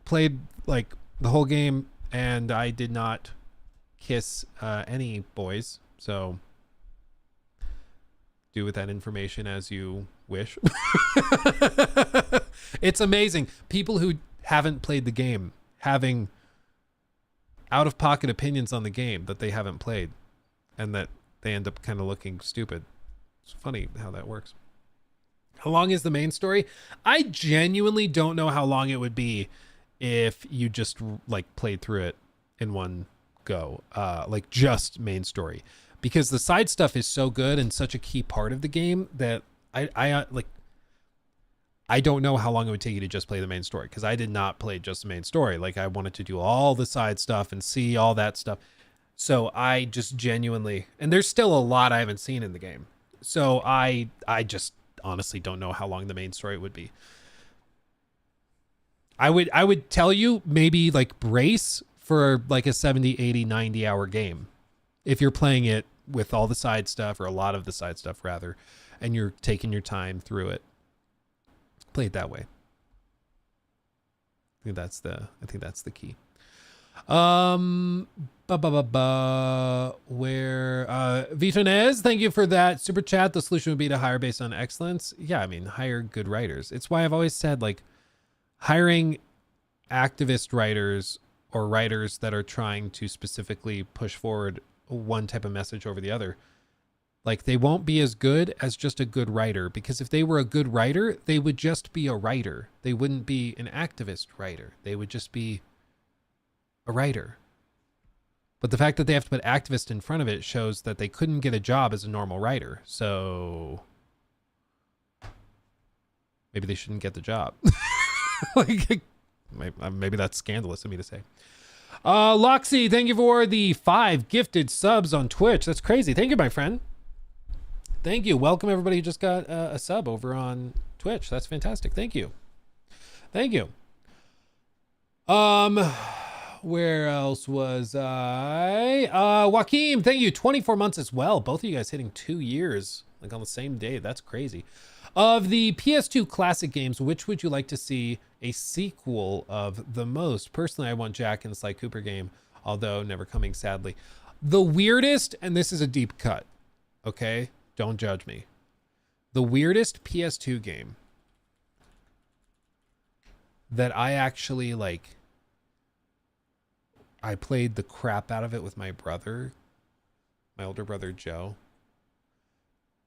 played like the whole game and I did not kiss any boys. So do with that information as you wish. It's amazing. People who haven't played the game having out-of-pocket opinions on the game that they haven't played and that they end up kind of looking stupid. It's funny how that works. How long is the main story? I genuinely don't know how long it would be if you just like played through it in one go, like just main story, because the side stuff is so good and such a key part of the game that I don't know how long it would take you to just play the main story, because I did not play just the main story. Like, I wanted to do all the side stuff and see all that stuff. So I just genuinely, and there's still a lot I haven't seen in the game. So I just honestly don't know how long the main story would be. I would tell you maybe like brace for like a 70, 80, 90 hour game. If you're playing it with all the side stuff, or a lot of the side stuff rather, and you're taking your time through it. Play it that way. I think that's the key. Where Vitonez, thank you for that super chat. The solution would be to hire based on excellence. Yeah, I mean, hire good writers. It's why I've always said, like, hiring activist writers or writers that are trying to specifically push forward one type of message over the other, like, they won't be as good as just a good writer, because if they were a good writer, they would just be a writer. They wouldn't be an activist writer. They would just be a writer. But the fact that they have to put activist in front of it shows that they couldn't get a job as a normal writer. So maybe they shouldn't get the job. Like, maybe that's scandalous of me to say. Loxy, thank you for the 5 gifted subs on Twitch. That's crazy. Thank you, my friend. Thank you. Welcome everybody who just got a sub over on Twitch. That's fantastic. Thank you. Thank you. Where else was I? Joaquim, thank you. 24 months as well. Both of you guys hitting 2 years, like on the same day. That's crazy. Of the PS2 classic games, which would you like to see a sequel of the most? Personally, I want Jack and the Sly Cooper game, although never coming, sadly. The weirdest, and this is a deep cut, okay? Don't judge me. The weirdest PS2 game that I actually, like, I played the crap out of it with my brother, my older brother, Joe.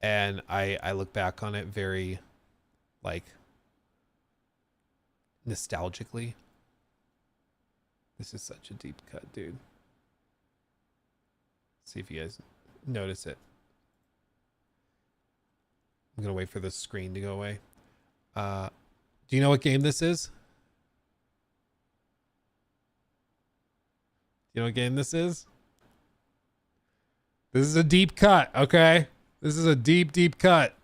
And I look back on it very, like, nostalgically. This is such a deep cut, dude. See if you guys notice it. I'm gonna wait for the screen to go away. Do you know what game this is? You know what game this is? This is a deep cut, okay? This is a deep, deep cut.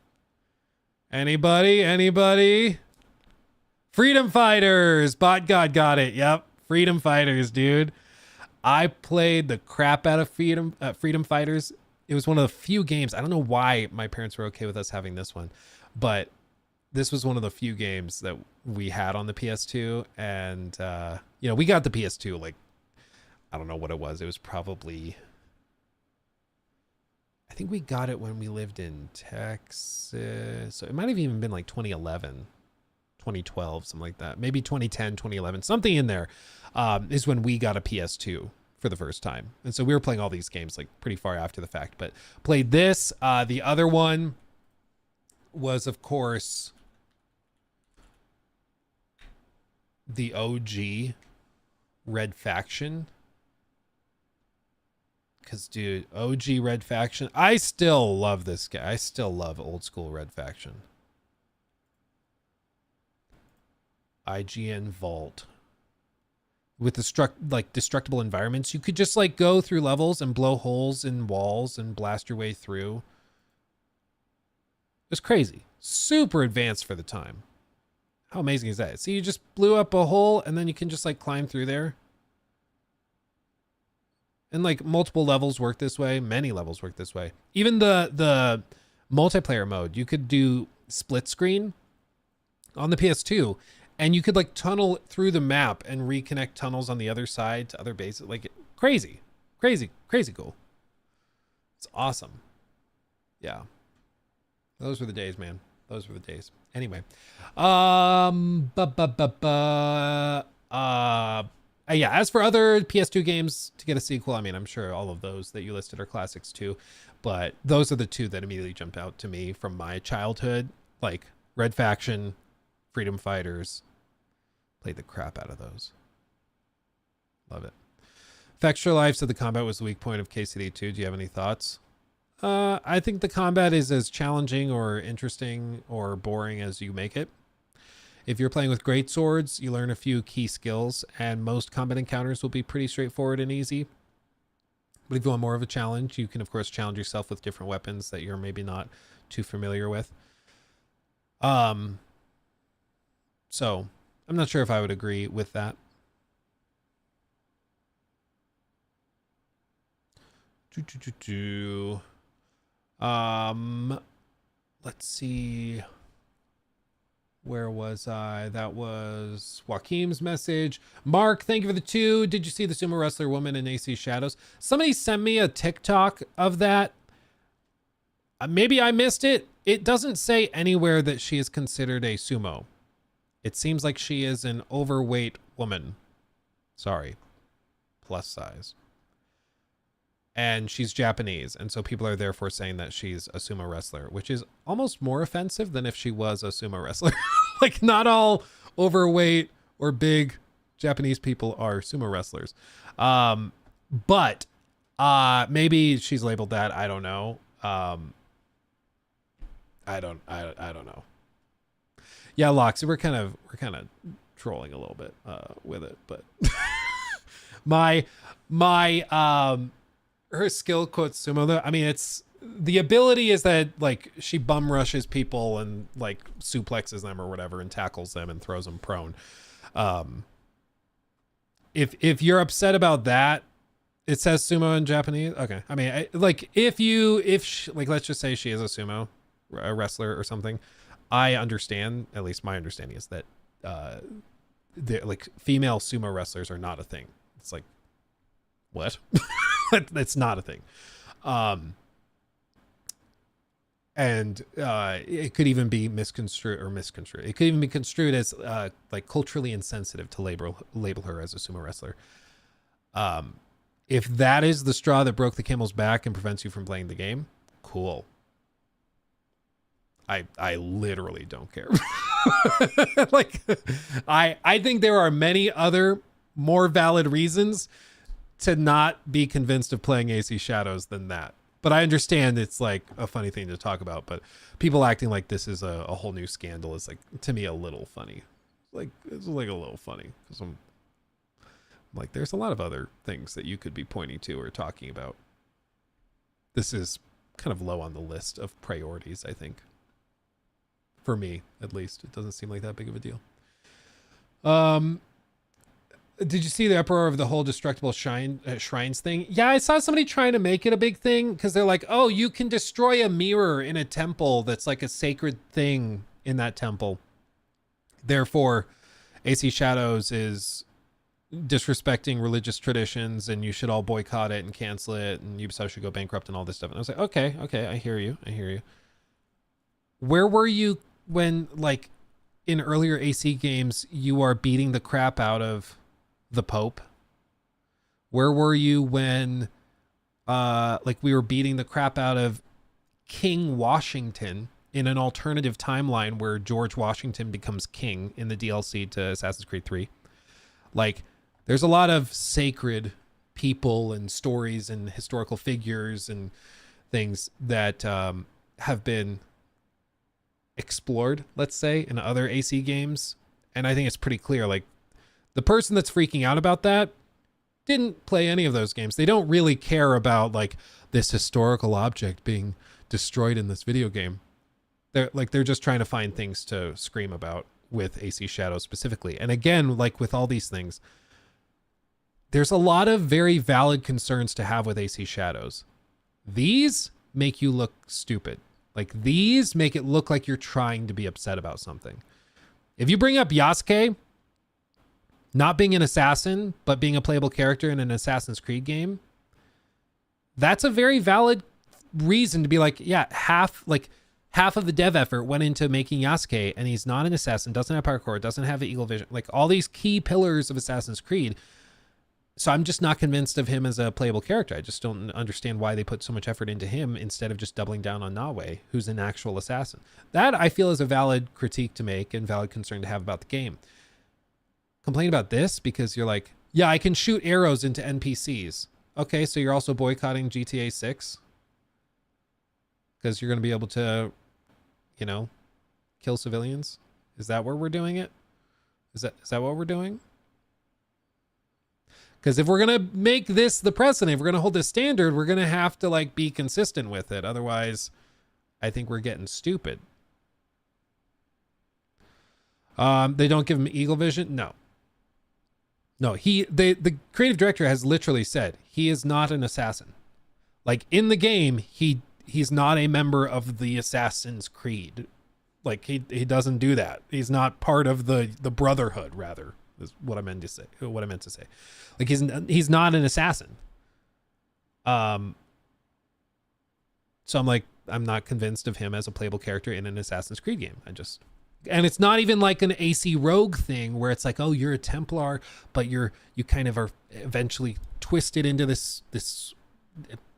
Anybody? Anybody? Freedom Fighters! Bot God got it. Yep. Freedom Fighters, dude. I played the crap out of Freedom Fighters. It was one of the few games. I don't know why my parents were okay with us having this one, but this was one of the few games that we had on the PS2. And, you know, we got the PS2, like, I don't know what it was. It was probably, I think we got it when we lived in Texas. So it might have even been like 2011, 2012, something like that. Maybe 2010, 2011, something in there is when we got a PS2 for the first time. And so we were playing all these games like pretty far after the fact, but played this. The other one was, of course, the OG Red Faction. Because, dude, OG Red Faction. I still love this guy. I still love old school Red Faction. IGN Vault. With the destructible environments, you could just like go through levels and blow holes in walls and blast your way through. It was crazy. Super advanced for the time. How amazing is that? See, you just blew up a hole and then you can just like climb through there. And like multiple levels work this way. Many levels work this way. Even the multiplayer mode, you could do split screen on the PS2 and you could like tunnel through the map and reconnect tunnels on the other side to other bases. Like crazy, crazy, crazy cool. It's awesome. Yeah. Those were the days, man. Those were the days. Anyway. Yeah, as for other PS2 games to get a sequel, I mean, I'm sure all of those that you listed are classics too, but those are the two that immediately jumped out to me from my childhood, like Red Faction, Freedom Fighters. Played the crap out of those. Love it. Extra Life said the combat was the weak point of KCD 2. Do you have any thoughts? I think the combat is as challenging or interesting or boring as you make it. If you're playing with great swords, you learn a few key skills, and most combat encounters will be pretty straightforward and easy. But if you want more of a challenge, you can, of course, challenge yourself with different weapons that you're maybe not too familiar with. So, I'm not sure if I would agree with that. Let's see. Where was I? That was Joaquim's message. Mark, thank you for the 2. Did you see the sumo wrestler woman in AC Shadows? Somebody sent me a TikTok of that. Maybe I missed it. It doesn't say anywhere that she is considered a sumo. It seems like she is an overweight woman. Sorry. Plus size. And she's Japanese, and so people are therefore saying that she's a sumo wrestler, which is almost more offensive than if she was a sumo wrestler. Like, not all overweight or big Japanese people are sumo wrestlers. But maybe she's labeled that. I don't know. I don't know. Yeah, Loxy, we're kind of trolling a little bit with it, but her skill quotes sumo though. I mean, it's the ability is that like she bum rushes people and like suplexes them or whatever and tackles them and throws them prone. if you're upset about that, it says sumo in Japanese. Okay. I mean, like let's just say she is a sumo wrestler or something. I understand, at least my understanding is that like female sumo wrestlers are not a thing. It's like, what? That's not a thing. And it could even be misconstrued. It could even be construed as like culturally insensitive to label her as a sumo wrestler. If that is the straw that broke the camel's back and prevents you from playing the game, cool. I literally don't care. Like, I think there are many other more valid reasons to not be convinced of playing AC Shadows than that. But I understand it's like a funny thing to talk about, but people acting like this is a whole new scandal is, like, to me, a little funny. Like, it's like a little funny because I'm like, there's a lot of other things that you could be pointing to or talking about. This is kind of low on the list of priorities, I think. For me, at least. It doesn't seem like that big of a deal. Did you see the uproar of the whole destructible shrines thing? Yeah, I saw somebody trying to make it a big thing because they're like, oh, you can destroy a mirror in a temple that's like a sacred thing in that temple. Therefore, AC Shadows is disrespecting religious traditions and you should all boycott it and cancel it and Ubisoft should go bankrupt and all this stuff. And I was like, okay, I hear you. Where were you when, like, in earlier AC games, you are beating the crap out of the Pope? Where were you when like we were beating the crap out of King Washington in an alternative timeline where George Washington becomes king in the DLC to Assassin's Creed 3? Like, there's a lot of sacred people and stories and historical figures and things that have been explored, let's say, in other AC games. And I think it's pretty clear, like, the person that's freaking out about that didn't play any of those games. They don't really care about, like, this historical object being destroyed in this video game. They're just trying to find things to scream about with AC Shadows specifically. And again, like with all these things, there's a lot of very valid concerns to have with AC Shadows. These make you look stupid. Like, these make it look like you're trying to be upset about something. If you bring up Yasuke not being an assassin, but being a playable character in an Assassin's Creed game, that's a very valid reason to be like, yeah, half of the dev effort went into making Yasuke, and he's not an assassin, doesn't have parkour, doesn't have an eagle vision, like all these key pillars of Assassin's Creed. So I'm just not convinced of him as a playable character. I just don't understand why they put so much effort into him instead of just doubling down on Nawe, who's an actual assassin. That, I feel, is a valid critique to make and valid concern to have about the game. Complain about this because you're like, yeah, I can shoot arrows into NPCs. Okay, so you're also boycotting GTA 6? Because you're going to be able to, you know, kill civilians? Is that where we're doing it? Is that what we're doing? Because if we're going to make this the precedent, if we're going to hold this standard, we're going to have to, like, be consistent with it. Otherwise, I think we're getting stupid. They don't give him eagle vision? No. No, the creative director has literally said he is not an assassin. Like, in the game, he's not a member of the Assassin's Creed. Like, he doesn't do that. He's not part of the Brotherhood, rather, is what I meant to say. Like, he's not an assassin. So I'm like, I'm not convinced of him as a playable character in an Assassin's Creed game. And it's not even like an AC Rogue thing where it's like, oh, you're a Templar, but you kind of are eventually twisted into this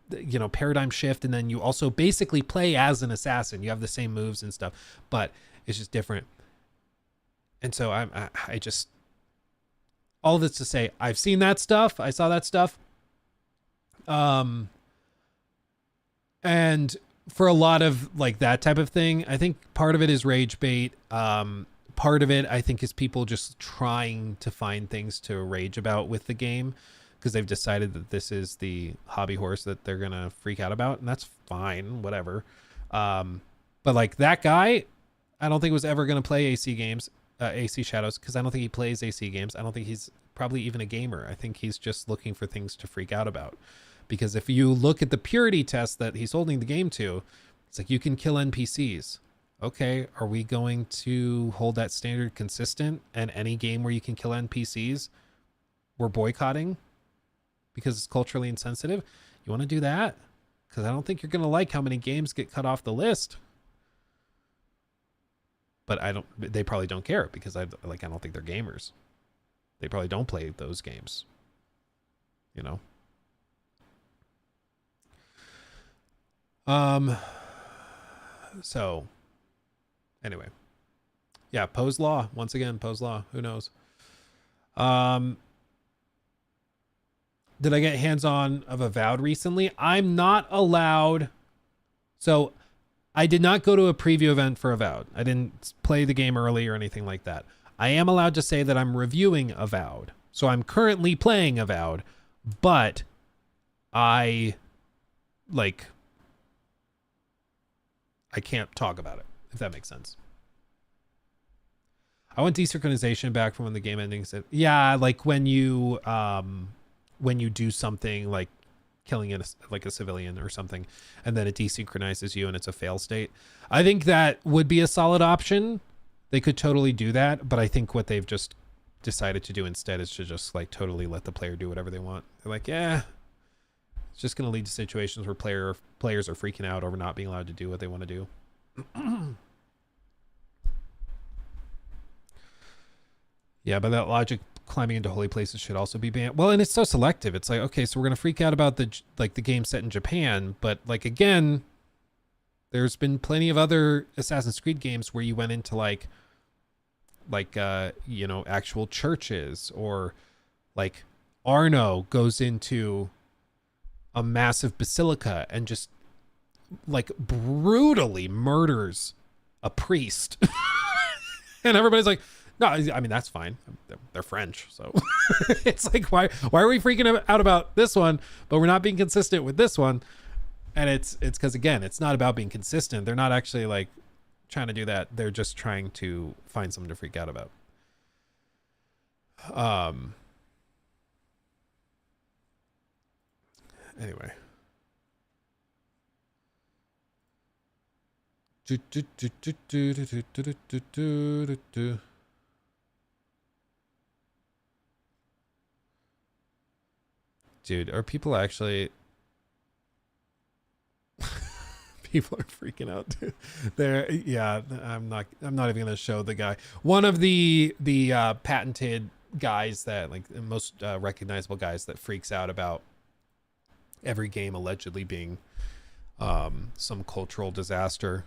you know, paradigm shift, and then you also basically play as an assassin. You have the same moves and stuff, but it's just different. And so I just, all of this to say, I've seen that stuff. I saw that stuff. And for a lot of, like, that type of thing, I think part of it is rage bait. Part of it, I think, is people just trying to find things to rage about with the game because they've decided that this is the hobby horse that they're going to freak out about, and that's fine, whatever. But, like, that guy, I don't think was ever going to play AC games, AC Shadows, because I don't think he plays AC games. I don't think he's probably even a gamer. I think he's just looking for things to freak out about. Because if you look at the purity test that he's holding the game to, it's like you can kill NPCs. Okay, are we going to hold that standard consistent? And any game where you can kill NPCs, we're boycotting because it's culturally insensitive? You want to do that? Because I don't think you're going to like how many games get cut off the list. But they probably don't care because I don't think they're gamers. They probably don't play those games. You know? So anyway. Yeah, Poe's Law. Once again, Poe's Law. Who knows? Did I get hands-on of Avowed recently? I'm not allowed. So I did not go to a preview event for Avowed. I didn't play the game early or anything like that. I am allowed to say that I'm reviewing Avowed. So I'm currently playing Avowed, but I can't talk about it, if that makes sense. I want desynchronization back from when the game ending said, yeah, like when you do something like killing a civilian or something, and then it desynchronizes you and it's a fail state. I think that would be a solid option. They could totally do that, but I think what they've just decided to do instead is to just like totally let the player do whatever they want. They're like, yeah, it's just going to lead to situations where players are freaking out over not being allowed to do what they want to do. Yeah, but that logic, climbing into holy places should also be banned. Well, and it's so selective. It's like, okay, so we're going to freak out about the game set in Japan, but like, again, there's been plenty of other Assassin's Creed games where you went into actual churches, or like Arno goes into a massive basilica and just like brutally murders a priest. And everybody's like, no, I mean, that's fine. They're French. So it's like, why are we freaking out about this one, but we're not being consistent with this one? And it's because, again, it's not about being consistent. They're not actually like trying to do that. They're just trying to find something to freak out about. Anyway. Dude, are people actually... People are freaking out, dude. I'm not even going to show the guy. One of the patented guys that, like, the most recognizable guys that freaks out about every game allegedly being some cultural disaster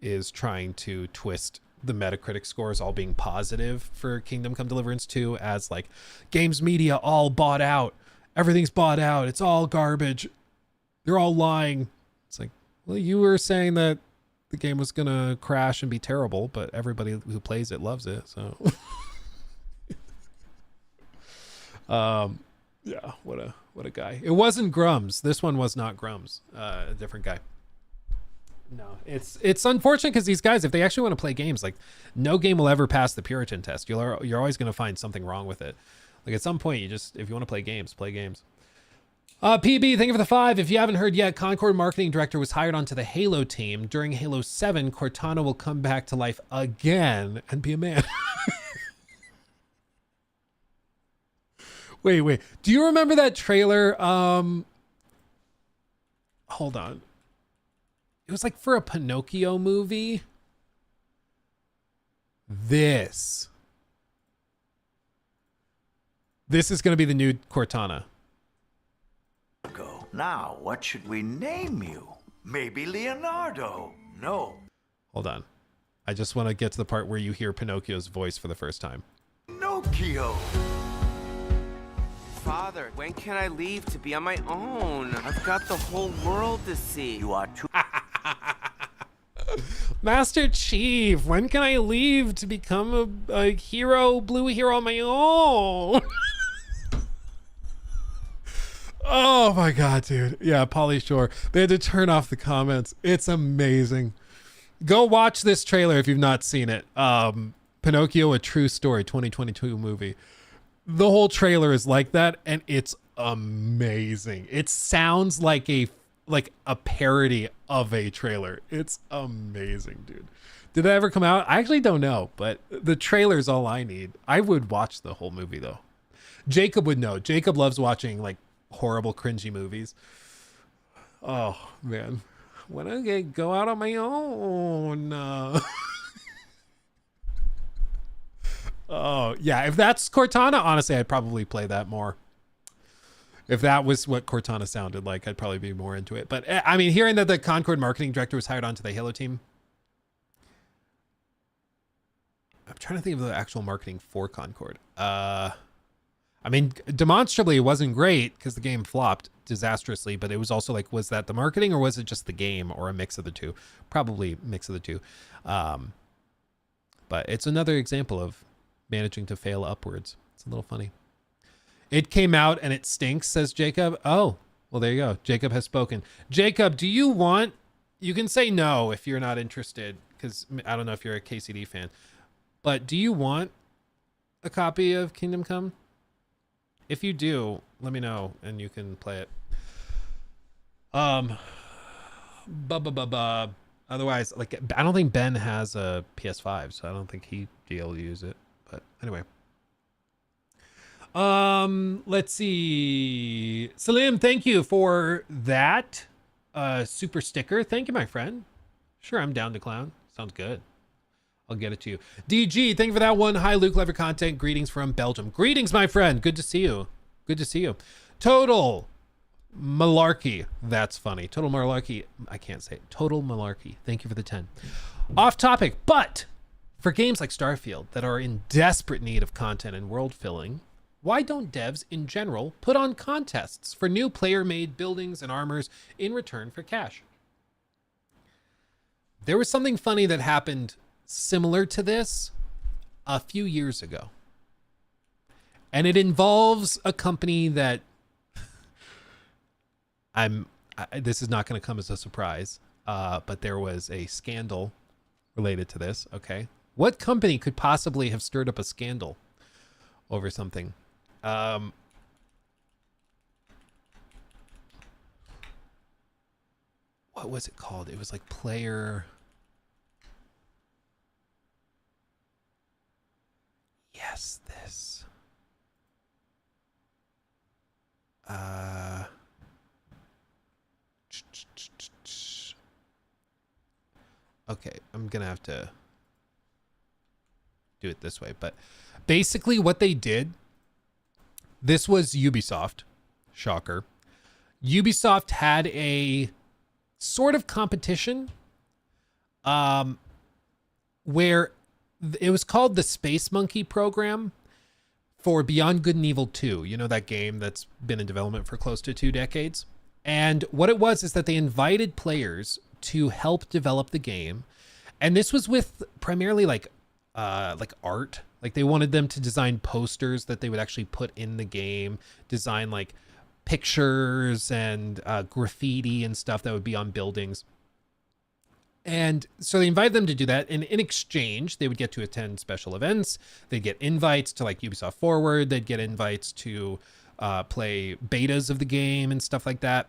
is trying to twist the Metacritic scores all being positive for Kingdom Come Deliverance 2 as like games media all bought out. Everything's bought out. It's all garbage. They're all lying. It's like, well, you were saying that the game was going to crash and be terrible, but everybody who plays it loves it. So yeah, what a guy. It wasn't Grums. This one was not Grums. A different guy. No, it's unfortunate because these guys, if they actually want to play games, like no game will ever pass the Puritan test. You're always going to find something wrong with it. Like at some point, if you want to play games, play games. PB, thank you for the 5. If you haven't heard yet, Concord marketing director was hired onto the Halo team. During Halo 7, Cortana will come back to life again and be a man. Wait. Do you remember that trailer? Hold on. It was like for a Pinocchio movie. This is going to be the new Cortana. Now, what should we name you? Maybe Leonardo. No. Hold on. I just want to get to the part where you hear Pinocchio's voice for the first time. Pinocchio. Father, when can I leave to be on my own? I've got the whole world to see. You are too... Master Chief, when can I leave to become a hero, blue hero on my own? Oh my god, dude. Yeah, Pauly Shore. They had to turn off the comments. It's amazing. Go watch this trailer if you've not seen it. Pinocchio, A True Story, 2022 movie. The whole trailer is like that, and it's amazing. It sounds like a parody of a trailer. It's amazing, dude. Did it ever come out? I actually don't know, but the trailer's all I need. I would watch the whole movie though. Jacob would know. Jacob loves watching like horrible, cringy movies. Oh man, when I go out on my own. Oh yeah, if that's Cortana, honestly, I'd probably play that more. If that was what Cortana sounded like, I'd probably be more into it. But I mean, hearing that the Concord marketing director was hired onto the Halo team. I'm trying to think of the actual marketing for Concord. I mean, demonstrably it wasn't great because the game flopped disastrously, but it was also like, was that the marketing or was it just the game or a mix of the two? Probably mix of the two. But it's another example of managing to fail upwards. It's a little funny. It came out and it stinks, says Jacob. Oh, well, there you go. Jacob has spoken. Jacob, do you want, you can say no if you're not interested, because I don't know if you're a KCD fan, but do you want a copy of Kingdom Come? If you do, let me know and you can play it. Otherwise, like, I don't think Ben has a PS5, so I don't think he'd be able to use it. But anyway. Let's see. Salim, thank you for that super sticker. Thank you, my friend. Sure, I'm down to clown. Sounds good. I'll get it to you. DG, thank you for that one. Hi, Luke. Love your content. Greetings from Belgium. Greetings, my friend. Good to see you. Good to see you. Total Malarkey. That's funny. Total Malarkey. I can't say it. Total Malarkey. Thank you for the 10. Off topic, but for games like Starfield that are in desperate need of content and world filling, why don't devs in general put on contests for new player-made buildings and armors in return for cash? There was something funny that happened similar to this a few years ago. And it involves a company that this is not going to come as a surprise, but there was a scandal related to this, okay? What company could possibly have stirred up a scandal over something? What was it called? It was like Player... Yes, this. Okay, I'm gonna have to do it this way, but basically what they did, this was Ubisoft. Shocker. Ubisoft had a sort of competition where it was called the Space Monkey program for Beyond Good and Evil 2. You know, that game that's been in development for close to 2 decades. And what it was is that they invited players to help develop the game. And this was with primarily like art. Like they wanted them to design posters that they would actually put in the game, design like pictures and graffiti and stuff that would be on buildings. And so they invited them to do that. And in exchange, they would get to attend special events. They'd get invites to like Ubisoft Forward. They'd get invites to play betas of the game and stuff like that.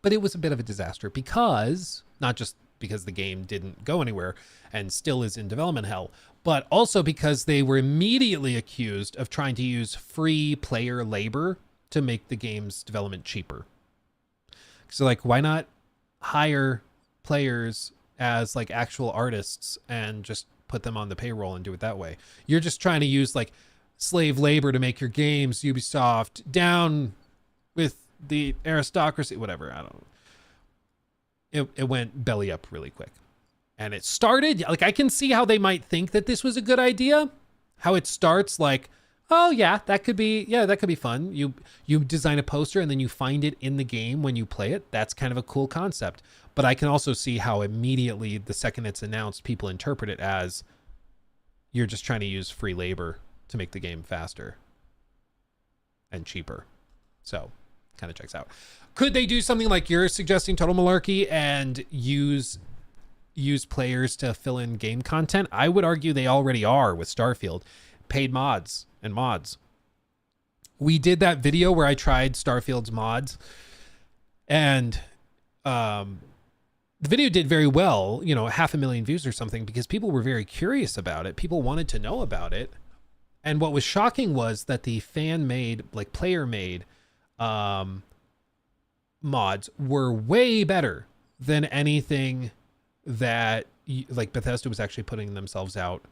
But it was a bit of a disaster because, not just because the game didn't go anywhere and still is in development hell, but also because they were immediately accused of trying to use free player labor to make the game's development cheaper. So like, why not hire players as like actual artists and just put them on the payroll and do it that way? You're just trying to use like slave labor to make your games. Ubisoft, down with the aristocracy, whatever. I don't know. It went belly up really quick. And it started like, I can see how they might think that this was a good idea. How it starts like, oh yeah, that could be fun. You design a poster and then you find it in the game when you play it. That's kind of a cool concept. But I can also see how immediately the second it's announced, people interpret it as you're just trying to use free labor to make the game faster and cheaper. So kind of checks out. Could they do something like you're suggesting, Total Malarkey, and use players to fill in game content? I would argue they already are with Starfield. paid mods and mods. We did that video where I tried Starfield's mods, and the video did very well, 500,000 views or something, because people were very curious about it. People wanted to know about it. And what was shocking was that the fan-made, like player-made mods were way better than anything that like Bethesda was actually putting themselves out,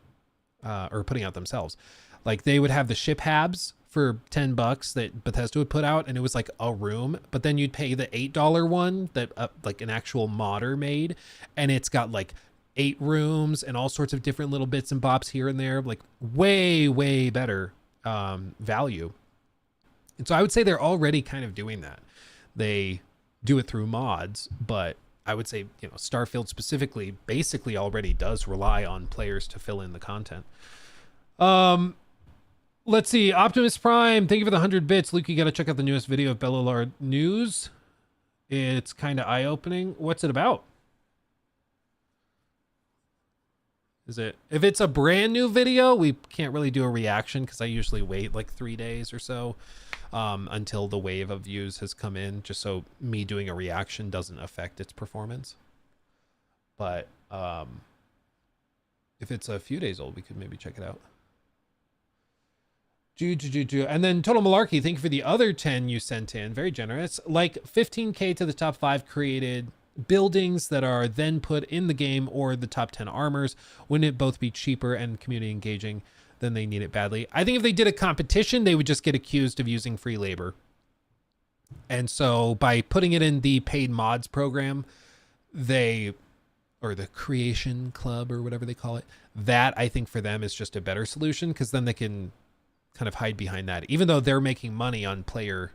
or putting out themselves. Like they would have the ship habs for $10 that Bethesda would put out, and it was like a room, but then you'd pay the $8 one that like an actual modder made, and it's got like 8 rooms and all sorts of different little bits and bops here and there, like way better value. And so I would say they're already kind of doing that. They do it through mods, but I would say, Starfield specifically basically already does rely on players to fill in the content. Let's see. Optimus Prime, thank you for the 100 bits. Luke, you got to check out the newest video of Bellolard News. It's kind of eye-opening. What's it about? If it's a brand new video, we can't really do a reaction because I usually wait like 3 days or so until the wave of views has come in, just so me doing a reaction doesn't affect its performance. But if it's a few days old, we could maybe check it out. And then Total Malarkey, thank you for the other 10 you sent in. Very generous. Like 15K to the top 5 created buildings that are then put in the game, or the top 10 armors. Wouldn't it both be cheaper and community engaging than they need it badly? I think if they did a competition, they would just get accused of using free labor. And so by putting it in the paid mods program, or the creation club or whatever they call it, that I think for them is just a better solution, because then they can kind of hide behind that. Even though they're making money on player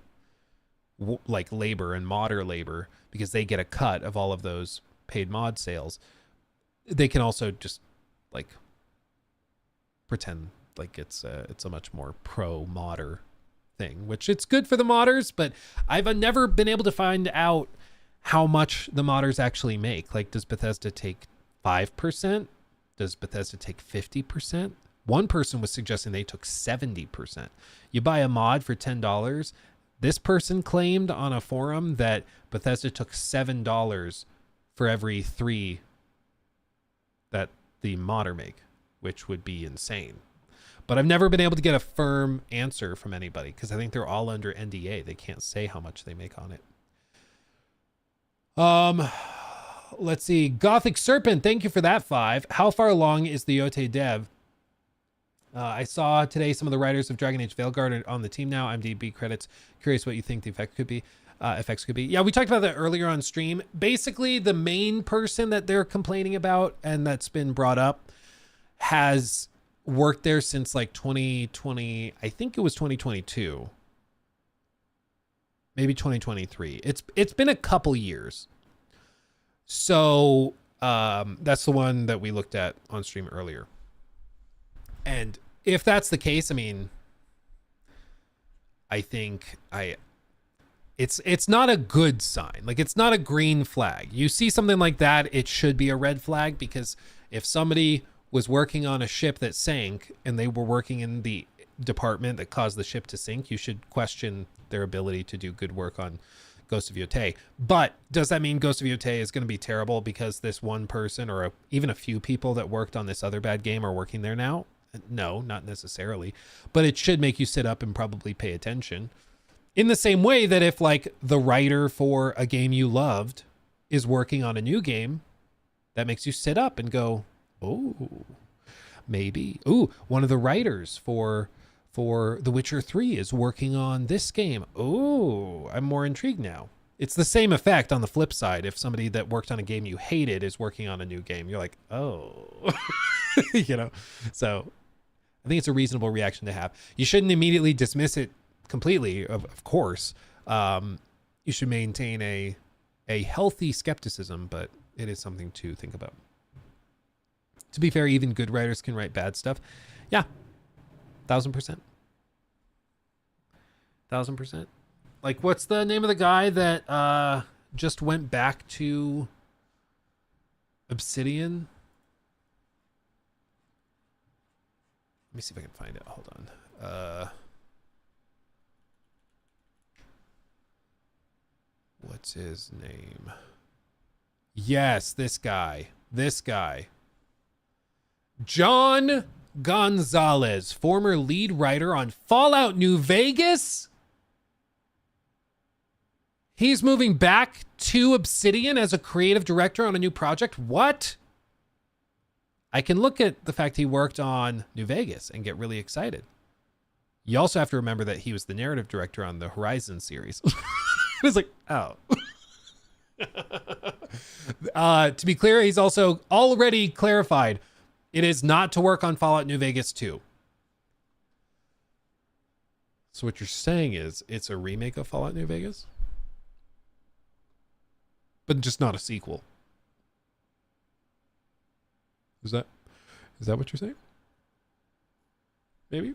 like labor and modder labor, because they get a cut of all of those paid mod sales, they can also just like pretend like it's a much more pro modder thing, which it's good for the modders, but I've never been able to find out how much the modders actually make. Like, does Bethesda take 5%? Does Bethesda take 50%? One person was suggesting they took 70%. You buy a mod for $10. This person claimed on a forum that Bethesda took $7 for every 3 that the modder make, which would be insane. But I've never been able to get a firm answer from anybody, because I think they're all under NDA. They can't say how much they make on it. Let's see. Gothic Serpent, thank you for that 5. How far along is the Yote dev? I saw today some of the writers of Dragon Age Veilguard are on the team now. IMDb credits. Curious what you think the effects could be. Yeah, we talked about that earlier on stream. Basically, the main person that they're complaining about and that's been brought up has worked there since like 2020. I think it was 2022. Maybe 2023. It's been a couple years. So that's the one that we looked at on stream earlier. And if that's the case, I mean, I think it's not a good sign. Like, it's not a green flag. You see something like that, it should be a red flag, because if somebody was working on a ship that sank and they were working in the department that caused the ship to sink, you should question their ability to do good work on Ghost of Yote. But does that mean Ghost of Yote is going to be terrible because this one person or even a few people that worked on this other bad game are working there now? No, not necessarily. But it should make you sit up and probably pay attention. In the same way that if like the writer for a game you loved is working on a new game, that makes you sit up and go, oh, maybe. Ooh, one of the writers for The Witcher 3 is working on this game. Oh, I'm more intrigued now. It's the same effect on the flip side. If somebody that worked on a game you hated is working on a new game, you're like, oh, so I think it's a reasonable reaction to have. You shouldn't immediately dismiss it completely, of course. You should maintain a healthy skepticism, but it is something to think about. To be fair, even good writers can write bad stuff. Yeah, 1000%. 1000%. Like, what's the name of the guy that just went back to Obsidian? Let me see if I can find it. Hold on. What's his name? Yes, this guy. This guy. John Gonzalez, former lead writer on Fallout New Vegas. He's moving back to Obsidian as a creative director on a new project. What? I can look at the fact he worked on New Vegas and get really excited. You also have to remember that he was the narrative director on the Horizon series. It's like, oh. To be clear, he's also already clarified it is not to work on Fallout New Vegas 2. So what you're saying is it's a remake of Fallout New Vegas? But just not a sequel. Is that what you're saying? Maybe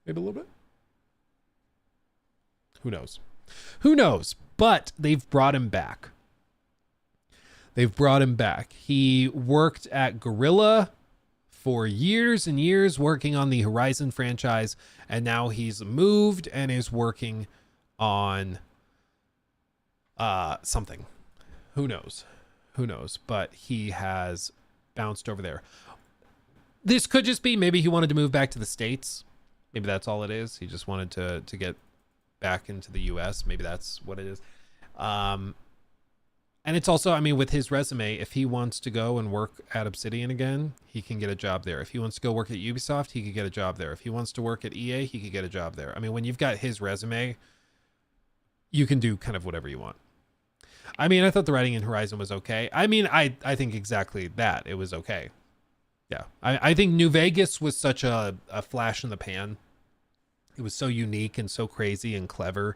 a little bit. Who knows? Who knows? But they've brought him back. They've brought him back. He worked at Guerrilla for years and years, working on the Horizon franchise, and now he's moved and is working on something. Who knows? Who knows? But he has bounced over there. This could just be maybe he wanted to move back to the States. Maybe that's all it is. He just wanted to get back into the US. Maybe that's what it is. And it's also, I mean, with his resume, if he wants to go and work at Obsidian again, he can get a job there. If he wants to go work at Ubisoft, he could get a job there. If he wants to work at EA, he could get a job there. I mean, when you've got his resume, you can do kind of whatever you want. I mean, I thought the writing in Horizon was okay. I mean, I think exactly that. It was okay. Yeah. I think New Vegas was such a flash in the pan. It was so unique and so crazy and clever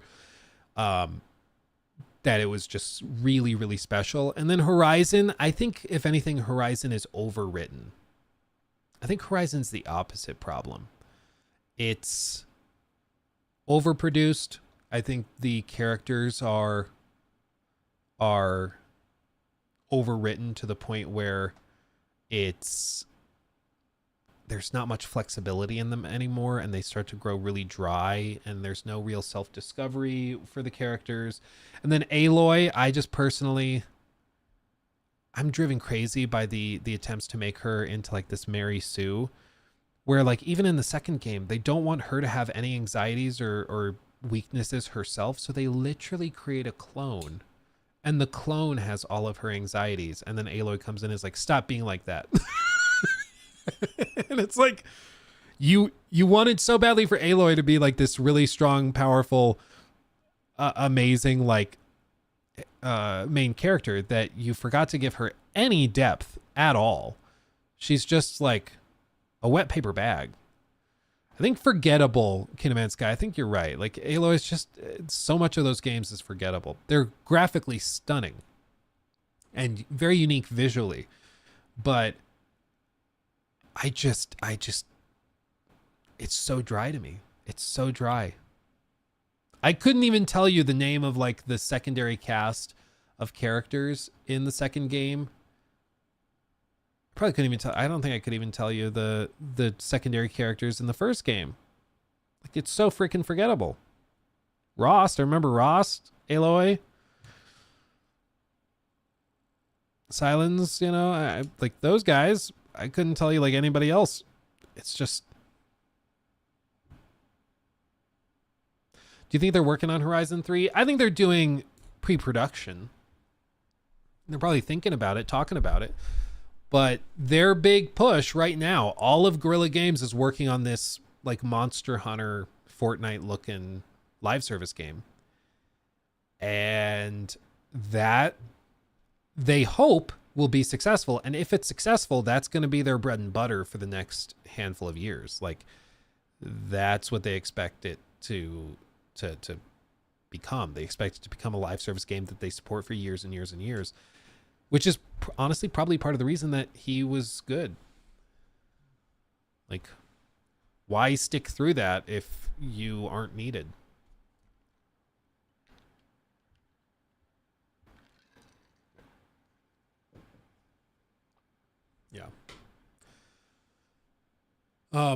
that it was just really, really special. And then Horizon, I think, if anything, Horizon is overwritten. I think Horizon's the opposite problem. It's overproduced. I think the characters are overwritten to the point where there's not much flexibility in them anymore, and they start to grow really dry, and there's no real self-discovery for the characters. And then Aloy, I'm driven crazy by the attempts to make her into like this Mary Sue, where like even in the second game, they don't want her to have any anxieties or weaknesses herself, so they literally create a clone. And the clone has all of her anxieties. And then Aloy comes in and is like, stop being like that. And it's like, you wanted so badly for Aloy to be like this really strong, powerful, amazing, like, main character that you forgot to give her any depth at all. She's just like a wet paper bag. I think forgettable, Kingdom Sky. I think you're right. Like Aloy is just so much of those games is forgettable. They're graphically stunning and very unique visually, but I just it's so dry to me. It's so dry. I couldn't even tell you the name of like the secondary cast of characters in the second game. Probably couldn't even tell. I don't think I could even tell you the secondary characters in the first game. Like it's so freaking forgettable. Rost, I remember Rost, Aloy, Silence, you know, like those guys. I couldn't tell you like anybody else. It's just. Do you think they're working on Horizon 3? I think they're doing pre-production. They're probably thinking about it, talking about it. But their big push right now, all of Guerrilla Games is working on this like Monster Hunter Fortnite looking live service game. And that they hope will be successful. And if it's successful, that's going to be their bread and butter for the next handful of years. Like that's what they expect it to become. They expect it to become a live service game that they support for years and years and years. Which is honestly probably part of the reason that he was good. Like, why stick through that if you aren't needed? Yeah. Yeah,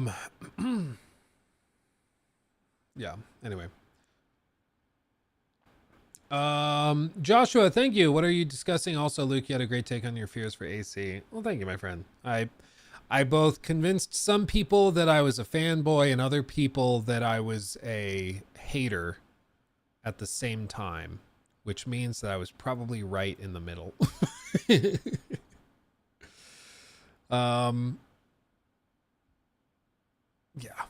anyway. Joshua, thank you. What are you discussing? Also, Luke, you had a great take on your fears for AC. Well, thank you, my friend. I both convinced some people that I was a fanboy and other people that I was a hater at the same time, which means that I was probably right in the middle. Yeah.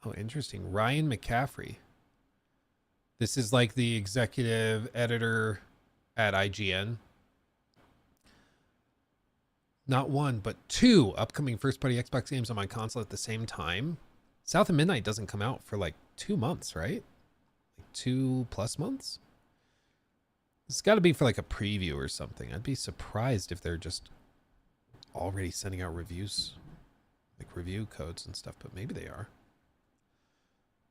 Oh, interesting. Ryan McCaffrey. This is like the executive editor at IGN. Not one, but 2 upcoming first-party Xbox games on my console at the same time. South of Midnight doesn't come out for like 2 months, right? Like 2+ months? It's got to be for like a preview or something. I'd be surprised if they're just already sending out reviews, like review codes and stuff, but maybe they are.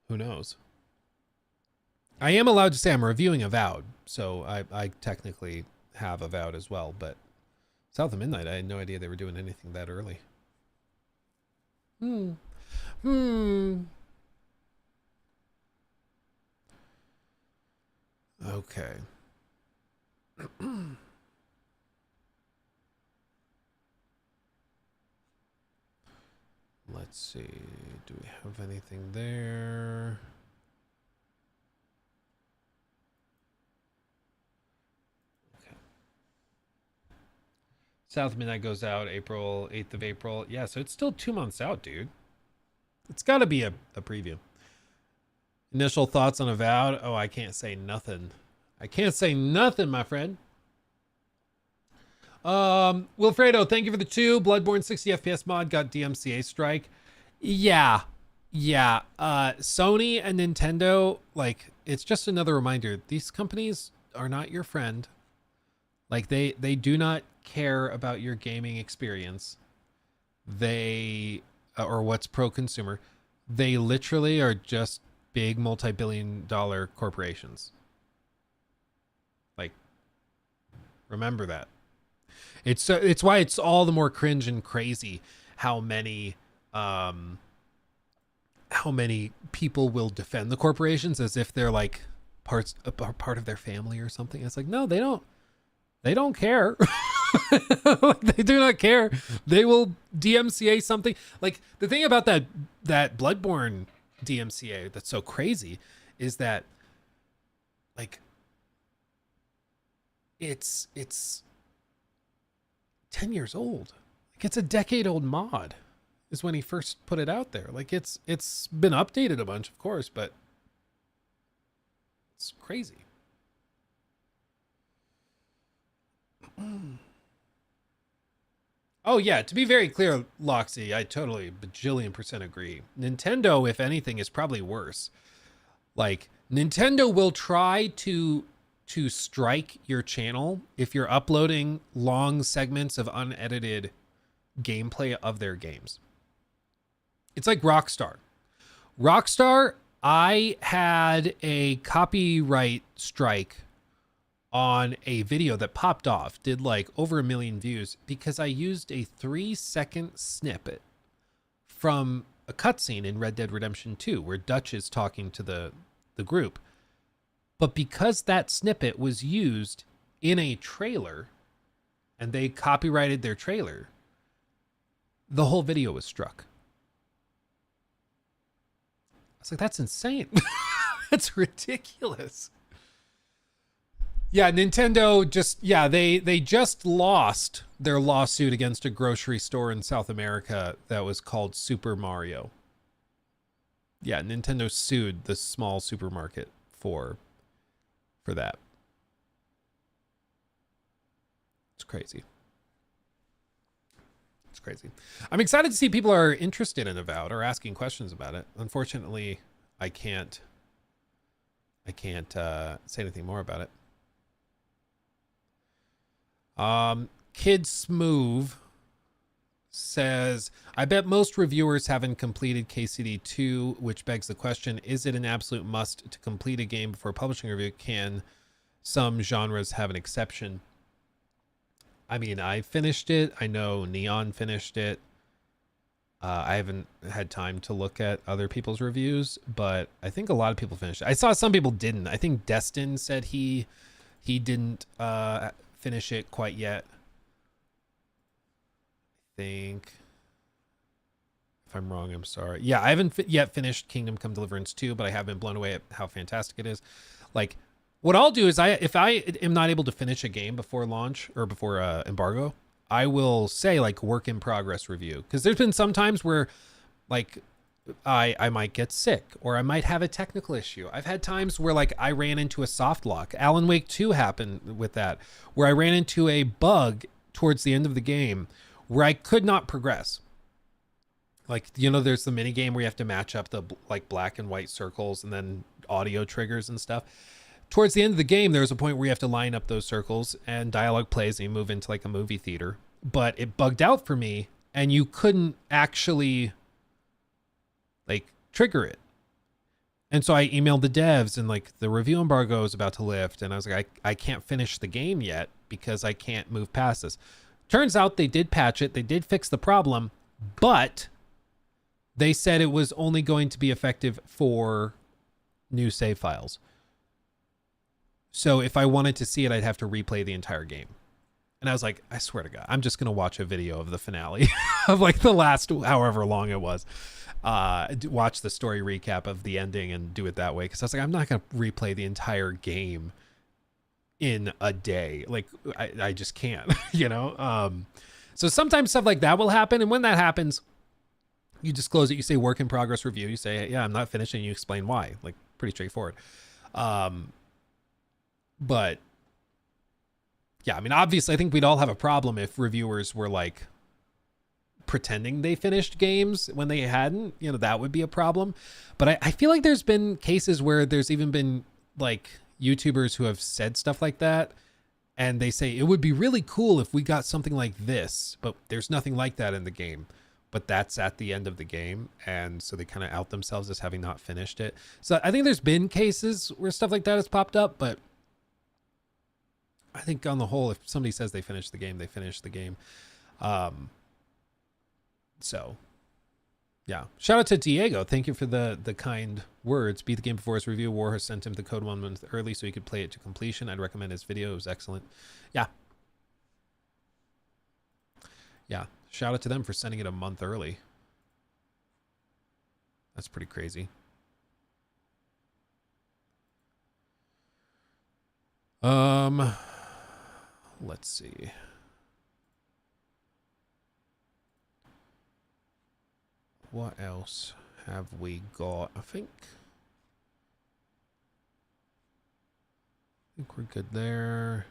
Who knows? I am allowed to say I'm reviewing Avowed, so I technically have Avowed as well, but South of Midnight, I had no idea they were doing anything that early. Okay. Let's see. Do we have anything there? Okay. South Midnight goes out April 8th of April. Yeah, so it's still 2 months out, dude. It's got to be a preview. Initial thoughts on Avowed? Oh, I can't say nothing. I can't say nothing, my friend. Wilfredo, thank you for the 2. Bloodborne 60 FPS mod got DMCA strike. Yeah. Sony and Nintendo, like, it's just another reminder. These companies are not your friend. Like, they do not care about your gaming experience. Or what's pro-consumer. They literally are just big multi-billion-dollar corporations. Like, remember that. It's why it's all the more cringe and crazy how many people will defend the corporations as if they're like part of their family or something. It's like, no, they don't care. They do not care. They will DMCA something. Like, the thing about that Bloodborne DMCA that's so crazy is that, like, it's 10 years old. Like, it's a decade-old mod is when he first put it out there. Like, it's been updated a bunch, of course, but it's crazy. Oh, yeah, to be very clear, Loxy, I totally bajillion% agree. Nintendo, if anything, is probably worse. Like, Nintendo will try to strike your channel if you're uploading long segments of unedited gameplay of their games. It's like Rockstar. Rockstar, I had a copyright strike on a video that popped off, did like over 1 million views, because I used a 3-second snippet from a cutscene in Red Dead Redemption 2 where Dutch is talking to the group. But because that snippet was used in a trailer and they copyrighted their trailer, the whole video was struck. I was like, that's insane. That's ridiculous. Yeah, Nintendo they just lost their lawsuit against a grocery store in South America that was called Super Mario. Yeah, Nintendo sued the small supermarket for that. It's crazy. It's crazy. I'm excited to see people are interested in Avowed or asking questions about it. Unfortunately, I can't say anything more about it. Kid Smooth says, I bet most reviewers haven't completed KCD 2, which begs the question, is it an absolute must to complete a game before publishing a review? Can some genres have an exception. I mean, I finished it. I know Neon finished it. I haven't had time to look at other people's reviews, but I think a lot of people finished it. I saw some people didn't. I think Destin said he didn't finish it quite yet. I think, if I'm wrong, I'm sorry. Yeah, I haven't yet finished Kingdom Come Deliverance 2, but I have been blown away at how fantastic it is. Like, what I'll do is if I am not able to finish a game before launch or before embargo, I will say like work in progress review. Because there's been some times where like I might get sick or I might have a technical issue. I've had times where like I ran into a soft lock. Alan Wake 2 happened with that, where I ran into a bug towards the end of the game where I could not progress. Like, you know, there's the mini game where you have to match up the like black and white circles and then audio triggers and stuff. Towards the end of the game, there's a point where you have to line up those circles and dialogue plays and you move into like a movie theater. But it bugged out for me and you couldn't actually like trigger it. And so I emailed the devs and like the review embargo is about to lift. And I was like, I can't finish the game yet because I can't move past this. Turns out they did patch it. They did fix the problem, but they said it was only going to be effective for new save files. So if I wanted to see it, I'd have to replay the entire game. And I was like, I swear to God, I'm just going to watch a video of the finale of like the last however long it was. Watch the story recap of the ending and do it that way. Because I was like, I'm not going to replay the entire game in a day. Like, I just can't, you know? So sometimes stuff like that will happen. And when that happens, you disclose it. You say work in progress review. You say, yeah, I'm not finished. And you explain why. Like, pretty straightforward. But yeah, I mean, obviously, I think we'd all have a problem if reviewers were like pretending they finished games when they hadn't. You know, that would be a problem. But I feel like there's been cases where there's even been like YouTubers who have said stuff like that. And they say it would be really cool if we got something like this, but there's nothing like that in the game. But that's at the end of the game. And so they kind of out themselves as having not finished it. So I think there's been cases where stuff like that has popped up, but I think on the whole, if somebody says they finished the game, they finished the game. So yeah, shout out to Diego. Thank you for the kind words. Beat the game before his review. Warhorse sent him the code 1 month early so he could play it to completion. I'd recommend his video. It was excellent. Yeah. Yeah. Shout out to them for sending it a month early. That's pretty crazy. Let's see. What else have we got? I think we're good there.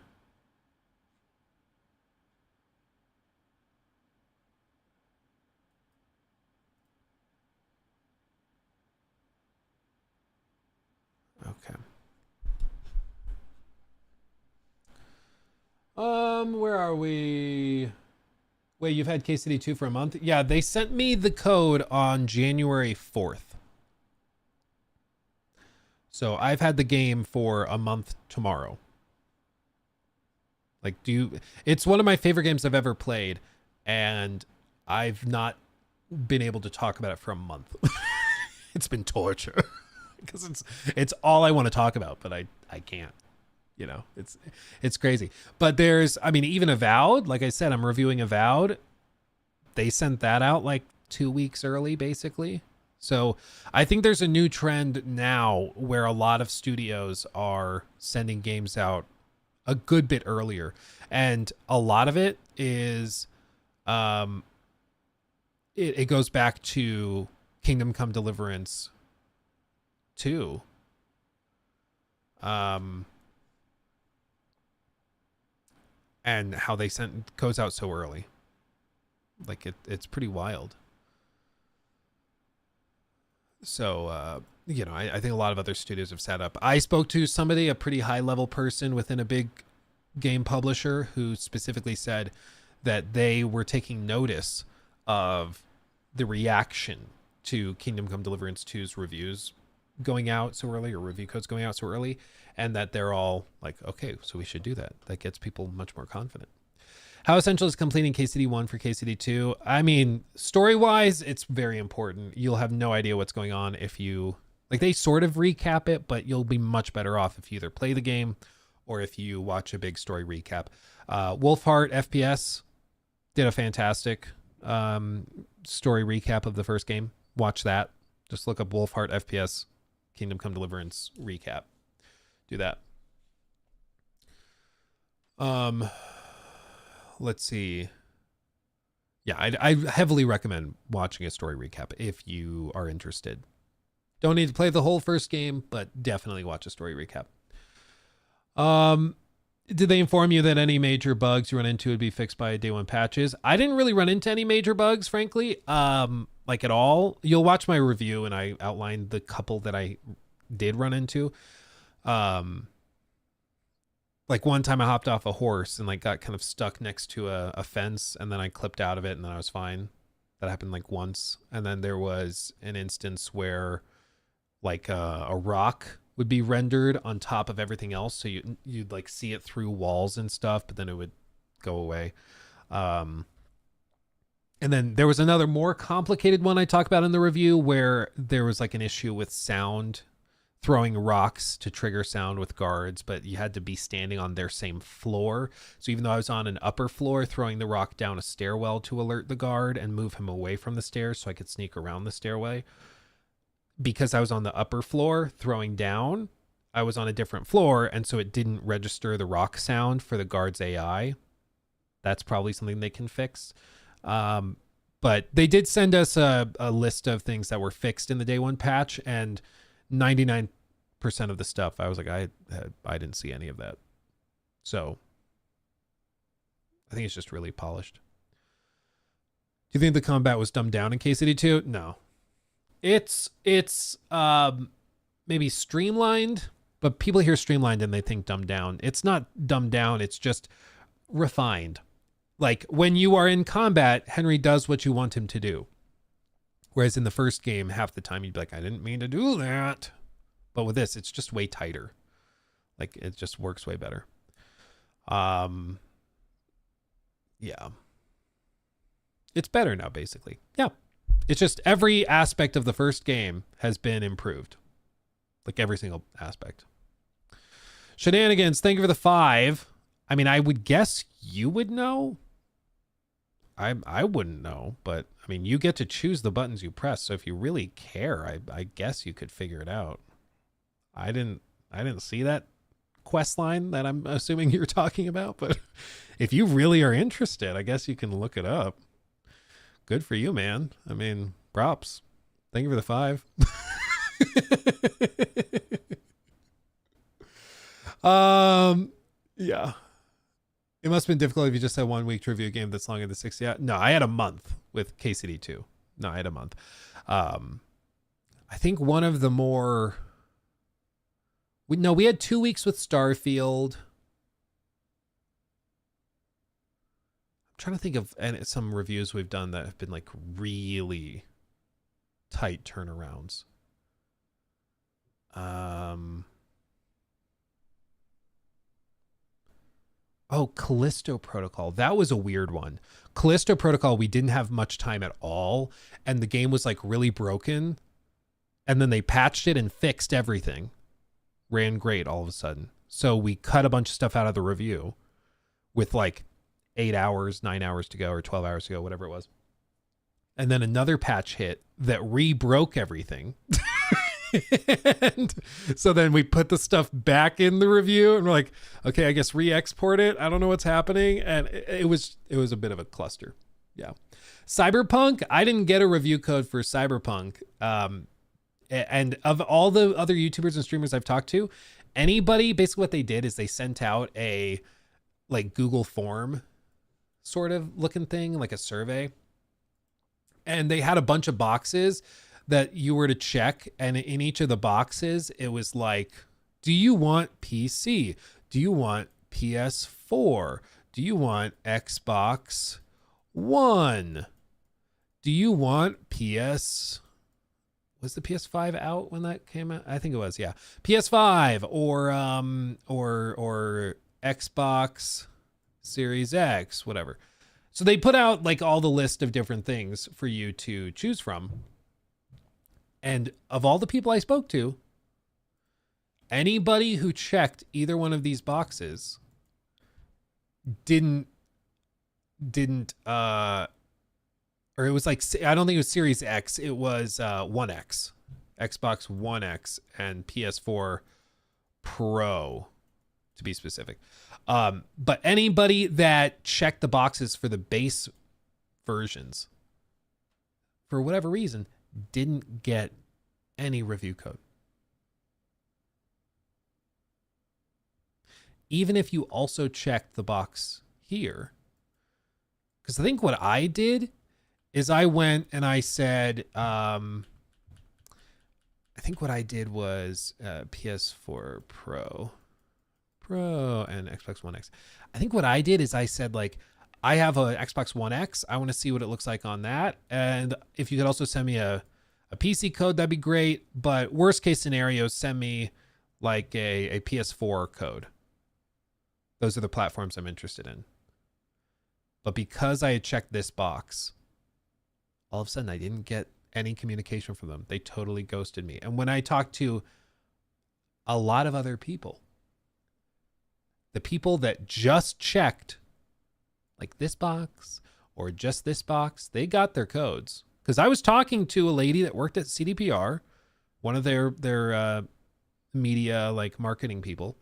Okay. Where are we? Wait, you've had KCD 2 for a month? Yeah, they sent me the code on January 4th. So I've had the game for a month tomorrow. Like, it's one of my favorite games I've ever played, and I've not been able to talk about it for a month. It's been torture because it's all I want to talk about, but I can't. You know, it's crazy. But there's, I mean, even Avowed, like I said, I'm reviewing Avowed. They sent that out like 2 weeks early, basically. So I think there's a new trend now where a lot of studios are sending games out a good bit earlier. And a lot of it is, it goes back to Kingdom Come Deliverance 2. And how they sent codes out so early. Like it's pretty wild. So, you know, I think a lot of other studios have set up. I spoke to somebody, a pretty high level person within a big game publisher who specifically said that they were taking notice of the reaction to Kingdom Come Deliverance 2's reviews going out so early or review codes going out so early, and that they're all like, okay, so we should do that. That gets people much more confident. How essential is completing KCD 1 for KCD 2? I mean, story-wise, it's very important. You'll have no idea what's going on if you... Like, they sort of recap it, but you'll be much better off if you either play the game or if you watch a big story recap. Wolfheart FPS did a fantastic story recap of the first game. Watch that. Just look up Wolfheart FPS Kingdom Come Deliverance recap. Do that. Let's see. Yeah, I heavily recommend watching a story recap if you are interested. Don't need to play the whole first game, but definitely watch a story recap. Did they inform you that any major bugs you run into would be fixed by day one patches? I didn't really run into any major bugs, frankly, like at all. You'll watch my review and I outlined the couple that I did run into. Like one time I hopped off a horse and like got kind of stuck next to a fence, and then I clipped out of it and then I was fine. That happened like once. And then there was an instance where like a rock would be rendered on top of everything else. So you'd like see it through walls and stuff, but then it would go away. And then there was another more complicated one I talk about in the review where there was like an issue with sound, throwing rocks to trigger sound with guards, but you had to be standing on their same floor. So even though I was on an upper floor, throwing the rock down a stairwell to alert the guard and move him away from the stairs so I could sneak around the stairway. Because I was on the upper floor throwing down, I was on a different floor, and so it didn't register the rock sound for the guard's AI. That's probably something they can fix. But they did send us a list of things that were fixed in the day one patch, and 99% of the stuff I was like, I didn't see any of that. So I think it's just really polished. Do you think the combat was dumbed down in KCD 2? No. It's maybe streamlined, but people hear streamlined and they think dumbed down. It's not dumbed down, it's just refined. Like when you are in combat, Henry does what you want him to do. Whereas in the first game, half the time you'd be like, I didn't mean to do that. But with this, it's just way tighter. Like it just works way better. Yeah. It's better now, basically. Yeah. It's just every aspect of the first game has been improved. Like every single aspect. Shenanigans, thank you for the 5. I mean, I would guess you would know. I wouldn't know, but I mean, you get to choose the buttons you press. So if you really care, I guess you could figure it out. I didn't see that quest line that I'm assuming you're talking about, but if you really are interested, I guess you can look it up. Good for you, man. I mean, props. Thank you for the 5. Yeah. It must have been difficult if you just had 1 week to review a game that's longer than 60 hours. No, I had a month with KCD 2. No, I had a month. I think one of the more... we had 2 weeks with Starfield. I'm trying to think of some reviews we've done that have been like really tight turnarounds. Oh, Callisto Protocol. That was a weird one. Callisto Protocol, we didn't have much time at all, and the game was like really broken. And then they patched it and fixed everything. Ran great all of a sudden. So we cut a bunch of stuff out of the review with like 8 hours, 9 hours to go, or 12 hours to go, whatever it was. And then another patch hit that re-broke everything. And so then we put the stuff back in the review and we're like, okay, I guess re-export it. I don't know what's happening. And it was a bit of a cluster. Yeah. Cyberpunk, I didn't get a review code for Cyberpunk. And of all the other YouTubers and streamers I've talked to, anybody, basically what they did is they sent out a like Google form sort of looking thing, like a survey. And they had a bunch of boxes that you were to check, and in each of the boxes it was like, do you want PC? Do you want PS4? Do you want Xbox One? Do you want PS was the PS5 out when that came out? I think it was, yeah. PS5 or Xbox Series X, whatever. So they put out like all the list of different things for you to choose from. And of all the people I spoke to, anybody who checked either one of these boxes didn't or it was like, I don't think it was Series X, it was One X, Xbox One X and PS4 Pro to be specific. But anybody that checked the boxes for the base versions, for whatever reason, didn't get any review code. Even if you also checked the box here. Because I think what I did is I went and I said, I think what I did was PS4 Pro and Xbox One X. I think what I did is I said, like, I have a Xbox One X. I want to see what it looks like on that. And if you could also send me a PC code, that'd be great. But worst case scenario, send me like a PS4 code. Those are the platforms I'm interested in. But because I had checked this box, all of a sudden I didn't get any communication from them. They totally ghosted me. And when I talked to a lot of other people, the people that just checked like this box or just this box, they got their codes. Because I was talking to a lady that worked at CDPR, one of their media like marketing people.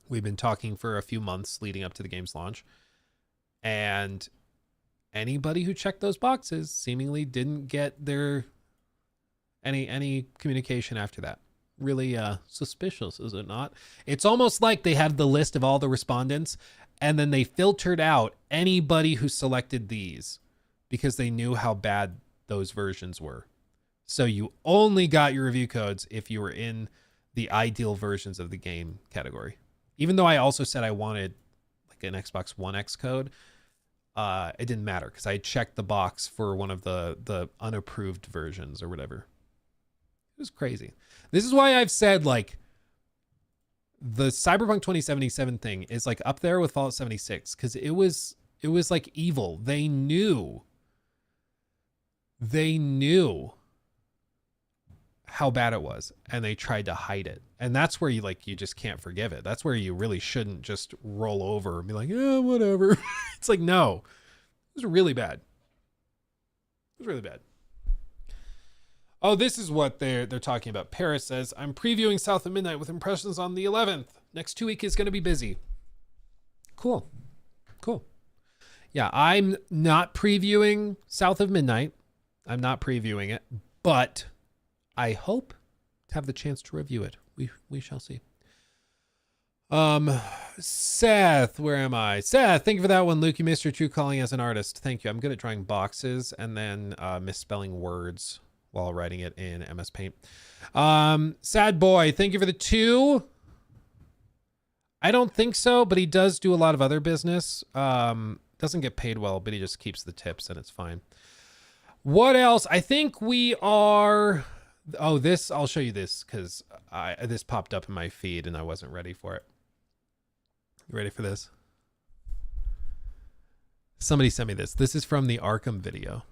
We've been talking for a few months leading up to the game's launch. And anybody who checked those boxes seemingly didn't get their any communication after that. Really suspicious, is it not? It's almost like they had the list of all the respondents and then they filtered out anybody who selected these because they knew how bad those versions were. So you only got your review codes if you were in the ideal versions of the game category. Even though I also said I wanted like an Xbox One X code, it didn't matter because I checked the box for one of the unapproved versions or whatever. It was crazy. This is why I've said, like, the Cyberpunk 2077 thing is like up there with Fallout 76 because it was like evil. They knew how bad it was and they tried to hide it. And that's where you just can't forgive it. That's where you really shouldn't just roll over and be like, yeah, whatever. It's like, no, it was really bad. It was really bad. Oh, this is what they're talking about. Paris says, I'm previewing South of Midnight with impressions on the 11th. Next 2 weeks is going to be busy. Cool. Yeah, I'm not previewing South of Midnight. I'm not previewing it, but I hope to have the chance to review it. We shall see. Seth, where am I? Seth, thank you for that one. Luke, you missed your true calling as an artist. Thank you. I'm good at drawing boxes and then misspelling words while writing it in MS Paint. Sad Boy, thank you for the 2. I don't think so, but he does do a lot of other business. Doesn't get paid well, but he just keeps the tips and it's fine. What else? I think we are... Oh, this, I'll show you this because this popped up in my feed and I wasn't ready for it. You ready for this? Somebody sent me this. This is from the Arkham video.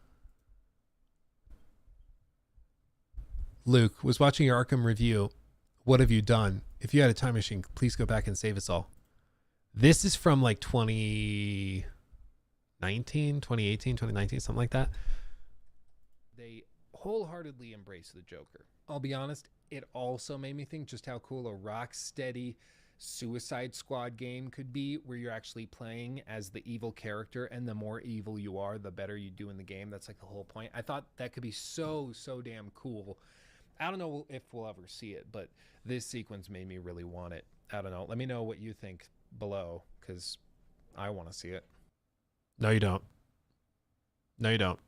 Luke, was watching your Arkham review. What have you done? If you had a time machine, please go back and save us all. This is from like 2018, 2019, something like that. They wholeheartedly embrace the Joker. I'll be honest, it also made me think just how cool a Rocksteady Suicide Squad game could be, where you're actually playing as the evil character, and the more evil you are, the better you do in the game. That's like the whole point. I thought that could be so damn cool. I don't know if we'll ever see it, but this sequence made me really want it. I don't know. Let me know what you think below, because I want to see it. No, you don't. No, you don't.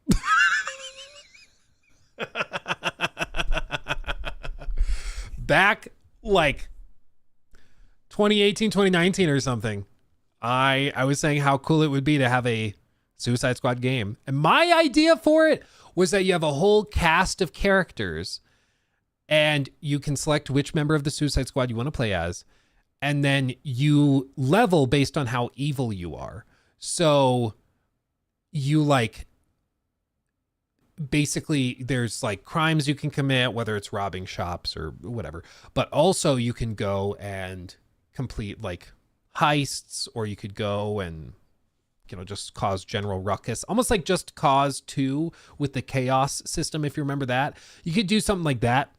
Back like 2018, 2019 or something, I was saying how cool it would be to have a Suicide Squad game. And my idea for it was that you have a whole cast of characters and you can select which member of the Suicide Squad you want to play as. And then you level based on how evil you are. So you like, basically there's like crimes you can commit, whether it's robbing shops or whatever, but also you can go and complete like heists, or you could go and, you know, just cause general ruckus, almost like Just Cause 2 with the chaos system. If you remember that, you could do something like that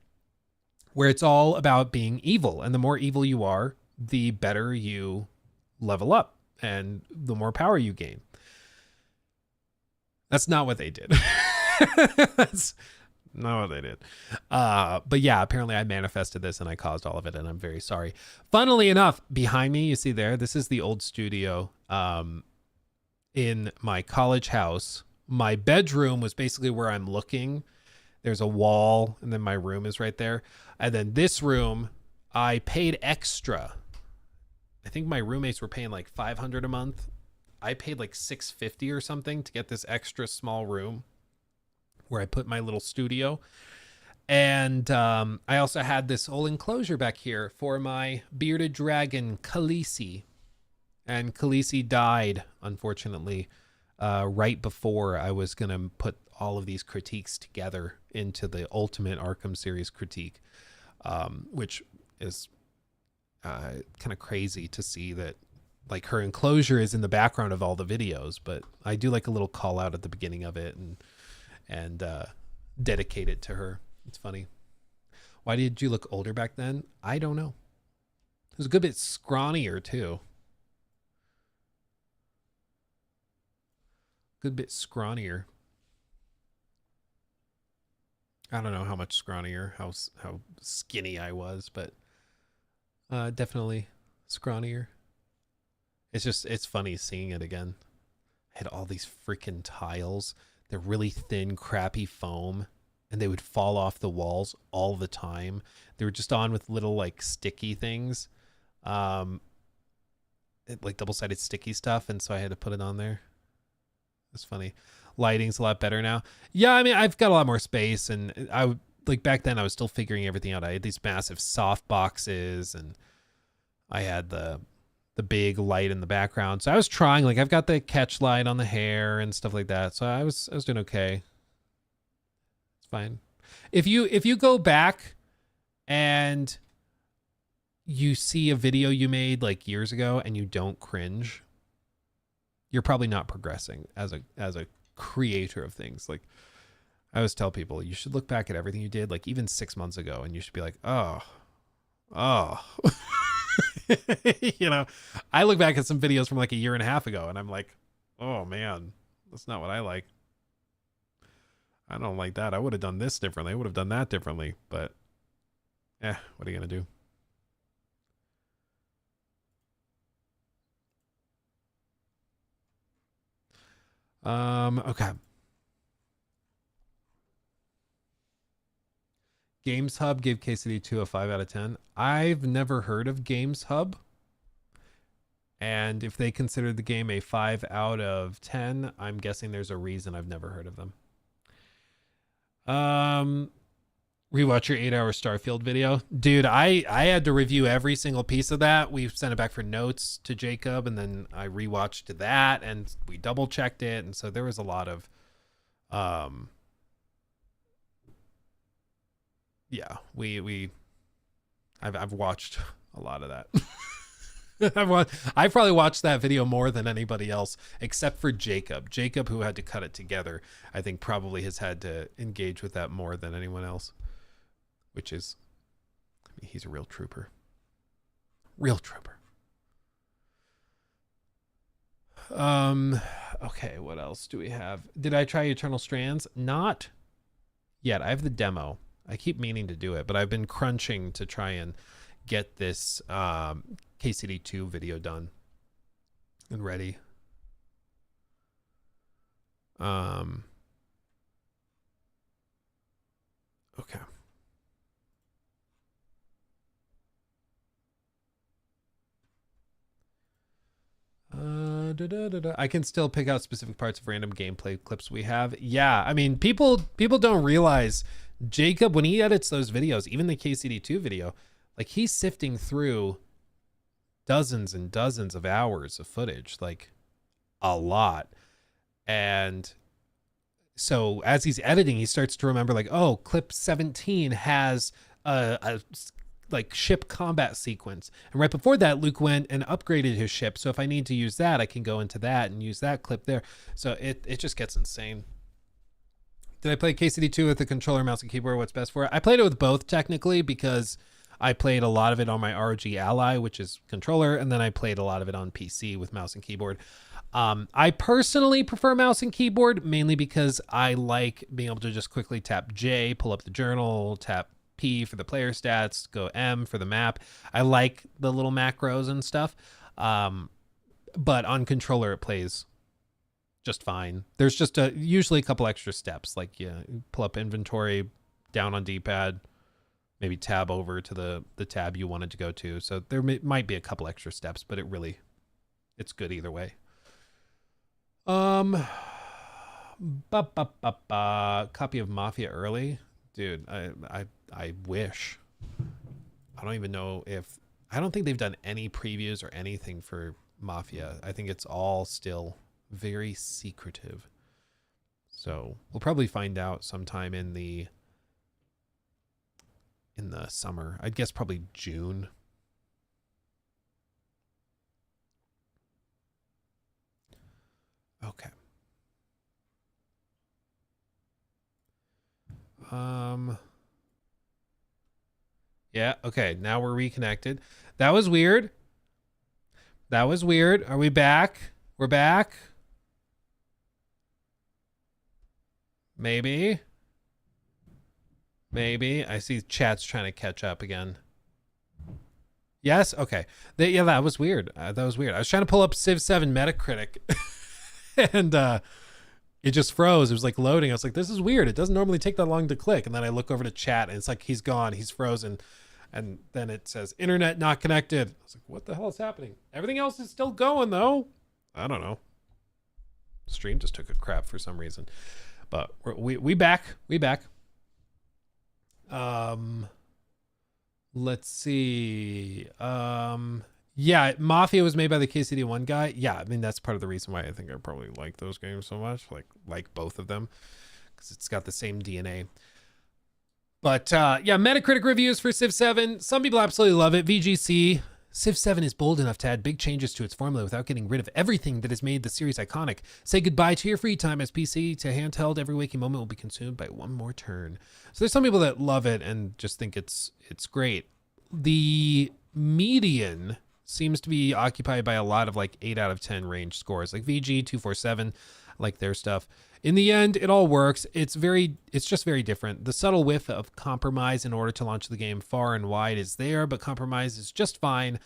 where it's all about being evil, and the more evil you are, the better you level up and the more power you gain. That's not what they did. That's not what they did. But yeah, apparently I manifested this and I caused all of it, and I'm very sorry. Funnily enough, behind me, you see there, this is the old studio in my college house. My bedroom was basically where I'm looking. There's a wall, and then my room is right there. And then this room, I paid extra. I think my roommates were paying like $500 a month. I paid like $650 or something to get this extra small room where I put my little studio. And I also had this whole enclosure back here for my bearded dragon, Khaleesi. And Khaleesi died, unfortunately, right before I was going to put all of these critiques together into the Ultimate Arkham series critique, which is kind of crazy to see that, like, her enclosure is in the background of all the videos, but I do like a little call out at the beginning of it and dedicate it to her. It's funny. Why did you look older back then? I don't know. It was a good bit scrawnier too. Good bit scrawnier. I don't know how much scrawnier, how skinny I was, but definitely scrawnier. It's funny seeing it again. I had all these freaking tiles. They're really thin, crappy foam, and they would fall off the walls all the time. They were just on with little like sticky things, like double-sided sticky stuff, and so I had to put it on there. It's funny. Lighting's a lot better now. Yeah, I mean, I've got a lot more space, and I like back then I was still figuring everything out. I had these massive soft boxes, and I had the big light in the background. So I was trying, like, I've got the catch light on the hair and stuff like that. So I was doing okay. It's fine. If you go back and you see a video you made like years ago and you don't cringe, you're probably not progressing as a creator of things. Like, I always tell people, you should look back at everything you did, like even 6 months ago, and you should be like, oh. You know, I look back at some videos from like a year and a half ago and I'm like, oh man, that's not what I like. I don't like that. I would have done this differently. I would have done that differently, but what are you going to do? Okay. Games Hub gave Quesadilla 2 a 5 out of 10. I've never heard of Games Hub. And if they considered the game a 5 out of 10, I'm guessing there's a reason I've never heard of them. Rewatch your 8-hour Starfield video. Dude, I had to review every single piece of that. We sent it back for notes to Jacob, and then I rewatched that, and we double checked it. And so there was a lot of, yeah, I've watched a lot of that. I've probably watched that video more than anybody else, except for Jacob. Jacob, who had to cut it together, I think probably has had to engage with that more than anyone else, which is, I mean, he's a real trooper. Real trooper. Okay, what else do we have? Did I try Eternal Strands? Not yet. I have the demo. I keep meaning to do it, but I've been crunching to try and get this KCD2 video done and ready. Okay. I can still pick out specific parts of random gameplay clips we have. Yeah, I mean, people don't realize Jacob, when he edits those videos, even the KCD2 video, like he's sifting through dozens and dozens of hours of footage, like a lot. And so as he's editing, he starts to remember like, oh, clip 17 has a like ship combat sequence. And right before that, Luke went and upgraded his ship. So if I need to use that, I can go into that and use that clip there. So it just gets insane. Did I play KCD2 with the controller, mouse, and keyboard? What's best for it? I played it with both technically because I played a lot of it on my ROG Ally, which is controller, and then I played a lot of it on PC with mouse and keyboard. I personally prefer mouse and keyboard, mainly because I like being able to just quickly tap J, pull up the journal, tap P for the player stats, go M for the map. I like the little macros and stuff. But on controller, it plays just fine. There's just usually a couple extra steps, like pull up inventory, down on D-pad, maybe tab over to the tab you wanted to go to. So there might be a couple extra steps, but it's good either way. Copy of Mafia early, dude. I wish. I don't even know if, I don't think they've done any previews or anything for Mafia. I think it's all still very secretive. So we'll probably find out sometime in the summer. I'd guess probably June. Okay. Yeah, okay. Now we're reconnected. That was weird. That was weird. Are we back? We're back? Maybe. Maybe. I see chat's trying to catch up again. Yes? Okay. Yeah, that was weird. That was weird. I was trying to pull up Civ 7 Metacritic and it just froze. It was like loading. I was like, this is weird. It doesn't normally take that long to click. And then I look over to chat and it's like, he's gone. He's frozen. And then it says, internet not connected. I was like, what the hell is happening? Everything else is still going though. I don't know. Stream just took a crap for some reason. But we back. We back. Let's see. Yeah, Mafia was made by the KCD1 guy. Yeah, I mean, that's part of the reason why I think I probably like those games so much. Like both of them. Because it's got the same DNA. But yeah, Metacritic reviews for Civ 7. Some people absolutely love it. VGC. Civ 7 is bold enough to add big changes to its formula without getting rid of everything that has made the series iconic. Say goodbye to your free time as PC to handheld. Every waking moment will be consumed by one more turn. So there's some people that love it and just think it's great. The median seems to be occupied by a lot of like 8 out of 10 range scores, like VG247, like their stuff. In the end, it all works. It's just very different. The subtle whiff of compromise in order to launch the game far and wide is there, but compromise is just fine.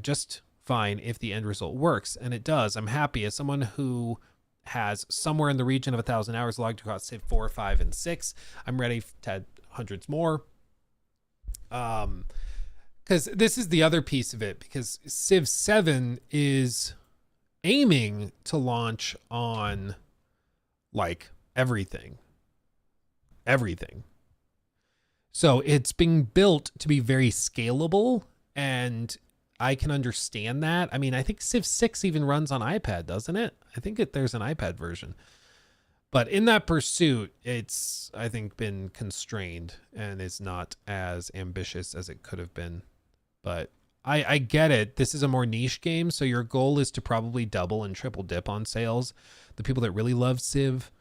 Just fine if the end result works, and it does. I'm happy as someone who has somewhere in the region of 1,000 hours logged across Civ 4, 5, and 6. I'm ready to add hundreds more. Because this is the other piece of it, because Civ 7 is aiming to launch on like everything. So it's being built to be very scalable, and I can understand that. I mean, I think Civ 6 even runs on iPad, doesn't it? I think there's an iPad version. But in that pursuit, it's, I think, been constrained and is not as ambitious as it could have been. But I get it. This is a more niche game, so your goal is to probably double and triple dip on sales. The people that really love Civ,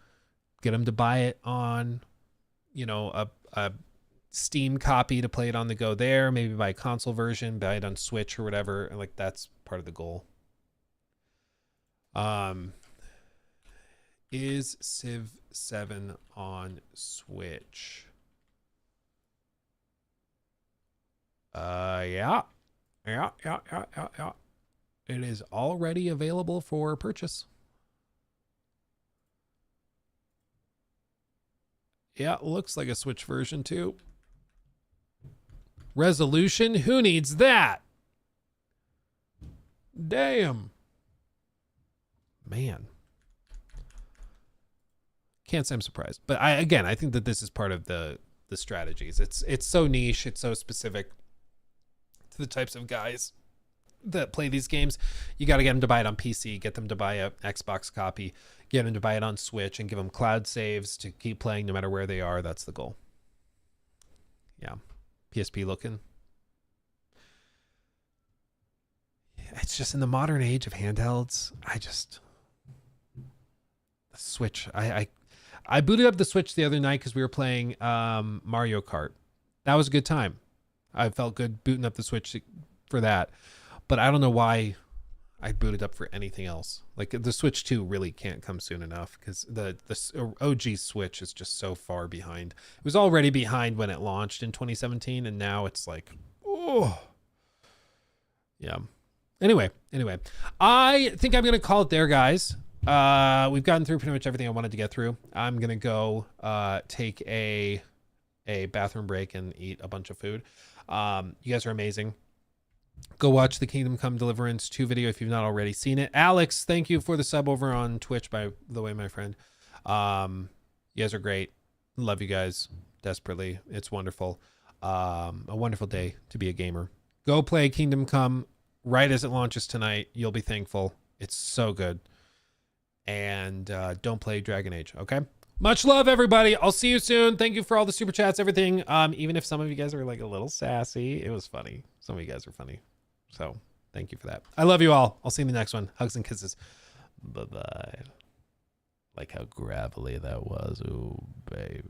get them to buy it on, you know, a Steam copy to play it on the go there, maybe buy a console version, buy it on Switch or whatever. And like, that's part of the goal. Is Civ 7 on Switch? Yeah. It is already available for purchase. Yeah, looks like a Switch version too. Resolution? Who needs that? Damn. man. Can't say I'm surprised. But I think that this is part of the strategies. It's so niche, it's so specific to the types of guys that play these games. You got to get them to buy it on PC, get them to buy a Xbox copy, get them to buy it on Switch, and give them cloud saves to keep playing no matter where they are. That's the goal. Yeah. PSP looking. It's just in the modern age of handhelds, the Switch. I booted up the Switch the other night because we were playing Mario Kart. That was a good time. I felt good booting up the Switch for that. But I don't know why I booted up for anything else. Like the Switch 2 really can't come soon enough because the OG Switch is just so far behind. It was already behind when it launched in 2017, and now it's like, oh, yeah. Anyway, I think I'm going to call it there, guys. We've gotten through pretty much everything I wanted to get through. I'm going to go take a bathroom break and eat a bunch of food. You guys are amazing. Go watch the Kingdom Come Deliverance 2 video if you've not already seen it. Alex, thank you for the sub over on Twitch, by the way, my friend. You guys are great. Love you guys desperately. It's wonderful. A wonderful day to be a gamer. Go play Kingdom Come right as it launches tonight. You'll be thankful. It's so good. And don't play Dragon Age, okay? Much love, everybody. I'll see you soon. Thank you for all the super chats, everything. Even if some of you guys are like a little sassy, it was funny. Some of you guys are funny. So thank you for that. I love you all. I'll see you in the next one. Hugs and kisses. Bye-bye. Like how gravelly that was. Ooh, baby.